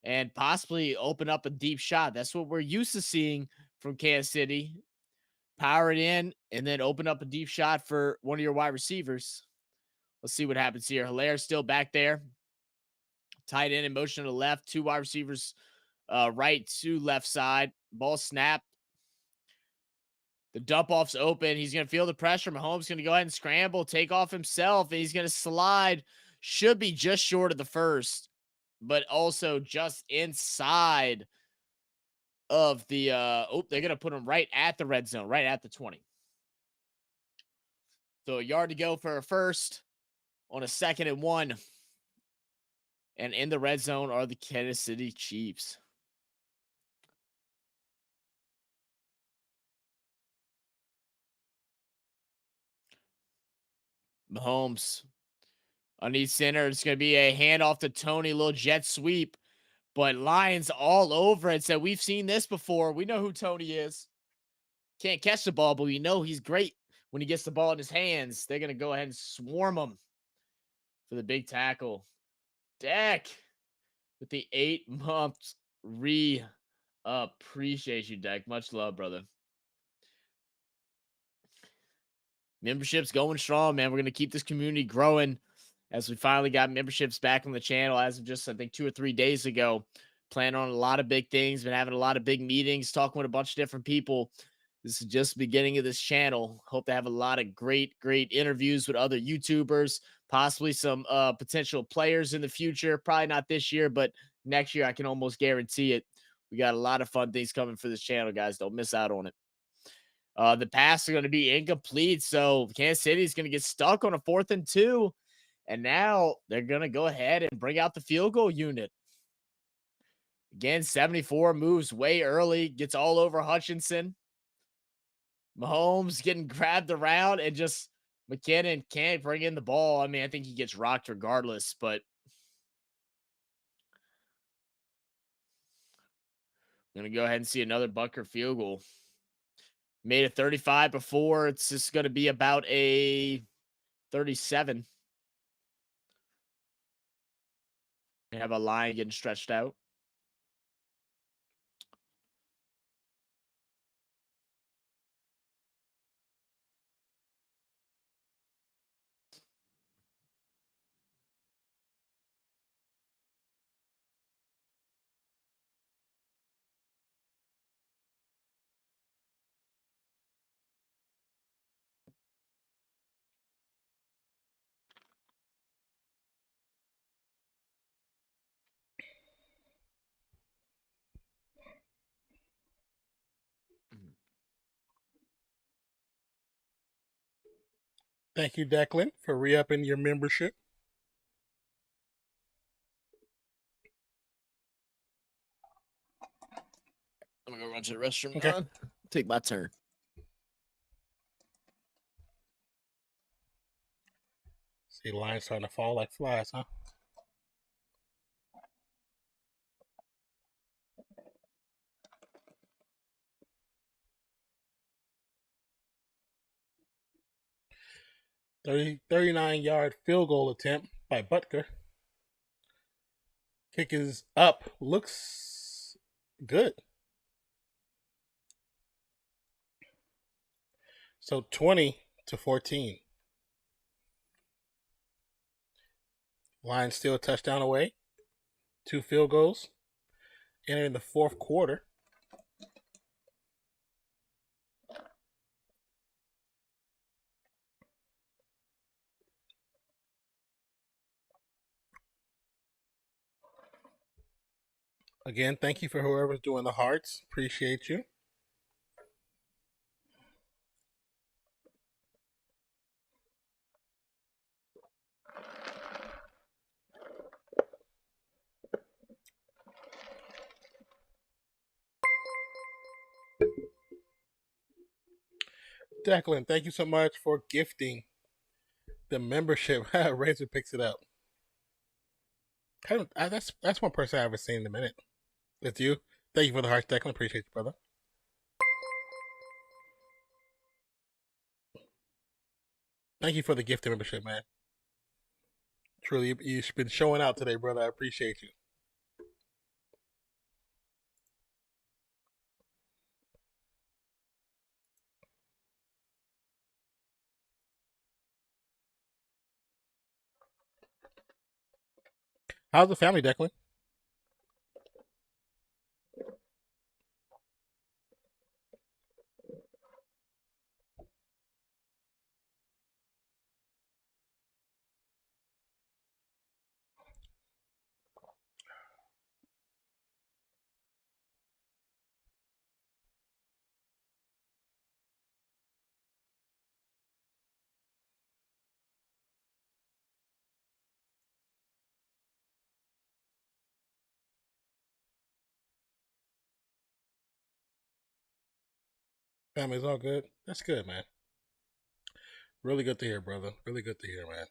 and possibly open up a deep shot. That's what we're used to seeing from Kansas City. Power it in and then open up a deep shot for one of your wide receivers. Let's see what happens here. Helaire still back there. Tight end in motion to the left. 2 wide receivers right to left side. Ball snap. The dump off's open. He's going to feel the pressure. Mahomes going to go ahead and scramble, take off himself, and he's going to slide. Should be just short of the first, but also just inside of the they're going to put him right at the red zone, right at the 20. So a yard to go for a first on a 2nd and 1. And in the red zone are the Kansas City Chiefs. Mahomes underneath center. It's going to be a handoff to Tony, little jet sweep. But Lions all over it. So we've seen this before. We know who Tony is. Can't catch the ball, but we know he's great when he gets the ball in his hands. They're going to go ahead and swarm him for the big tackle. Deck with the 8 months appreciate you, Deck. Much love, brother. Membership's going strong, man. We're going to keep this community growing as we finally got memberships back on the channel as of just, I think, 2 or 3 days ago. Planning on a lot of big things, been having a lot of big meetings, talking with a bunch of different people. This is just the beginning of this channel. Hope to have a lot of great interviews with other YouTubers, possibly some potential players in the future. Probably not this year, but next year I can almost guarantee it. We got a lot of fun things coming for this channel, guys. Don't miss out on it. The pass is going to be incomplete, so Kansas City is going to get stuck on a 4th and 2. And now they're going to go ahead and bring out the field goal unit. Again, 74 moves way early, gets all over Hutchinson. Mahomes getting grabbed around and just McKinnon can't bring in the ball. I mean, I think he gets rocked regardless, but I'm going to go ahead and see another Bucker field goal. Made a 35 before. It's just going to be about a 37. They have a line getting stretched out. Thank you, Declan, for re-upping your membership. I'm gonna go run to the restroom. Okay. Take my turn. See, lines starting to fall like flies, huh? .39 39-yard field goal attempt by Butker. Kick is up. Looks good. So 20-14. Lions still a touchdown away. 2 field goals. Entering the fourth quarter. Again, thank you for whoever's doing the hearts. Appreciate you. Declan, thank you so much for gifting the membership. Razor picks it up. That's one person I haven't seen in a minute. It's you. Thank you for the hearts, Declan. Appreciate you, brother. Thank you for the gift membership, man. Truly, you've been showing out today, brother. I appreciate you. How's the family, Declan? Family's all good. That's good, man. Really good to hear, brother. Really good to hear, man.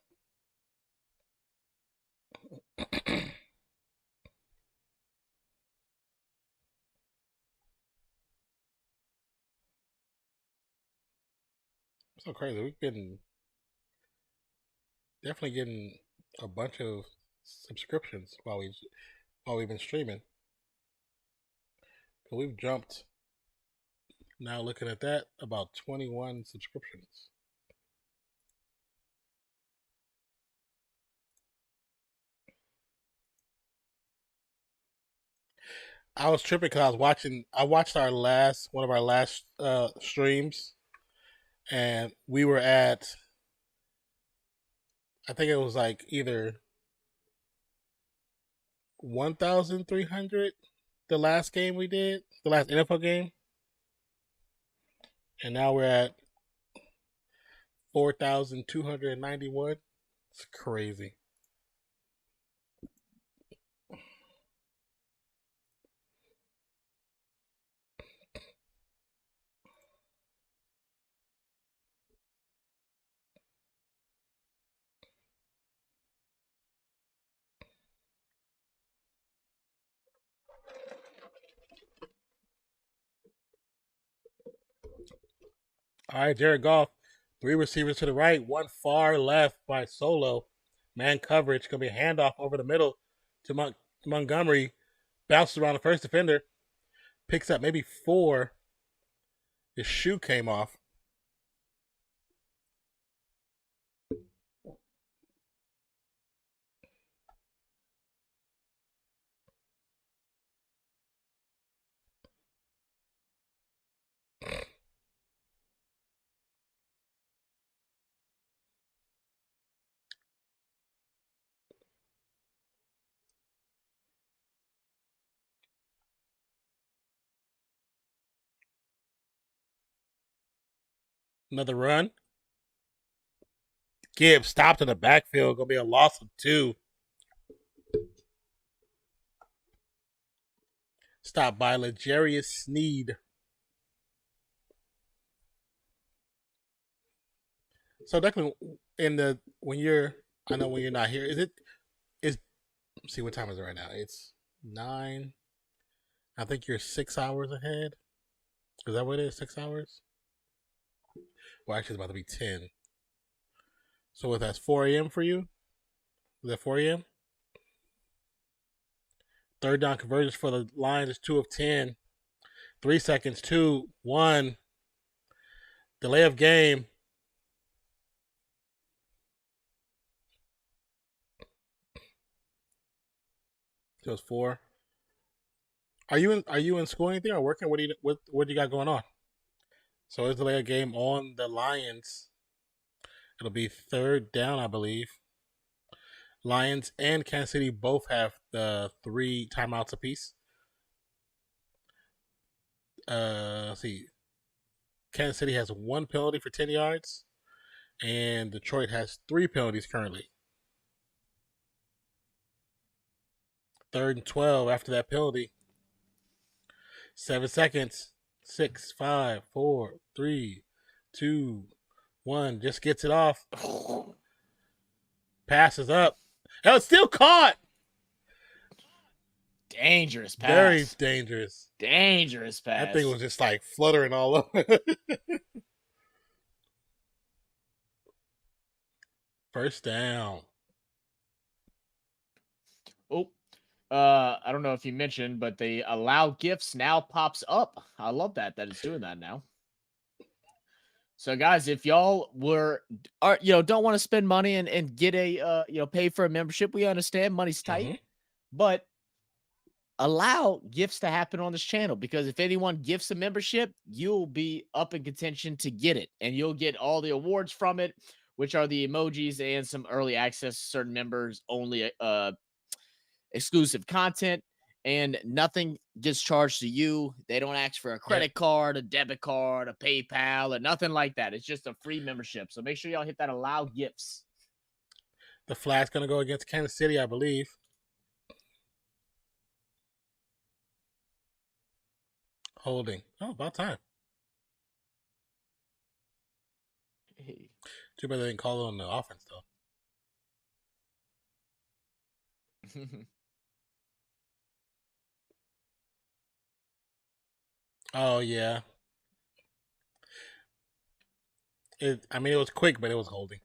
So crazy. We've been definitely getting a bunch of subscriptions while we've been streaming. But we've jumped. Now looking at that, about 21 subscriptions. I was tripping because I watched one of our last streams, and we were at, I think it was like either 1,300 the last game we did, the last NFL game, and now we're at 4,291. It's crazy. All right, Jared Goff, 3 receivers to the right, 1 far left by Solo. Man coverage, going to be a handoff over the middle to Montgomery. Bounces around the first defender. Picks up maybe 4. His shoe came off. Another run. Gibbs stopped in the backfield. Gonna be a loss of 2. Stopped by L'Jarius Sneed. So definitely when you're not here, let's see what time is it right now? It's 9. I think you're 6 hours ahead. Is that what it is? 6 hours? Well, actually, it's about to be 10. So that's 4 a.m. for you? Is that 4 a.m.? Third down conversions for the Lions is 2 of 10. 3 seconds, 2, 1. Delay of game. So it's 4. Are you in school or anything or working? What do you got going on? So it's delay of game on the Lions. It'll be 3rd down, I believe. Lions and Kansas City both have the 3 timeouts apiece. Let's see. Kansas City has 1 penalty for 10 yards, and Detroit has 3 penalties currently. 3rd and 12 after that penalty. 7 seconds. 6, 5, 4, 3, 2, 1. Just gets it off. Passes up. Oh, it's still caught. Dangerous pass. Very dangerous. Dangerous pass. That thing was just like fluttering all over. First down. Oh, I don't know if you mentioned, but the allow gifts now pops up. I love that it's doing that now. So guys, if y'all don't want to spend money and get a pay for a membership, we understand money's tight, but allow gifts to happen on this channel, because if anyone gifts a membership, you'll be up in contention to get it, and you'll get all the awards from it, which are the emojis and some early access to certain members only exclusive content, and nothing gets charged to you. They don't ask for a credit card, a debit card, a PayPal, or nothing like that. It's just a free membership. So make sure y'all hit that allow gifts. The flag's going to go against Kansas City, I believe. Holding. Oh, about time. Hey. Too bad they didn't call it on the offense, though. Oh, yeah. It was quick, but it was holding.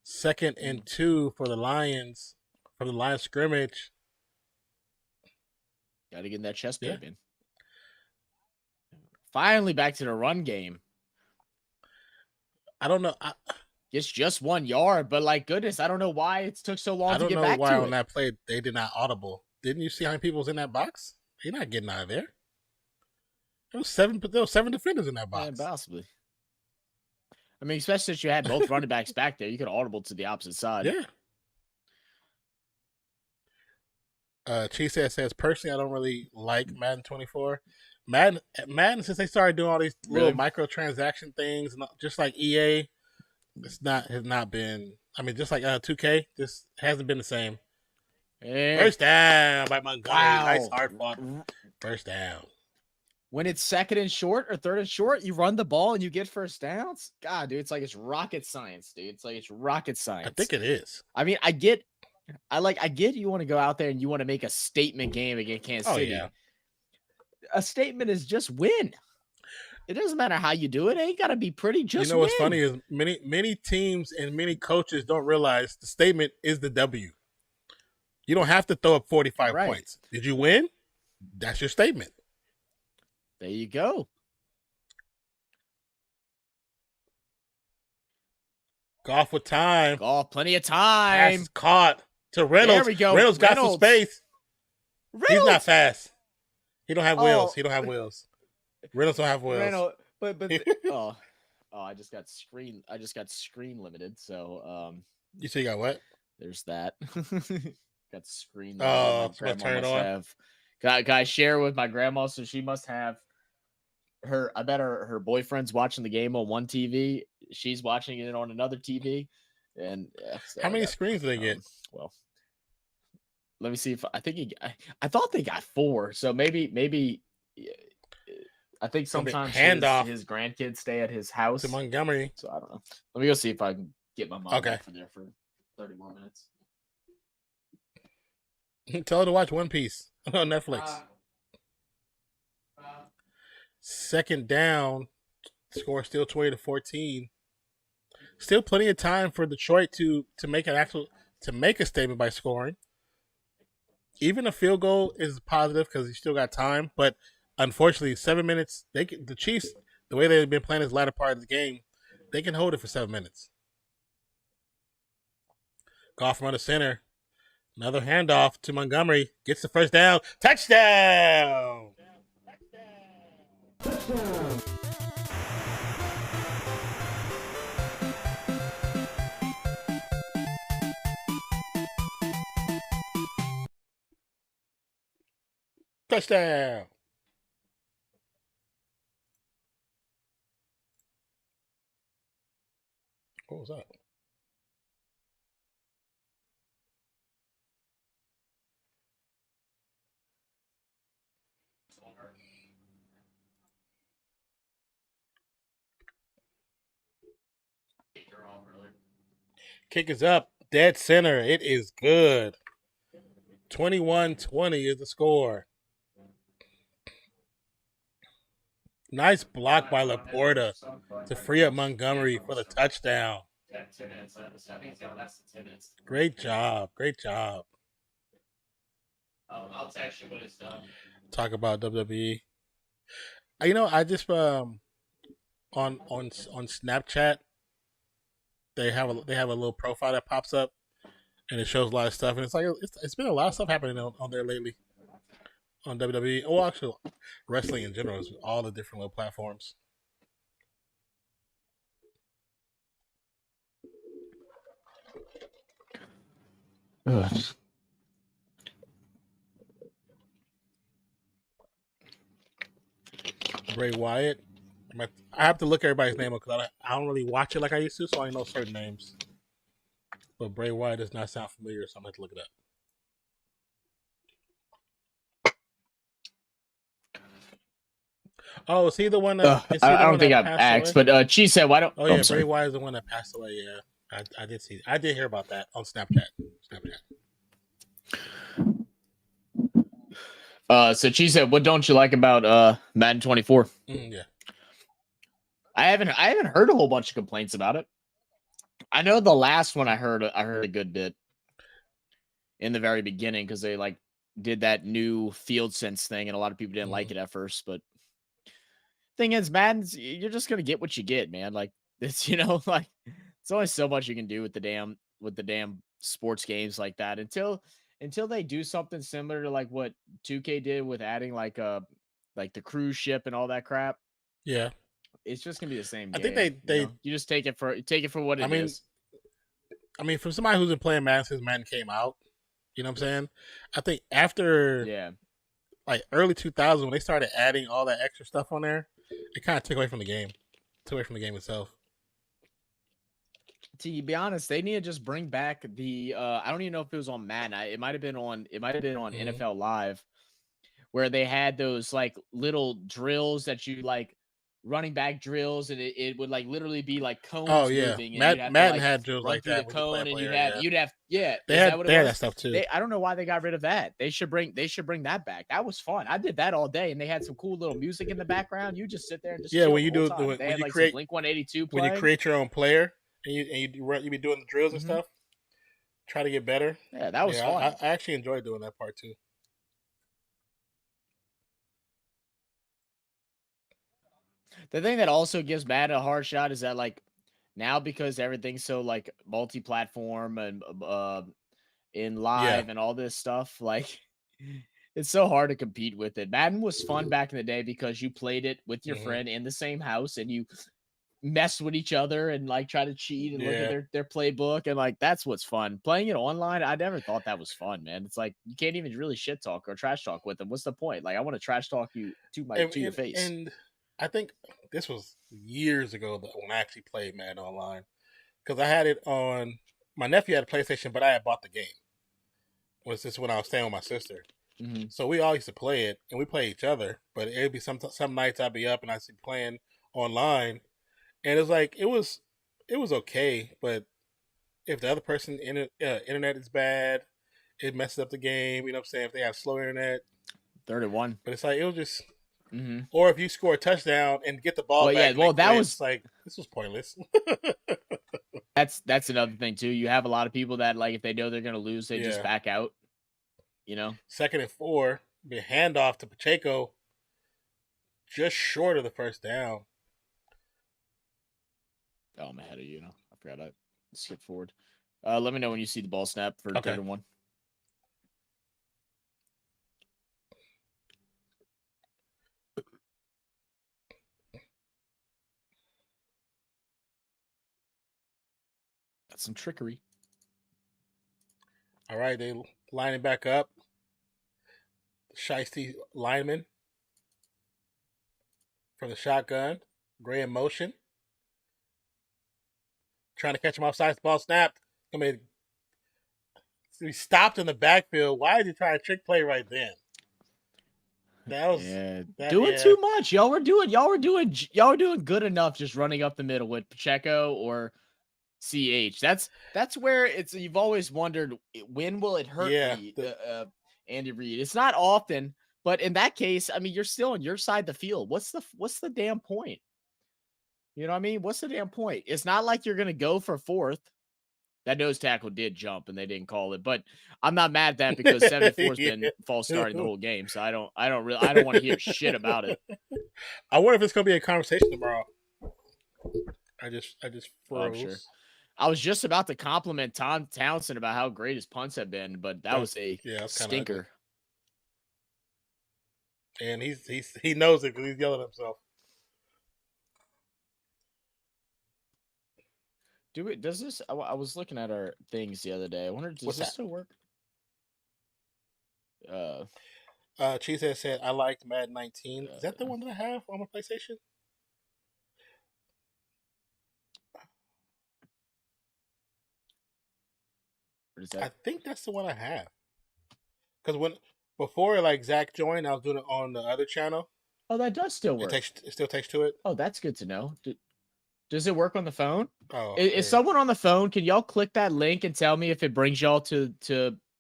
2nd and 2 for the Lions. For the Lions scrimmage. Got to get in that chest tape in. Finally back to the run game. I don't know. It's just 1 yard, but like goodness, I don't know why it took so long to get back to it. I don't know why on that play they did not audible. Didn't you see how many people was in that box? You're not getting out of there. There was 7 defenders in that box. Yeah, possibly. I mean, especially since you had both running backs back there, you could audible to the opposite side. Yeah. Chief says, personally, I don't really like Madden 24. Madden, since they started doing all these little microtransaction things, just like EA, has not been. I mean, just like 2K, just hasn't been the same. And first down by Montgomery. Wow. Nice hard fought. First down. When it's 2nd and short or 3rd and short, you run the ball and you get first downs. God, dude, it's like it's rocket science, dude. It's like it's rocket science. I think it is. I mean, I get you want to go out there and you want to make a statement game against Kansas City. Yeah. A statement is just win. It doesn't matter how you do it. It ain't got to be pretty. Just what's funny is many teams and many coaches don't realize the statement is the W. You don't have to throw up 45 points. Did you win? That's your statement. There you go. Goff with time. Goff, plenty of time. Pass caught to Reynolds. There we go. Reynolds got some space. Reynolds. He's not fast. He don't have wheels. He don't have wheels. Reynolds don't have wheels. Reynolds, but I just got screen limited. So you see, you got what? There's that. Got screen. Oh, turn it on. Guys, share with my grandma, so she must have her. I bet her boyfriend's watching the game on one TV. she's watching it on another TV. And yeah, so how many screens do they get? Well, let me see if I think I thought they got 4. So maybe I think sometimes his grandkids stay at his house to Montgomery. So I don't know. Let me go see if I can get my mom back for there for 30 more minutes. Tell her to watch One Piece on Netflix. Second down, score still 20-14. Still plenty of time for Detroit to make a statement by scoring. Even a field goal is positive because you still got time, but unfortunately, 7 minutes. The Chiefs, the way they've been playing this latter part of the game, they can hold it for 7 minutes. Goff from under center. Another handoff to Montgomery. Gets the first down. Touchdown! Touchdown! Touchdown! What was that? Kick is up. Dead center. It is good. 21-20 is the score. Nice block by Laporta to free up Montgomery for the touchdown. Great job. Great job. I'll text you when it's done. Talk about WWE. You know, I just on Snapchat they have a little profile that pops up and it shows a lot of stuff, and it's like it's been a lot of stuff happening on there lately on WWE. Oh, actually, wrestling in general is all the different little platforms. Bray Wyatt. I have to look everybody's name up because I don't really watch it like I used to, so I know certain names. But Bray Wyatt does not sound familiar, so I'm going to have to look it up. Oh, is he the one that... I don't think I've asked, but she said, why don't... Oh, yeah, Bray Wyatt is the one that passed away, yeah. I did see. I did hear about that on Snapchat. So she said, what don't you like about Madden 24? Yeah. I haven't heard a whole bunch of complaints about it. I know the last one I heard a good bit in the very beginning because they like did that new field sense thing and a lot of people didn't like it at first. But thing is, Madden's, you're just gonna get what you get, man. Like it's, you know, like it's only so much you can do with the damn sports games like that until they do something similar to like what 2K did with adding like the cruise ship and all that crap. Yeah. It's just gonna be the same I game. think you just take it for what it is. I mean, from somebody who's been playing Madden since Madden came out, you know what I'm saying? I think after like early 2000s when they started adding all that extra stuff on there, it kind of took away from the game. Took away from the game itself. To be honest, they need to just bring back the I don't even know if it was on Madden. It might have been on NFL Live, where they had those like little drills that you like running back drills, and it would like literally be like cones moving. And Madden had drills like that. The cone, and you'd have they had that stuff too. I don't know why they got rid of that. They should bring that back. That was fun. I did that all day, and they had some cool little music in the background. You just sit there and just when you do when you like create Blink 182 when you create your own player and you be doing the drills and stuff. Try to get better. Yeah, that was fun. I actually enjoyed doing that part too. The thing that also gives Madden a hard shot is that like now because everything's so like multi-platform and in live and all this stuff, like it's so hard to compete with it. Madden was fun back in the day because you played it with your friend in the same house and you mess with each other and like try to cheat and look at their playbook, and like that's what's fun. Playing it online, I never thought that was fun, man. It's like you can't even really shit talk or trash talk with them. What's the point? Like I want to trash talk you to your face. I think this was years ago when I actually played Madden Online. Because I had it on, my nephew had a PlayStation, but I had bought the game. Was this when I was staying with my sister? Mm-hmm. So we all used to play it, and we play each other. But it'd be some nights I'd be up and I'd be playing online, and it's like it was okay. But if the other person internet is bad, it messes up the game. You know what I'm saying? If they have slow internet, 31. but it's like it was just. Mm-hmm. Or if you score a touchdown and get the ball well, back, yeah, well, that was like this was pointless. that's another thing too. You have a lot of people that like if they know they're gonna lose, they just back out. You know, 2nd and 4, be a handoff to Pacheco, just short of the first down. Oh, I'm ahead of you. I forgot I skipped forward. Let me know when you see the ball snap for 3rd and 1. That's some trickery. All right, they lining back up. Shiesty lineman from the shotgun. Gray in motion. Trying to catch him offside. The ball snapped. I mean, he stopped in the backfield. Why did you try a trick play right then? That was doing too much. Y'all were doing good enough just running up the middle with Pacheco or CH. That's where it's. You've always wondered when will it hurt me, Andy Reid. It's not often, but in that case, I mean, you're still on your side of the field. What's the damn point? You know what I mean? What's the damn point? It's not like you're gonna go for 4th. That nose tackle did jump and they didn't call it, but I'm not mad at that because 74's been false starting the whole game, so I don't want to hear shit about it. I wonder if it's gonna be a conversation tomorrow. I just froze. Sure. I was just about to compliment Tom Townsend about how great his punts have been, but that was a stinker. And he knows it because he's yelling at himself. Does this? I was looking at our things the other day. I wonder, does this still work? Cheesehead said, "I liked Madden 19." Is that the one that I have on my PlayStation? What is that? I think that's the one I have. Because before like Zach joined, I was doing it on the other channel. Oh, that does still work. It still takes to it. Oh, that's good to know. Does it work on the phone? Oh, is someone on the phone? Can y'all click that link and tell me if it brings y'all to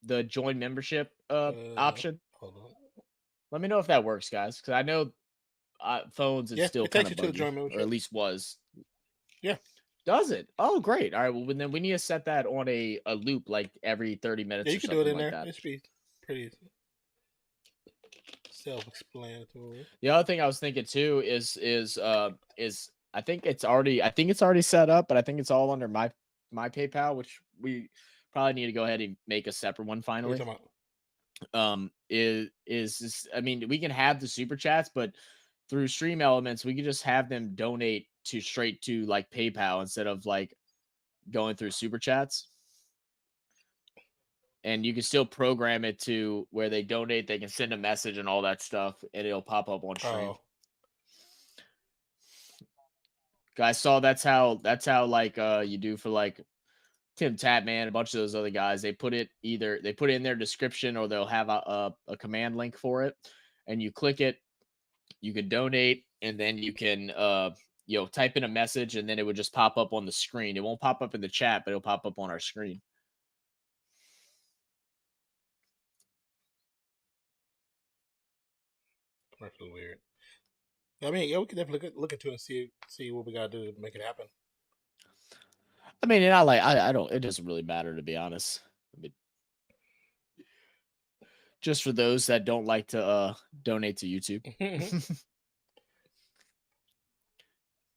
the join membership option? Hold on. Let me know if that works, guys. Because I know phones it's still kind of buggy, or at least was. Yeah. Does it? Oh, great. All right. Well, then we need to set that on a loop like every 30 minutes. Yeah, you or can do it in like there. It should be pretty self-explanatory. The other thing I was thinking too is I think it's already set up, but I think it's all under my PayPal, which we probably need to go ahead and make a separate one finally. I mean, we can have the super chats, but through Stream Elements, we can just have them donate straight to like PayPal instead of like going through super chats. And you can still program it to where they donate, they can send a message and all that stuff, and it'll pop up on stream. Guys, saw that's how like you do for like Tim Tatman, a bunch of those other guys. They put it in their description or they'll have a command link for it, and you click it, you can donate, and then you can type in a message, and then it would just pop up on the screen. It won't pop up in the chat, but it'll pop up on our screen. Commercial weird. I mean, yeah, we can definitely look into it and see what we gotta do to make it happen. I mean, and I don't. It doesn't really matter, to be honest. I mean, just for those that don't like to donate to YouTube.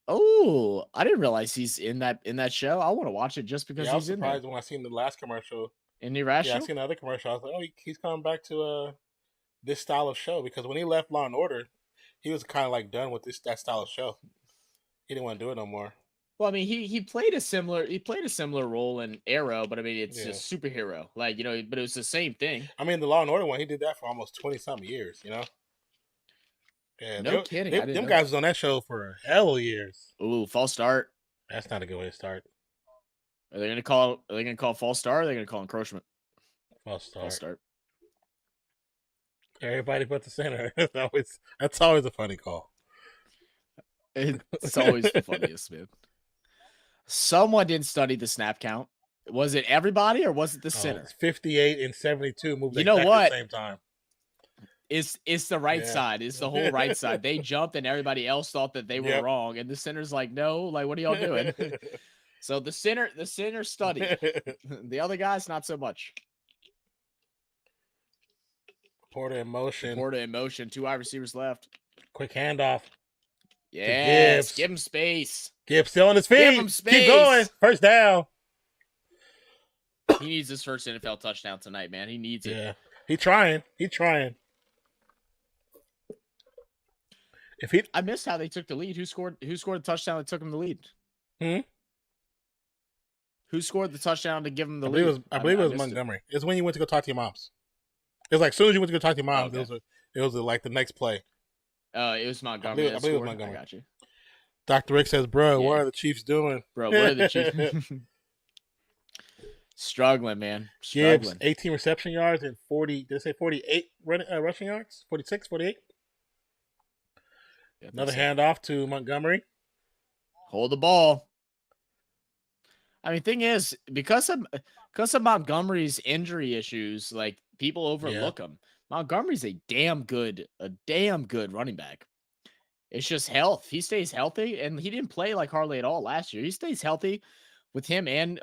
Oh, I didn't realize he's in that show. I want to watch it just because he's in there. I was surprised when I seen the last commercial. Irrational? Yeah, I seen the other commercial. I was like, oh, he's coming back to this style of show, because when he left Law and Order, he was kind of like done with that style of show. He didn't want to do it no more. Well, I mean, he played a similar role in Arrow, but I mean, it's just superhero, like, but it was the same thing. I mean, the Law and Order one, he did that for almost 20-something years, Yeah, No kidding. Them guys was on that show for a hell of years. Ooh, false start. That's not a good way to start. Are they gonna call false start? Or are they gonna call encroachment? False start. False start. Everybody but the center. That's always a funny call. It's always the funniest, man. Someone didn't study the snap count. Was it everybody or was it the center? It's 58 and 72 moved you know what? at the same time. It's the right side. It's the whole right side. They jumped and everybody else thought that they were wrong. And the center's like, no, like, what are y'all doing? So the center studied. The other guys, not so much. Porter in motion. 2 wide receivers left. Quick handoff. Yes. Give him space. Gibbs still on his feet. Give him space. Keep going. First down. He needs his first NFL touchdown tonight, man. He needs it. Yeah. He trying. I missed how they took the lead. Who scored the touchdown that took him the lead? Who scored the touchdown to give him the lead? I believe it was Montgomery. It's when you went to go talk to your moms. It was like as soon as you went to go talk to your moms, it was like the next play. It was Montgomery. I believe it was Montgomery. I got you. Dr. Rick says, bro, what are the Chiefs doing? Bro, what are the Chiefs? Struggling, man. Gibbs, 18 reception yards and 40, did I say 48 rushing yards? 46, 48? Yeah, another handoff to Montgomery. Hold the ball. I mean, thing is, because of Montgomery's injury issues, like, people overlook him. Montgomery's a damn good running back. It's just health. He stays healthy, and he didn't play like hardly at all last year. He stays healthy with him and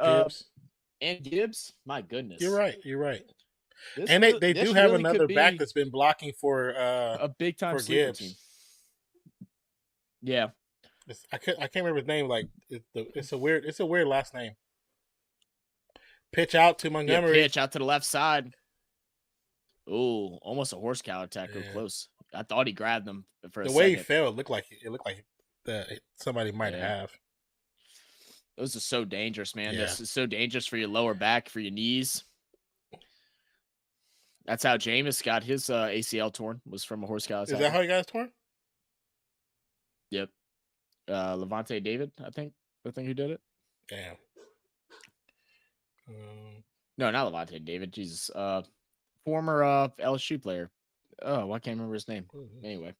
Gibbs. My goodness. You're right. They do have another back that's been blocking for a big time sleeper team. Yeah. I can't remember his name. Like it's a weird last name. Pitch out to Montgomery. Pitch out to the left side. Ooh, almost a horse cow attack. Real close. I thought he grabbed him for a second. The way he fell, it looked like somebody might have. Those are so dangerous, man. Yeah. This is so dangerous for your lower back, for your knees. That's how Jameis got his ACL torn. Was from a horse cow attack. Is that how he got his torn? Yep. Levante David, I think who did it. Damn. No, not Levante David. Jesus. Former LSU player. Oh, I can't remember his name. Anyway.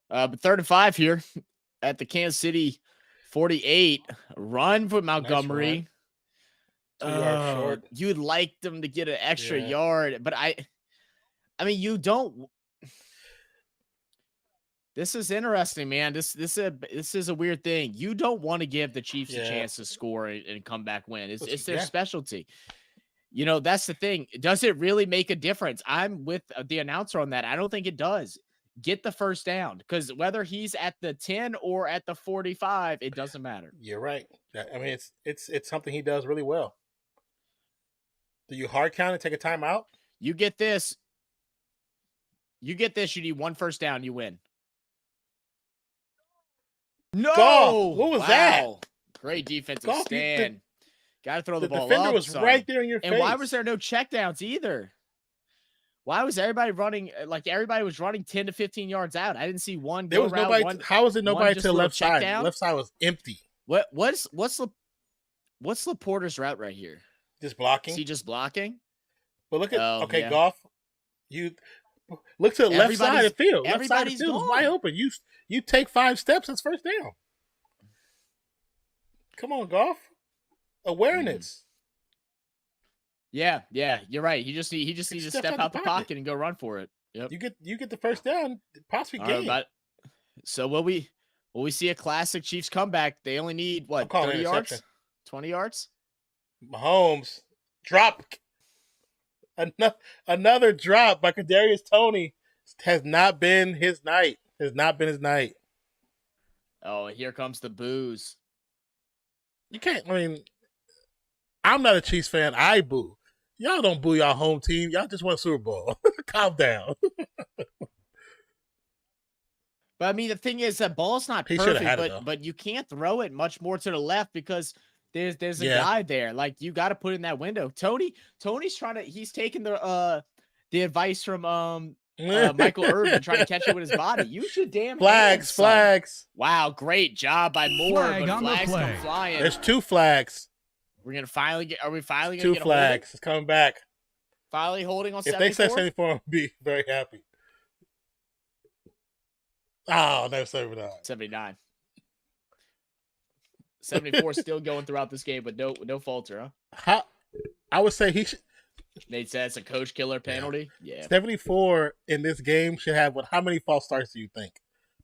But 3rd and 5 here at the Kansas City 48. Run for Montgomery. Nice 2 yards short. You'd like them to get an extra yard, but I mean, you don't. This is interesting, man. This is a weird thing. You don't want to give the Chiefs a chance to score and come back win. It's their specialty. You know, that's the thing. Does it really make a difference? I'm with the announcer on that. I don't think it does. Get the first down, because whether he's at the 10 or at the 45, it doesn't matter. You're right. I mean, it's something he does really well. Do you hard count and take a timeout? You get this. You need 1 first down. You win. No! Goff, what was that? Great defensive stand. Got to throw the ball up. The defender was right there in your face. And why was there no checkdowns either? Why was everybody running? Like, everybody was running 10 to 15 yards out. I didn't see one. There was nobody. How was it nobody to the left side? The left side was empty. What's Laporta's route right here? Just blocking. Is he just blocking? But look at Goff. You look to the left side of the field. Left side of the field is wide open. You take 5 steps. That's first down. Come on, Goff. Awareness. Yeah, you're right. He just needs to step out the pocket and go run for it. Yep. You get the first down, possibly game. So will we see a classic Chiefs comeback? They only need 30 yards? 20 yards? Mahomes drop. Another drop by Kadarius Toney has not been his night. Oh, here comes the boos. You can't. I mean, I'm not a Chiefs fan. I boo. Y'all don't boo y'all home team. Y'all just won Super Bowl. Calm down. But I mean, the thing is that ball's not perfect, but you can't throw it much more to the left because there's a guy there. Like, you got to put it in that window. Tony's trying to. He's taking the advice from Michael Irvin trying to catch it with his body. Use your damn flags, hands, flags. Wow, great job by Moore, Flag but on the flags come play. flying. There's 2 flags. We're gonna finally get. Are we finally gonna 2 get flags. It's coming back. Finally holding on If 74? they say 74, I'll be very happy. Oh, no, 79. 79. 74 still going throughout this game, but no falter, huh? I would say he should. Nate said it's a coach killer penalty. Yeah. 74 in this game should have how many false starts do you think?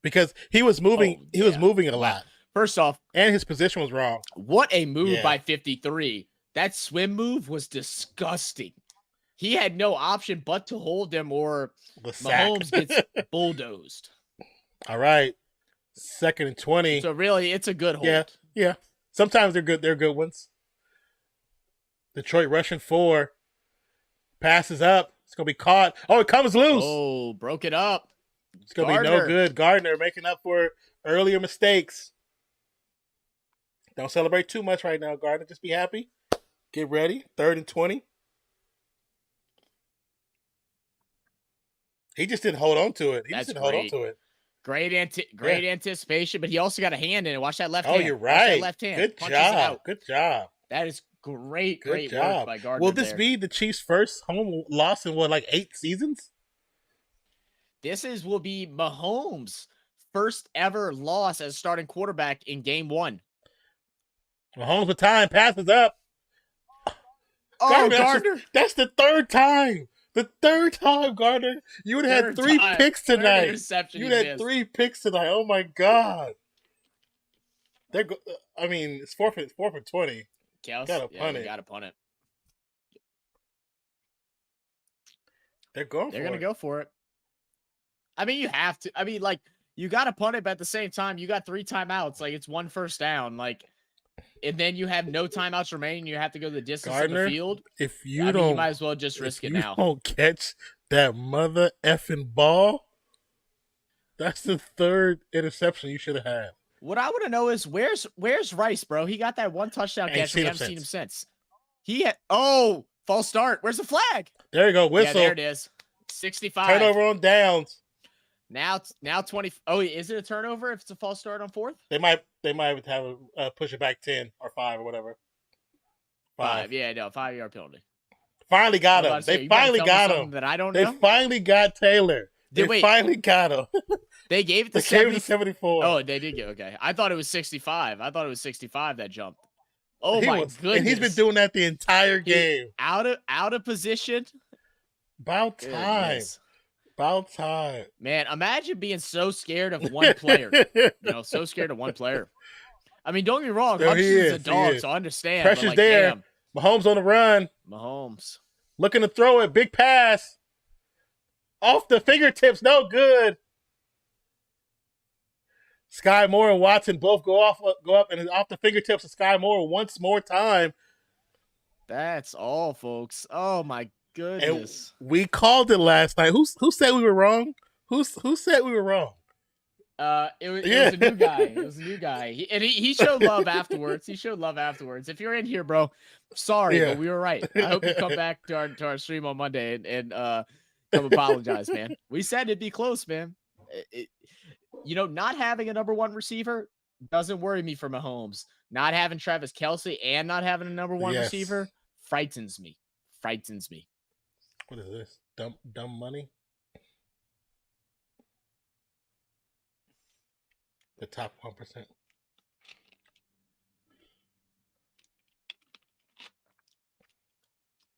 Because he was moving. He was moving a lot. First off, and his position was wrong. What a move by 53. That swim move was disgusting. He had no option but to hold him, or Mahomes gets bulldozed. All right, 2nd and 20. So really, it's a good hold. Yeah. Sometimes they're good. They're good ones. Detroit rushing 4. Passes up. It's gonna be caught. Oh, it comes loose. Oh, broke it up. It's gonna be no good. Gardner making up for earlier mistakes. Don't celebrate too much right now, Gardner. Just be happy. Get ready. 3rd and 20. He just didn't hold on to it. Hold on to it. Great anticipation, but he also got a hand in it. Watch that left hand. Oh, you're right. Watch that left hand. Good job. Good job. That is great job work by Gardner. Will this be the Chiefs' first home loss in like 8 seasons? Will be Mahomes' first ever loss as starting quarterback in game 1. Mahomes with time, passes up. Oh, Gardner. That's the 3rd time. The 3rd time, Gardner. You would have had 3 picks tonight. You had 3 picks tonight. Oh my God. It's 4th and 20. Kels, gotta punt it. Gotta punt it. They're going They're gonna go for it. I mean, you have to. I mean, like, you gotta punt it, but at the same time, you got 3 timeouts. Like, it's 1 first down. Like, and then you have no timeouts remaining. You have to go the distance of the field. If you you might as well just risk it now. Don't catch that mother effing ball. That's the 3rd interception you should have had. What I want to know is where's Rice, bro? He got that 1 touchdown catch. We haven't seen him since. False start. Where's the flag? There you go. Whistle. Yeah, there it is. 65. Turnover on downs. Now 20. Oh, is it a turnover if it's a false start on 4th? They might have a push it back 10 or 5 or whatever. 5. Yeah, no, 5-yard penalty. Finally got him. They finally got him. That I don't know. They finally got Taylor. They finally got him. They gave it to 74. Oh, they did get okay. I thought it was 65. I thought it was 65 that jumped. Oh my goodness! And he's been doing that the entire game. Out of position. About time. About time. Man, imagine being so scared of one player. So scared of one player. I mean, don't get me wrong. Hudson's a dog, so I understand. Pressure's but there. Damn. Mahomes on the run. Mahomes. Looking to throw it. Big pass. Off the fingertips. No good. Sky Moore and Watson both go up, and off the fingertips of Sky Moore once more time. That's all, folks. Oh my goodness. And we called it last night. Who said we were wrong? Who said we were wrong? It was a new guy. It was a new guy. He showed love afterwards. If you're in here, bro, sorry, but we were right. I hope you come back to our stream on Monday and come apologize, man. We said it'd be close, man. Not having a number 1 receiver doesn't worry me for Mahomes. Not having Travis Kelce and not having a number 1 receiver frightens me. What is this? Dumb money? The top 1%.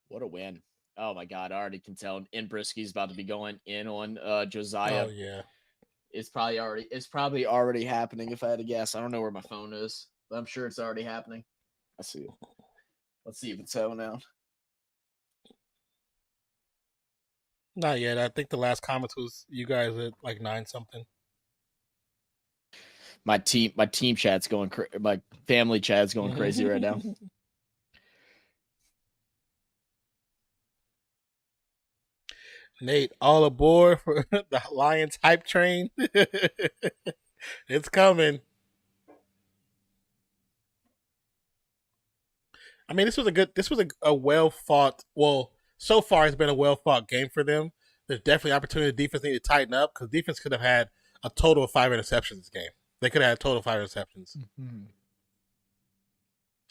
What a win. Oh my God. I already can tell. Brisky's about to be going in on Josiah. Oh yeah. It's probably already happening if I had to guess. I don't know where my phone is, but I'm sure it's already happening. Let's see if it's going out. Not yet. I think the last comment was you guys at like 9-something. My team chat's going my family chat's going crazy right now. Nate, all aboard for the Lions hype train. It's coming. I mean, this was a well fought. Well, so far it's been a well fought game for them. there's definitely opportunity. Defense need to tighten up because defense could have had a total of 5 interceptions this game. They could have had a total of 5 interceptions.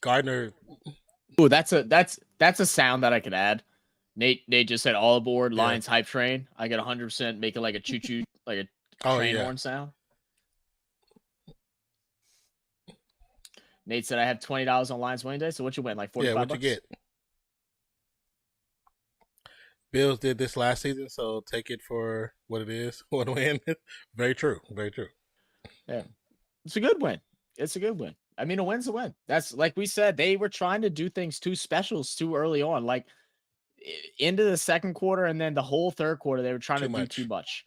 Gardner. Ooh, that's a sound that I could add. Nate just said all aboard Lions hype train. I got 100% make it like a choo choo, like a train horn sound. Nate said I have $20 on Lions winning day. So what you win? Like 45 Yeah, what bucks? you get? Bills did this last season, so take it for what it is. One win. Very true. Very true. Yeah. It's a good win. It's a good win. I mean, a win's a win. That's like we said, they were trying to do things too specials too early on. Like into the second quarter and then the whole third quarter, they were trying to do too much.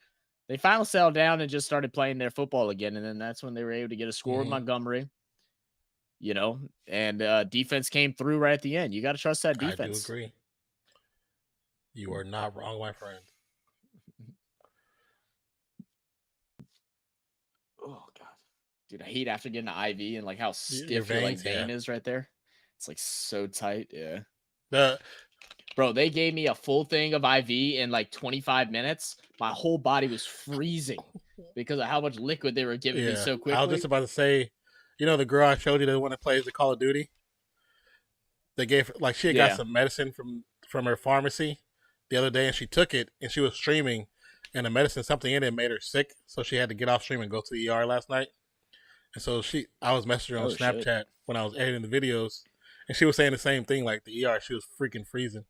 They finally settled down and just started playing their football again. And then that's when they were able to get a score with Montgomery, you know, and defense came through right at the end. You got to trust that defense. I do agree. You are not wrong, my friend. Oh, God. Dude, I hate after getting an IV and like how stiff your like vein is right there. It's like so tight. Yeah. Bro, they gave me a full thing of IV in like 25 minutes. My whole body was freezing because of how much liquid they were giving me so quickly. I was just about to say, you know, the girl I showed you, the one that plays the Call of Duty. They gave like she had got some medicine from her pharmacy the other day, and she took it, and she was streaming, and the medicine, something in it made her sick, so she had to get off stream and go to the ER last night. And so I was messaging her on Snapchat when I was editing the videos, and she was saying the same thing, like the ER, she was freaking freezing.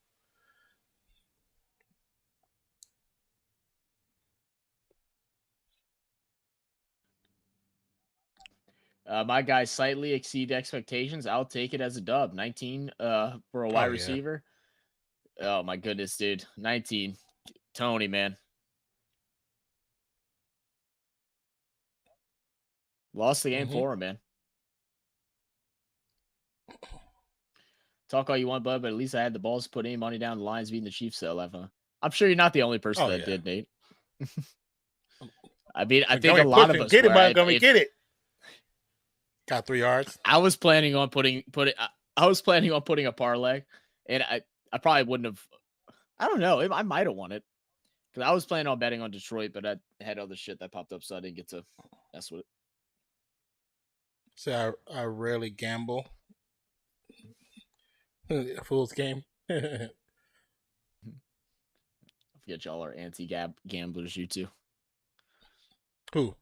My guys slightly exceed expectations. I'll take it as a dub. 19 for a wide receiver. Oh my goodness, dude. 19. Tony, man. Lost the game for him, man. Talk all you want, bud, but at least I had the balls to put any money down. The Lions beating the Chiefs at 11. I'm sure you're not the only person that did, Nate. I mean, I think a lot of us get it, Montgomery, get it. Got 3 yards. I was planning on putting a parlay, and I probably wouldn't have. I don't know. I might have won it because I was planning on betting on Detroit, but I had other shit that popped up, so I didn't get to mess with it. So I rarely gamble. A fool's game. I forget y'all are anti-gamblers, you two. Who?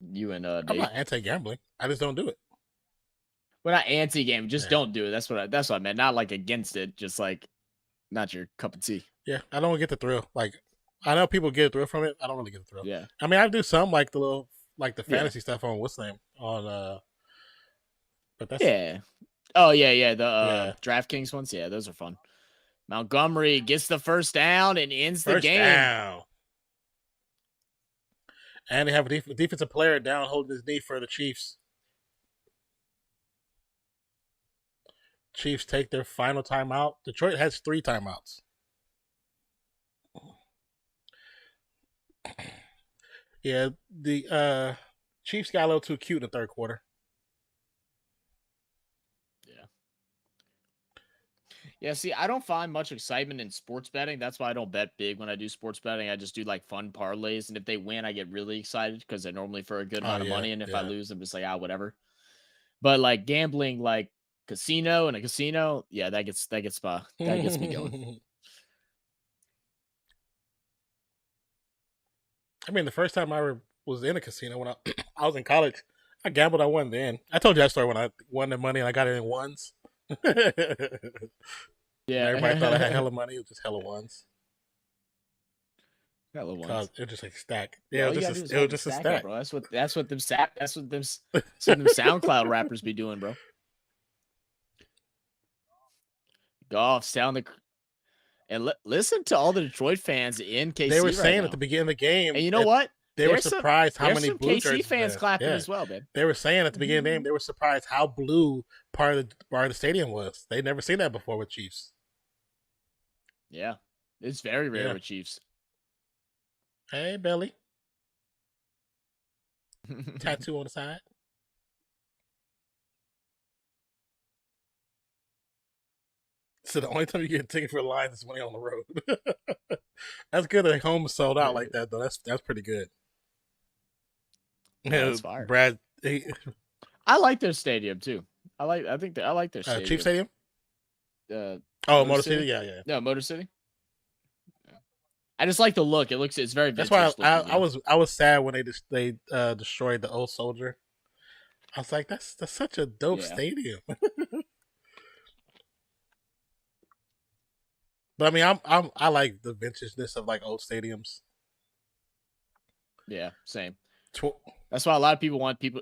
You and I'm not anti-gambling. I just don't do it. We're not anti-gambling. Just don't do it. That's what I meant. Not like against it. Just like not your cup of tea. Yeah, I don't get the thrill. Like I know people get a thrill from it. I don't really get the thrill. Yeah. I mean, I do some like the little the fantasy stuff on what's the name on but that's Oh yeah. The DraftKings ones. Yeah, those are fun. Montgomery gets the first down and ends the game. Down. And they have a defensive player down holding his knee for the Chiefs. Chiefs take their final timeout. Detroit has 3 timeouts. Yeah, the Chiefs got a little too cute in the third quarter. Yeah, see, I don't find much excitement in sports betting. That's why I don't bet big when I do sports betting. I just do like fun parlays, and if they win, I get really excited because they're normally for a good amount of money. And if I lose, I'm just like, whatever. But like gambling, like casino and a casino, yeah, that gets me going. I mean, the first time I ever was in a casino when I was in college, I gambled. I won then. I told you that story when I won the money and I got it in ones. Yeah, everybody thought I had hella money. It was just hella ones. Hella ones. It was just like a stack. Yeah, it was just a stack, bro. That's what them SoundCloud rappers be doing, bro. Goff sound and listen to all the Detroit fans in KC. They were saying at the beginning of the game, and you know what? They were surprised how many blue KC fans clapping as well, man. They were saying at the beginning of the game, they were surprised how blue part of the stadium was. They'd never seen that before with Chiefs. Yeah, it's very rare with Chiefs. Hey, Belly. Tattoo on the side. So the only time you get a ticket for Lions is when you're on the road. That's good. At home sold out like that though. That's pretty good. Yeah, that's fire. Brad, I like their stadium too. I like their stadium. Chief Stadium. Motor City. Yeah. No, Motor City. I just like the look. It's very vintage. That's why I was sad when they destroyed the Old Soldier. I was like, that's such a dope stadium. But I mean, I like the vintageness of like old stadiums. Yeah, same. That's why a lot of people want the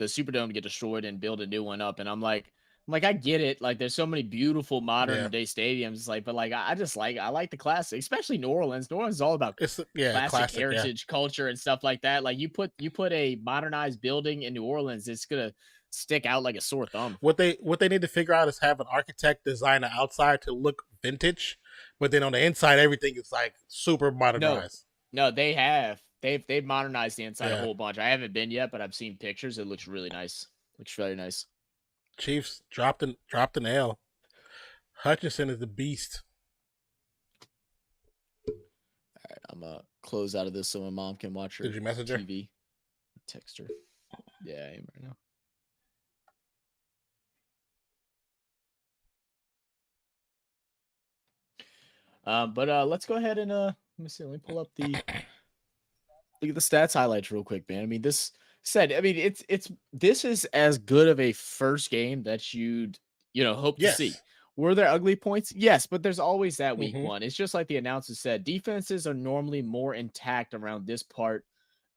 Superdome to get destroyed and build a new one up. And I'm like, I get it. Like, there's so many beautiful modern day stadiums. It's like, but like, I like the classic, especially New Orleans. New Orleans is all about classic heritage, culture, and stuff like that. Like, you put a modernized building in New Orleans, it's gonna stick out like a sore thumb. What they need to figure out is have an architect design the outside to look vintage, but then on the inside everything is like super modernized. No, they have. They've modernized the inside a whole bunch. I haven't been yet, but I've seen pictures. It looks really nice. Looks very nice. Chiefs dropped an L. Hutchinson is the beast. All right, I'm gonna close out of this so my mom can watch her. Did you message her? TV. Text her. Yeah, I am right now. But let's go ahead and let me pull up the look at the stats highlights real quick, man. I mean, this is as good of a first game that you'd hope to see. Were there ugly points? Yes, but there's always that week one. It's just like the announcer said, defenses are normally more intact around this part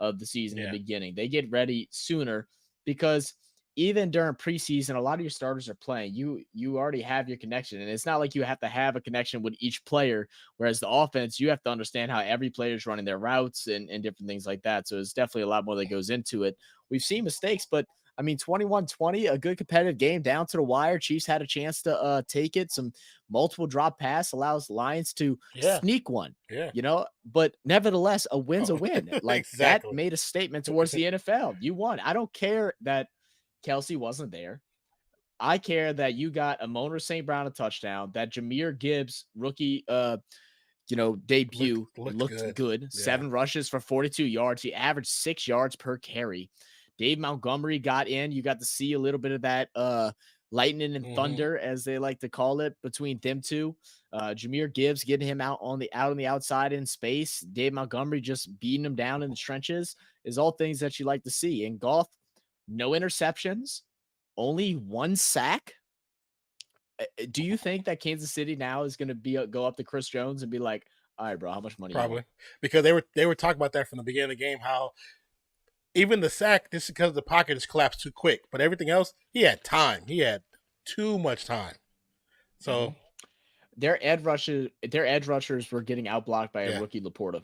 of the season in the beginning. They get ready sooner because even during preseason, a lot of your starters are playing. You already have your connection, and it's not like you have to have a connection with each player. Whereas the offense, you have to understand how every player is running their routes and different things like that. So it's definitely a lot more that goes into it. We've seen mistakes, but I mean, 21-20, a good competitive game down to the wire. Chiefs had a chance to take it. Some multiple drop pass allows Lions to sneak one. But nevertheless, a win's a win. Like that made a statement towards the NFL. You won. I don't care that Kelsey wasn't there. I care that you got Amon-Ra St. Brown a touchdown, that Jahmyr Gibbs rookie debut looked good. 7 rushes for 42 yards. He averaged 6 yards per carry. Dave Montgomery got in. You got to see a little bit of that lightning and thunder, as they like to call it, between them two. Jahmyr Gibbs getting him out on the outside in space. Dave Montgomery just beating him down in the trenches is all things that you like to see. And Goff, no interceptions, only 1 sack. Do you think that Kansas City now is going to go up to Chris Jones and be like, all right, bro, how much money? Probably, because they were talking about that from the beginning of the game, how even the sack, this is because the pocket is collapsed too quick, but everything else, he had time. He had too much time. So their edge rushers were getting outblocked by a rookie Laporta.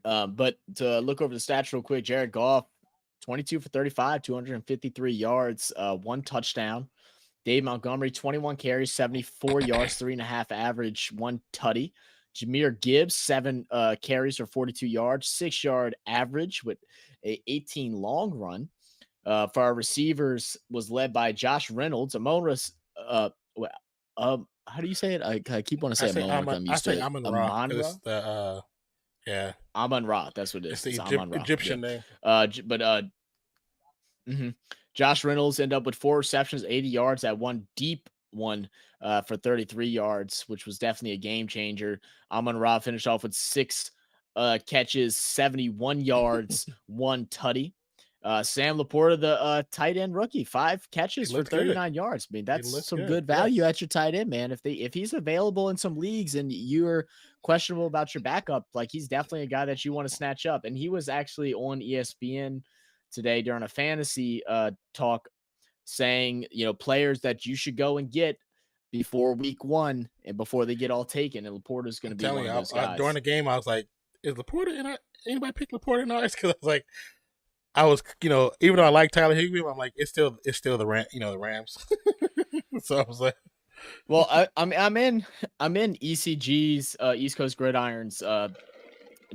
But to look over the stats real quick, Jared Goff, 22 for 35, 253 yards, 1 touchdown. Dave Montgomery, 21 carries, 74 yards, 3.5 average, 1 tutty. Jahmyr Gibbs, 7 carries for 42 yards, 6-yard average with a 18 long run. For our receivers was led by Josh Reynolds. Amon-Ra's, how do you say it? I keep wanting to say Amon-Ra. I'm used to it. Amon-Ra. Amon-Ra. That's what it is. It's the Egyptian name. Josh Reynolds ended up with 4 receptions, 80 yards, that one deep one for 33 yards, which was definitely a game changer. Amon-Ra finished off with 6 catches, 71 yards, 1 tutty. Sam Laporta, the tight end rookie, 5 catches for 39 yards. I mean, that's some good value at your tight end, man. If he's available in some leagues and you're questionable about your backup, like, he's definitely a guy that you want to snatch up. And he was actually on ESPN today during a fantasy talk, saying, players that you should go and get before week 1 and before they get all taken. And Laporta's going to be one of those guys. During the game, I was like, is Laporta in? Anybody pick Laporta in ours? Because I was even though I like Tyler Higbee, I'm like, it's still the Rams. So I was like, well, I'm in ECG's East Coast Gridiron's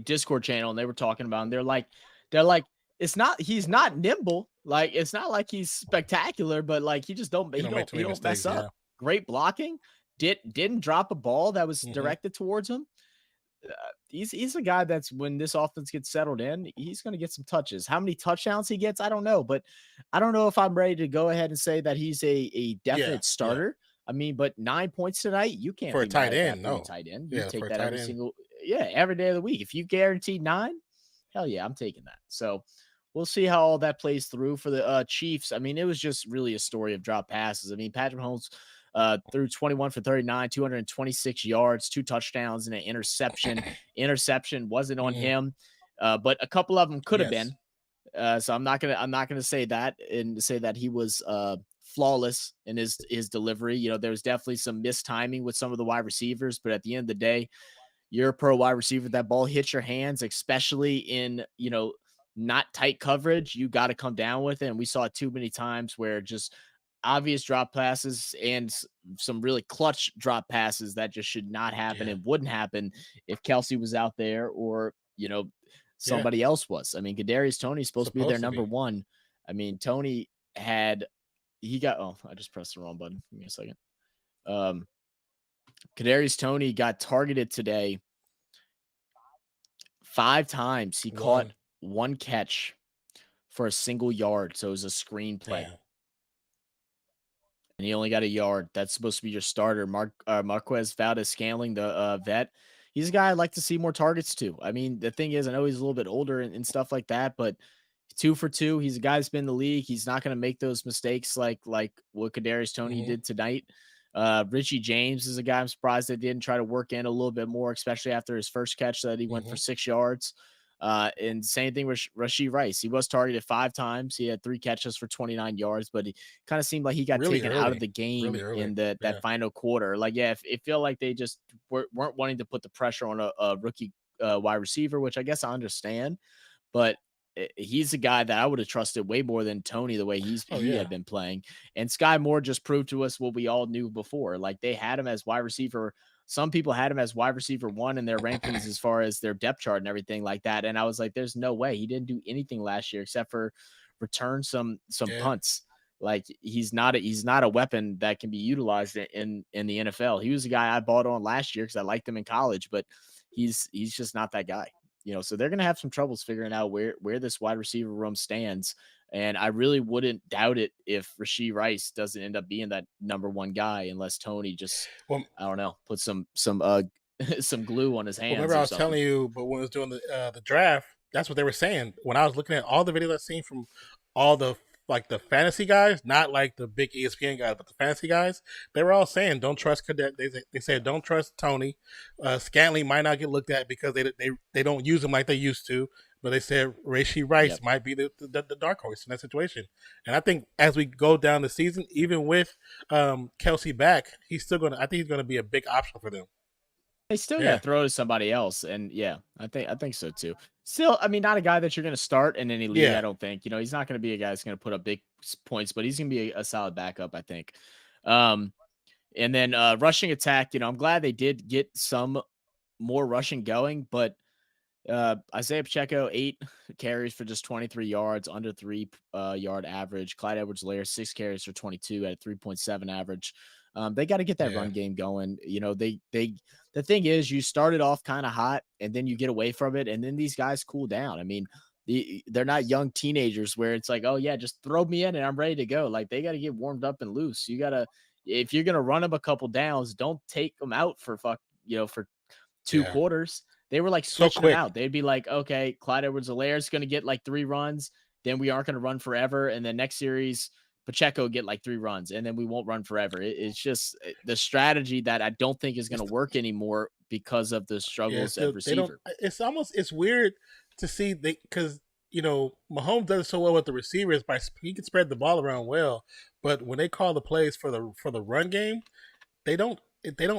Discord channel, and they were talking about, and they're like, he's not nimble. Like, it's not like he's spectacular, but like he just don't mess up. Yeah. Great blocking. Didn't drop a ball that was directed towards him. He's a guy that's, when this offense gets settled in, he's going to get some touches. How many touchdowns he gets, I don't know, but I don't know if I'm ready to go ahead and say that he's a definite starter. I mean, but 9 points tonight, you can't for be a tight end. No, tight end. You take that every day of the week. If you guarantee 9, hell yeah, I'm taking that. So we'll see how all that plays through for the Chiefs. I mean, it was just really a story of drop passes. I mean, Patrick Mahomes threw 21 for 39, 226 yards, 2 touchdowns, and an interception. Interception wasn't on him, but a couple of them could have been. So I'm not gonna say that and say that he was flawless in his delivery. You know, there was definitely some mistiming with some of the wide receivers, but at the end of the day, you're a pro wide receiver. That ball hits your hands, especially in, you know, not tight coverage. You got to come down with it. And we saw it too many times where just obvious drop passes and some really clutch drop passes that just should not happen and wouldn't happen if Kelsey was out there or, you know, somebody else was. I mean, Kadarius Toney's supposed to be their number one. I mean, Toney I just pressed the wrong button. Give me a second. Kadarius Toney got targeted today 5 times. He caught 1 catch for a single yard. So it was a screen play. Damn. And he only got a yard. That's supposed to be your starter. Marquez Valdez-Scantling, the vet. He's a guy I'd like to see more targets to. I mean, the thing is, I know he's a little bit older and stuff like that, but 2 for 2. He's a guy that's been in the league. He's not going to make those mistakes like what Kadarius Toney did tonight. Richie James is a guy I'm surprised they didn't try to work in a little bit more, especially after his first catch that he went for 6 yards. And same thing with Rashee Rice. He was targeted 5 times. He had 3 catches for 29 yards, but it kind of seemed like he got taken out of the game in that final quarter. Like, it felt like they just weren't wanting to put the pressure on a rookie wide receiver, which I guess I understand, but he's a guy that I would have trusted way more than Toney, the way he had been playing. And Sky Moore just proved to us what we all knew before. Like, they had him as wide receiver. Some people had him as wide receiver 1 in their rankings as far as their depth chart and everything like that. And I was like, there's no way. He didn't do anything last year except for return some punts. Like, he's not a weapon that can be utilized in the NFL. He was a guy I bought on last year because I liked him in college, but he's just not that guy. You know, so they're going to have some troubles figuring out where this wide receiver room stands. And I really wouldn't doubt it if Rashee Rice doesn't end up being that number 1 guy, unless Toney just, I don't know, put some some glue on his hands. Remember, I was telling you, but when I was doing the draft, that's what they were saying. When I was looking at all the videos I've seen from all the fantasy guys, not like the big ESPN guys, but the fantasy guys, they were all saying don't trust Cadet. They said don't trust Toney. Scantling might not get looked at because they don't use him like they used to. But they said Rashee Rice might be the dark horse in that situation. And I think as we go down the season, even with Kelsey back, I think he's gonna be a big option for them. They still got to throw to somebody else, and I think so too. Still, I mean, not a guy that you're going to start in any league. I don't think. You know, he's not going to be a guy that's going to put up big points, but he's going to be a solid backup, I think. And then rushing attack. You know, I'm glad they did get some more rushing going, but Isaiah Pacheco 8 carries for just 23 yards, under 3 yard average. Clyde Edwards-Helaire 6 carries for 22 at a 3.7 average. They got to get that run game going. You know, the thing is, you started off kind of hot and then you get away from it, and then these guys cool down. I mean, they're not young teenagers where it's like, oh yeah, just throw me in and I'm ready to go. Like, they got to get warmed up and loose. You got to, if you're gonna run them a couple downs, don't take them out for for 2 quarters. They were like switching them out. They'd be like, okay, Clyde Edwards-Helaire is going to get like 3 runs. Then we aren't going to run forever. And then next series, Pacheco get like 3 runs, and then we won't run forever. It's just the strategy that I don't think is going to work anymore because of the struggles at receiver. It's weird to see because, you know, Mahomes does it so well with the receivers, he can spread the ball around well. But when they call the plays for the run game, they don't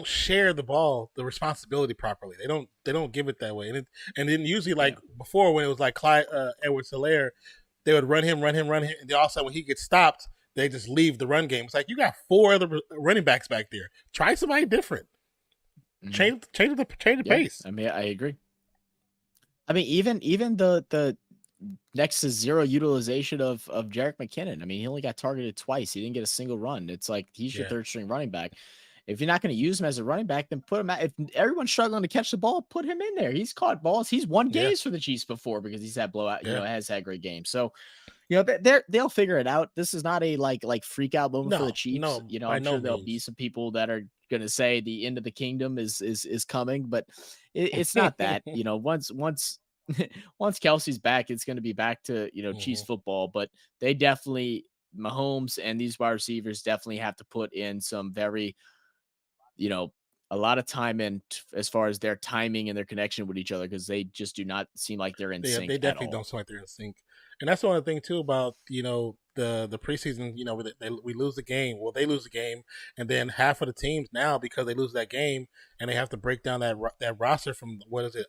share the ball, the responsibility properly. They don't give it that way. And then usually before, when it was like Clyde Edwards-Helaire, they would run him, and then also when he gets stopped, they just leave the run game. It's like, you got 4 other running backs back there. Try somebody different. Change the pace. I mean, I agree. I mean, even the next to zero utilization of Jerick McKinnon. I mean, he only got targeted twice. He didn't get a single run. It's like he's your third string running back. If you're not going to use him as a running back, then put him out. If everyone's struggling to catch the ball, put him in there. He's caught balls. He's won games for the Chiefs before because he's had blowout, has had great games. So, they'll figure it out. This is not a like freak out moment for the Chiefs. No, I'm sure there'll be some people that are going to say the end of the kingdom is coming, but it's not that. Once Kelsey's back, it's going to be back to Chiefs football. But they definitely, Mahomes and these wide receivers definitely have to put in some very, a lot of time in as far as their timing and their connection with each other, because they just do not seem like they're in sync. They definitely don't seem like they're in sync. And that's one of the things too about the preseason. We lose the game. Well, they lose the game, and then half of the teams now, because they lose that game and they have to break down that roster from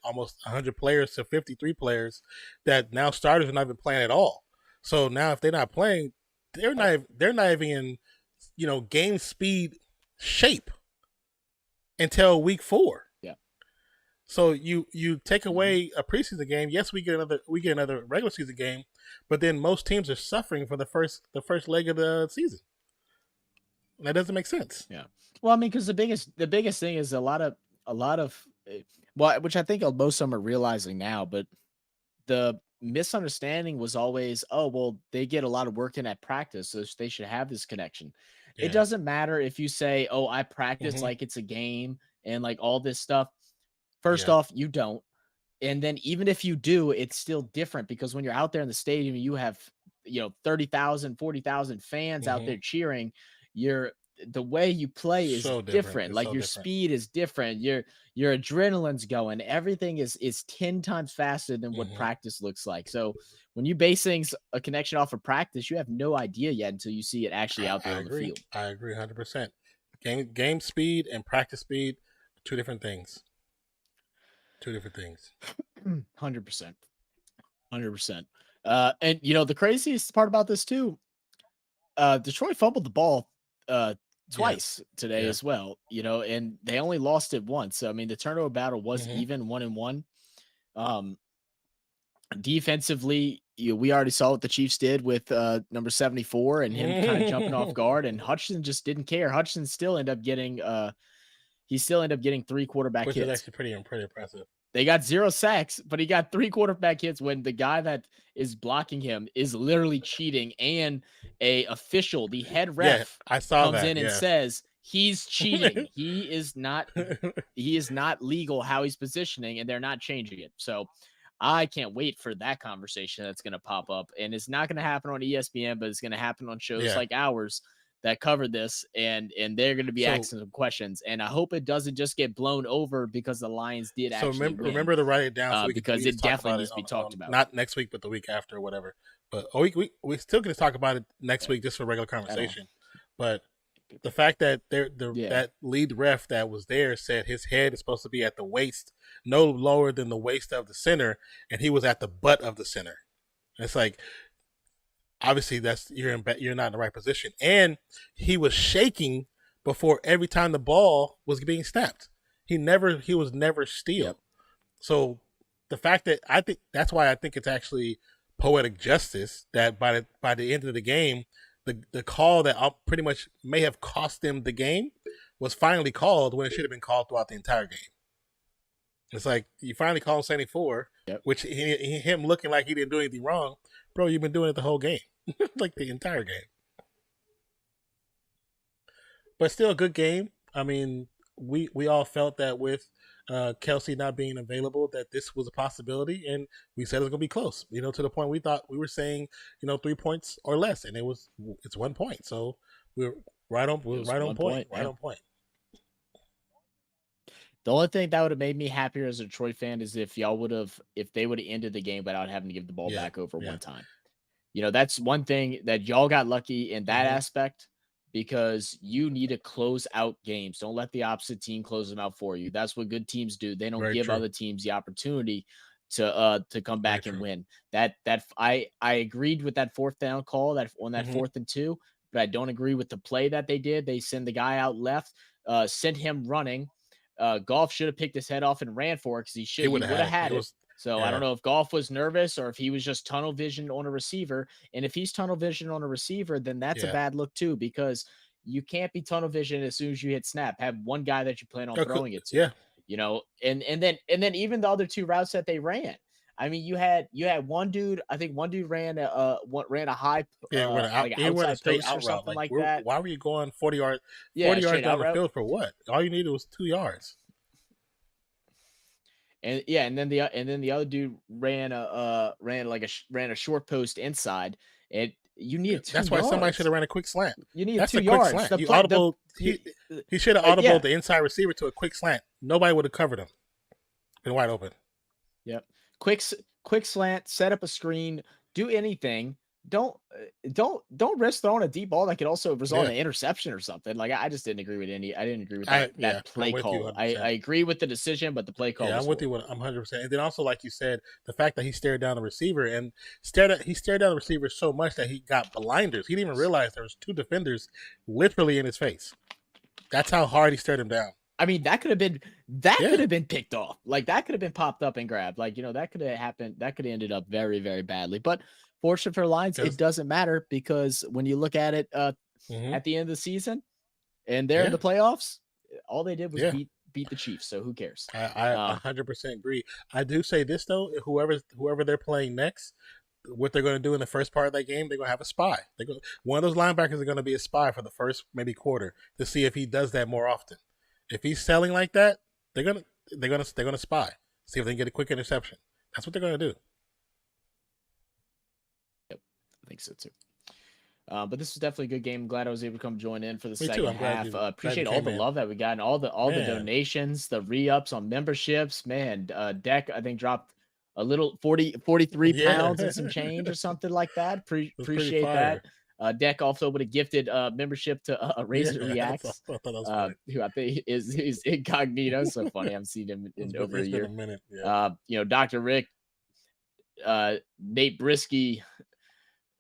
almost 100 players to 53 players, that now starters are not even playing at all. So now if they're not playing, they're not even in game speed shape until week 4. So you take away a preseason game. Yes, we get another regular season game, but then most teams are suffering for the first leg of the season. That doesn't make sense. Yeah. Well, I mean, because the biggest thing is a lot of which I think most of them are realizing now, but the misunderstanding was always, oh, well, they get a lot of work in at practice, so they should have this connection. Yeah. It doesn't matter if you say, oh, I practice like it's a game and like all this stuff. First off, you don't. And then even if you do, it's still different, because when you're out there in the stadium, you have, 30,000, 40,000 fans out there cheering. The way you play is different. Like your speed is different. Your adrenaline's going. Everything is 10 times faster than what practice looks like. So when you base a connection off of practice, you have no idea yet until you see it actually out there on the field. I agree 100%. Game speed and practice speed, two different things. 100%. 100%. And the craziest part about this too, Detroit fumbled the ball twice today as well, and they only lost it once. So, I mean, the turnover battle was even 1-1. Defensively, we already saw what the Chiefs did with number 74 and him kind of jumping off guard, and Hutchinson just didn't care. Hutchinson still ended up getting 3 quarterback hits. Which is actually pretty impressive. They got 0 sacks, but he got 3 quarterback hits when the guy that is blocking him is literally cheating, and a official, the head ref, comes in and says he's cheating. He is not legal how he's positioning, and they're not changing it. So I can't wait for that conversation that's going to pop up, and it's not going to happen on ESPN, but it's going to happen on shows like ours that covered this, and they're going to be asking some questions, and I hope it doesn't just get blown over because the Lions did actually win. Remember to write it down, because it definitely needs to be talked about. Not next week, but the week after, or whatever. But we still going to talk about it next week, just for regular conversation. But the fact that that lead ref that was there said his head is supposed to be at the waist, no lower than the waist of the center, and he was at the butt of the center. And it's like, obviously, you're not in the right position, and he was shaking before every time the ball was being snapped. He was never still. Yep. So the fact that that's why I think it's actually poetic justice that by the end of the game, the call that pretty much may have cost them the game was finally called when it should have been called throughout the entire game. It's like, you finally call him 74, which him looking like he didn't do anything wrong. Bro, you've been doing it the whole game. Like the entire game. But still a good game. I mean, we all felt that with Kelsey not being available, that this was a possibility, and we said it was going to be close, to the point we thought we were saying, 3 points or less, and it's 1 point. So we're right on point. The only thing that would have made me happier as a Detroit fan is if they would have ended the game without having to give the ball back over one time. That's one thing that y'all got lucky in that aspect, because you need to close out games. Don't let the opposite team close them out for you. That's what good teams do. They don't give other teams the opportunity to come back and win. I agreed with that 4th down call on that 4th and 2, but I don't agree with the play that they did. They send the guy out left, sent him running. Goff should have picked his head off and ran for it, because he would have had it. So I don't know if Goff was nervous or if he was just tunnel vision on a receiver. And if he's tunnel vision on a receiver, then that's a bad look too, because you can't be tunnel vision as soon as you hit snap. Have one guy that you plan on throwing it to. Yeah. You know, and then even the other two routes that they ran. I mean, you had one dude. I think one dude ran a high, like an outside post or something like that. Why were you going 40 yards? 40 yards down the field for what? All you needed was 2 yards. And and then the other dude ran a short post inside. And you need 2 That's why somebody should have ran a quick slant. You need 2 yards. He should have audibled the inside receiver to a quick slant. Nobody would have covered him. Been wide open. Yep. Quick slant, set up a screen, do anything. Don't risk throwing a deep ball that could also result in an interception or something. Like I just didn't agree with that play call. I agree with the decision, but the play call. Yeah, I'm with you. I'm 100%. And then also, like you said, the fact that he stared down the receiver and he stared down the receiver so much that he got blinders. He didn't even realize there was 2 defenders literally in his face. That's how hard he stared him down. I mean, that could have been picked off. Like that could have been popped up and grabbed. Like, you know, that could have happened. That could have ended up very, very badly. But fortunate for Lions, it doesn't matter, because when you look at it at the end of the season and they're in the playoffs, all they did was beat the Chiefs. So who cares? I 100% agree. I do say this though, whoever they're playing next, what they're going to do in the first part of that game, they're going to have a spy. One of those linebackers are going to be a spy for the first maybe quarter to see if he does that more often. If he's selling like that, they're gonna spy, see if they can get a quick interception. That's what they're gonna do. Yep, I think so too. But this was definitely a good game. I'm glad I was able to come join in for the second half. Appreciate all the love that we got and all the donations, the re-ups on memberships. Man, Deck I think dropped a little 43 pounds and some change or something like that. Appreciate that. Deck also would have gifted membership to Razor Reacts, who I think is incognito. So funny, I haven't seen him in over a year. You know, Dr. Rick, Nate Brisky,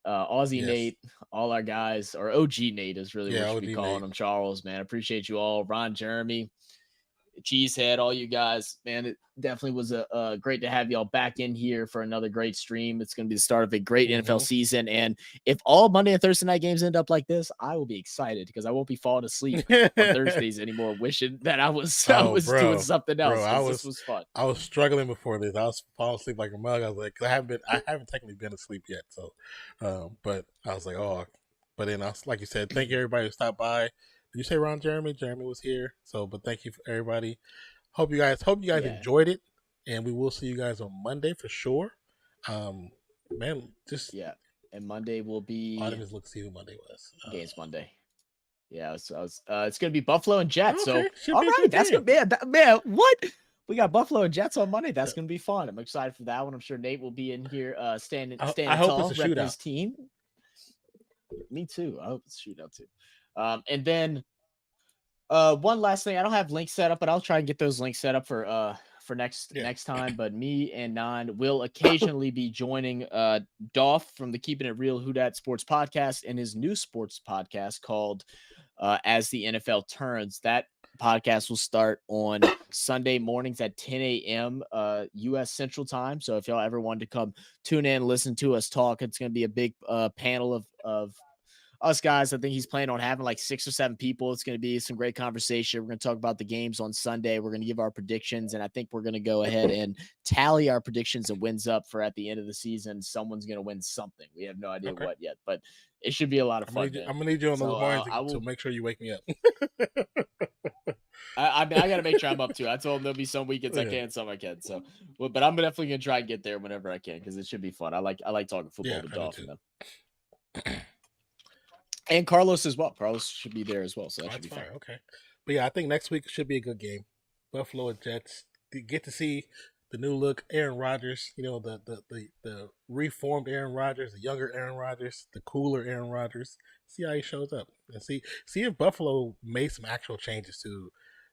Aussie Nate, all our guys, or OG Nate is really what we should be calling him. Charles, man, appreciate you all. Ron, Jeremy, Cheesehead, all you guys, man, it definitely was a great to have y'all back in here for another great stream. It's going to be the start of a great NFL season, and if all Monday and Thursday night games end up like this, I will be excited because I won't be falling asleep on Thursdays anymore, wishing that I was doing something else. This was fun. I was struggling before this. I was falling asleep like a mug. I was like, I haven't technically been asleep yet, so but I was like, but then like you said, thank you everybody who stopped by. Did you say Ron Jeremy? Jeremy was here. So, but thank you for everybody. Hope you guys enjoyed it, and we will see you guys on Monday for sure. Man, and Monday will be. I didn't look see who Monday was. Games Monday. Yeah, it's gonna be Buffalo and Jets. Okay, so all right, that's gonna be man. What? We got Buffalo and Jets on Monday. That's gonna be fun. I'm excited for that one. I'm sure Nate will be in here standing tall, repping his team. Me too. I hope it's a shootout too. And then one last thing, I don't have links set up, but I'll try and get those links set up for next time. But me and Nan will occasionally be joining Dolph from the Keeping It Real Who Dat Sports podcast and his new sports podcast called As the NFL Turns. That podcast will start on Sunday mornings at 10 a.m. U.S. Central Time. So if y'all ever wanted to come tune in, listen to us talk, it's going to be a big panel of us guys. I think he's planning on having like 6 or 7 people. It's going to be some great conversation. We're going to talk about the games on Sunday. We're going to give our predictions, and I think we're going to go ahead and tally our predictions and wins up for at the end of the season. Someone's going to win something. We have no idea what yet, but it should be a lot of fun. I'm going to need you on those lines to make sure you wake me up. I mean, I got to make sure I'm up too. I told him there'll be some weekends I can, some I can't. So, but I'm definitely going to try and get there whenever I can because it should be fun. I like talking football with Dolphin. And Carlos as well. Carlos should be there as well, so that should be fun. Okay, but yeah, I think next week should be a good game. Buffalo and Jets. You get to see the new look Aaron Rodgers. You know, the reformed Aaron Rodgers, the younger Aaron Rodgers, the cooler Aaron Rodgers. See how he shows up and see if Buffalo made some actual changes to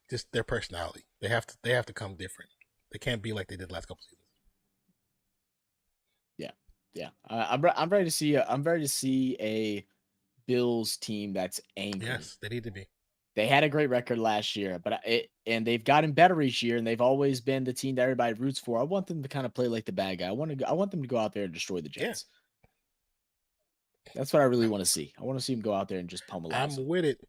just their personality. They have to come different. They can't be like they did last couple seasons. Yeah. I'm ready to see. I'm ready to see a Bills team that's angry. Yes, they need to be. They had a great record last year, but and they've gotten better each year, and they've always been the team that everybody roots for. I want them to kind of play like the bad guy. I want them to go out there and destroy the Jets. Yeah. That's what I really want to see. I want to see them go out there and just pummel. I'm with it.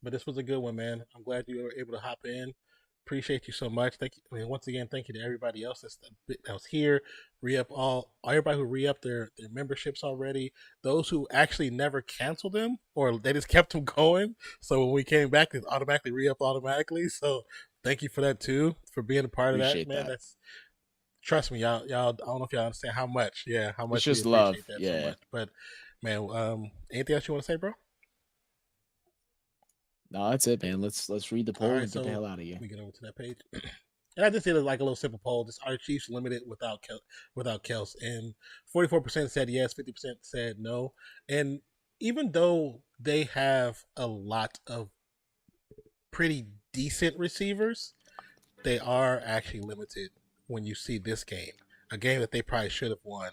But this was a good one, man. I'm glad you were able to hop in. Appreciate you so much. Thank you. I mean, once again, thank you to everybody else that was here. Everybody who re-upped their memberships already. Those who actually never canceled them, or they just kept them going. So when we came back, they automatically re-up automatically. So thank you for that too, for being a part Appreciate of that, man. That. Trust me, y'all. I don't know if y'all understand how much. Yeah, how much. It's just love. That yeah. So much. But man, anything else you want to say, bro? No, that's it, man. Let's read the poll and get the hell out of here. We get over to that page. And I just did like a little simple poll. Just are Chiefs limited without Kels? And 44% said yes, 50% said no. And even though they have a lot of pretty decent receivers, they are actually limited when you see this game. A game that they probably should have won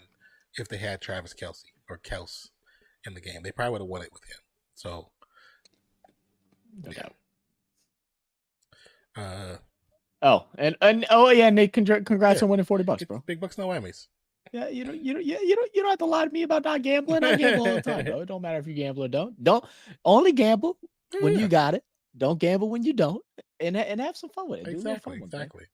if they had Travis Kelce or Kels in the game. They probably would have won it with him. So okay. Nate, congrats on winning $40, bro. Big bucks, no whammies. Yeah, you don't have to lie to me about not gambling. I gamble all the time, bro. It don't matter if you gamble or don't. Don't only gamble when you got it. Don't gamble when you don't, and have some fun with it. Exactly.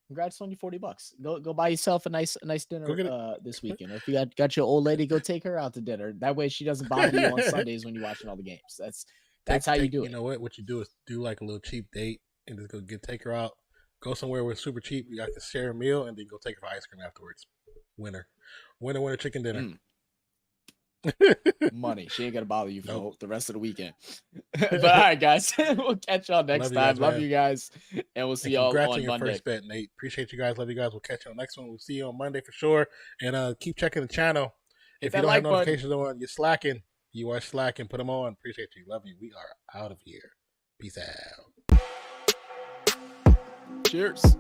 Congrats on your $40. Go buy yourself a nice dinner this weekend. Or if you got your old lady, go take her out to dinner. That way she doesn't bother you on Sundays when you're watching all the games. That's how you do it. You know what? What you do is do like a little cheap date and just go take her out. Go somewhere where it's super cheap. You got to share a meal and then go take her for ice cream afterwards. Winner chicken dinner. Money. She ain't gonna bother you for the rest of the weekend. But all right, guys, we'll catch y'all next time. Love you guys, and we'll see y'all on your Monday. First bet, Nate. Appreciate you guys. Love you guys. We'll catch you on the next one. We'll see you on Monday for sure. And keep checking the channel. If you don't have notifications on, you're slacking. You are slacking. Put them on. Appreciate you. Love you. We are out of here. Peace out. Cheers.